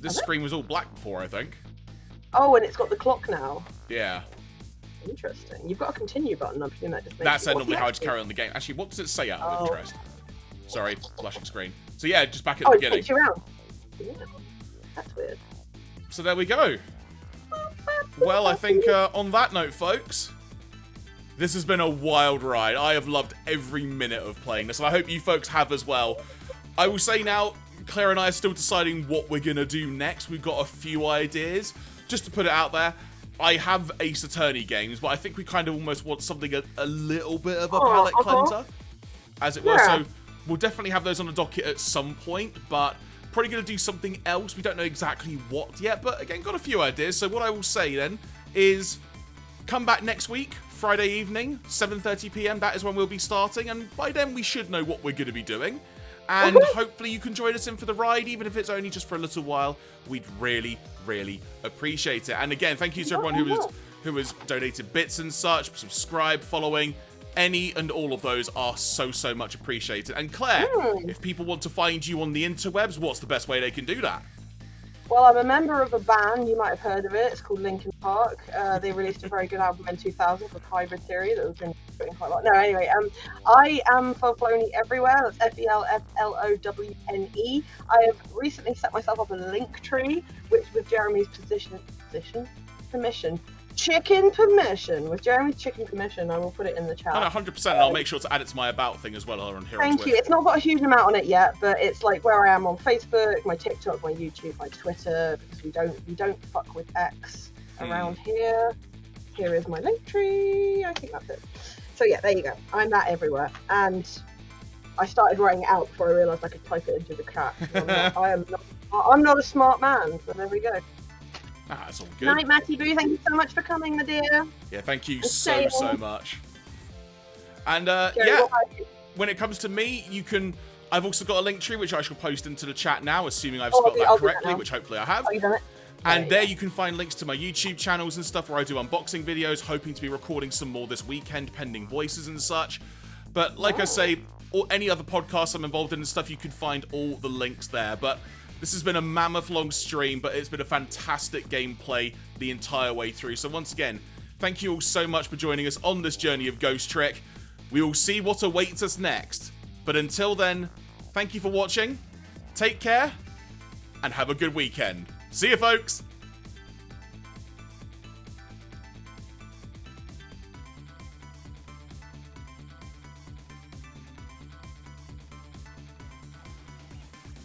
This screen was all black before, I think. Oh, and it's got the clock now. Yeah. Interesting. You've got a continue button up here. That just makes That's normally how I just carry on the game. Actually, what does it say out of interest? Sorry, flashing screen. So yeah, just back at the beginning. It takes you around. Yeah. That's weird. So there we go. Well, I think on that note, folks, this has been a wild ride. I have loved every minute of playing this, and I hope you folks have as well. I will say now, Claire and I are still deciding what we're going to do next. We've got a few ideas. Just to put it out there, I have Ace Attorney games, but I think we kind of almost want something a little bit of a palate cleanser, as it were. So we'll definitely have those on the docket at some point, but probably going to do something else. We don't know exactly what yet, but again, got a few ideas. So what I will say then is come back next week, Friday evening, 7:30 PM. That is when we'll be starting, and by then we should know what we're going to be doing. And hopefully you can join us in for the ride, even if it's only just for a little while. We'd really, really appreciate it. And again, thank you to everyone who has donated bits and such, subscribe, following. Any and all of those are so, so much appreciated. And Claire, if people want to find you on the interwebs, what's the best way they can do that? Well, I'm a member of a band, you might have heard of it. It's called Linkin Park. They released a very good album in 2000 called Hybrid Theory that was doing quite a lot. No, anyway, I am Felflowne everywhere. That's Felflowne. I have recently set myself up a linktree, which with Jeremy's permission. Chicken permission. With Jeremy's chicken permission, I will put it in the chat. No, 100%, and I'll make sure to add it to my about thing as well on here. Thank you. It's not got a huge amount on it yet, but it's like where I am on Facebook, my TikTok, my YouTube, my Twitter, because we don't fuck with X around here. Here is my link tree. I think that's it. So yeah, there you go. I'm that everywhere. And I started writing it out before I realised I could type it into the chat. I'm not a smart man, so there we go. Ah, that's all good. Night, Matty Boo. Thank you so much for coming, my dear. Yeah, thank you so much. And when it comes to me, I've also got a link tree which I shall post into the chat now, assuming I've spelled that correctly, which hopefully I have. Oh, you done it? And there you can find links to my YouTube channels and stuff where I do unboxing videos, hoping to be recording some more this weekend, pending voices and such. But like I say, or any other podcasts I'm involved in and stuff, you can find all the links there. But this has been a mammoth long stream, but it's been a fantastic gameplay the entire way through. So once again, thank you all so much for joining us on this journey of Ghost Trick. We will see what awaits us next. But until then, thank you for watching, take care, and have a good weekend. See you, folks!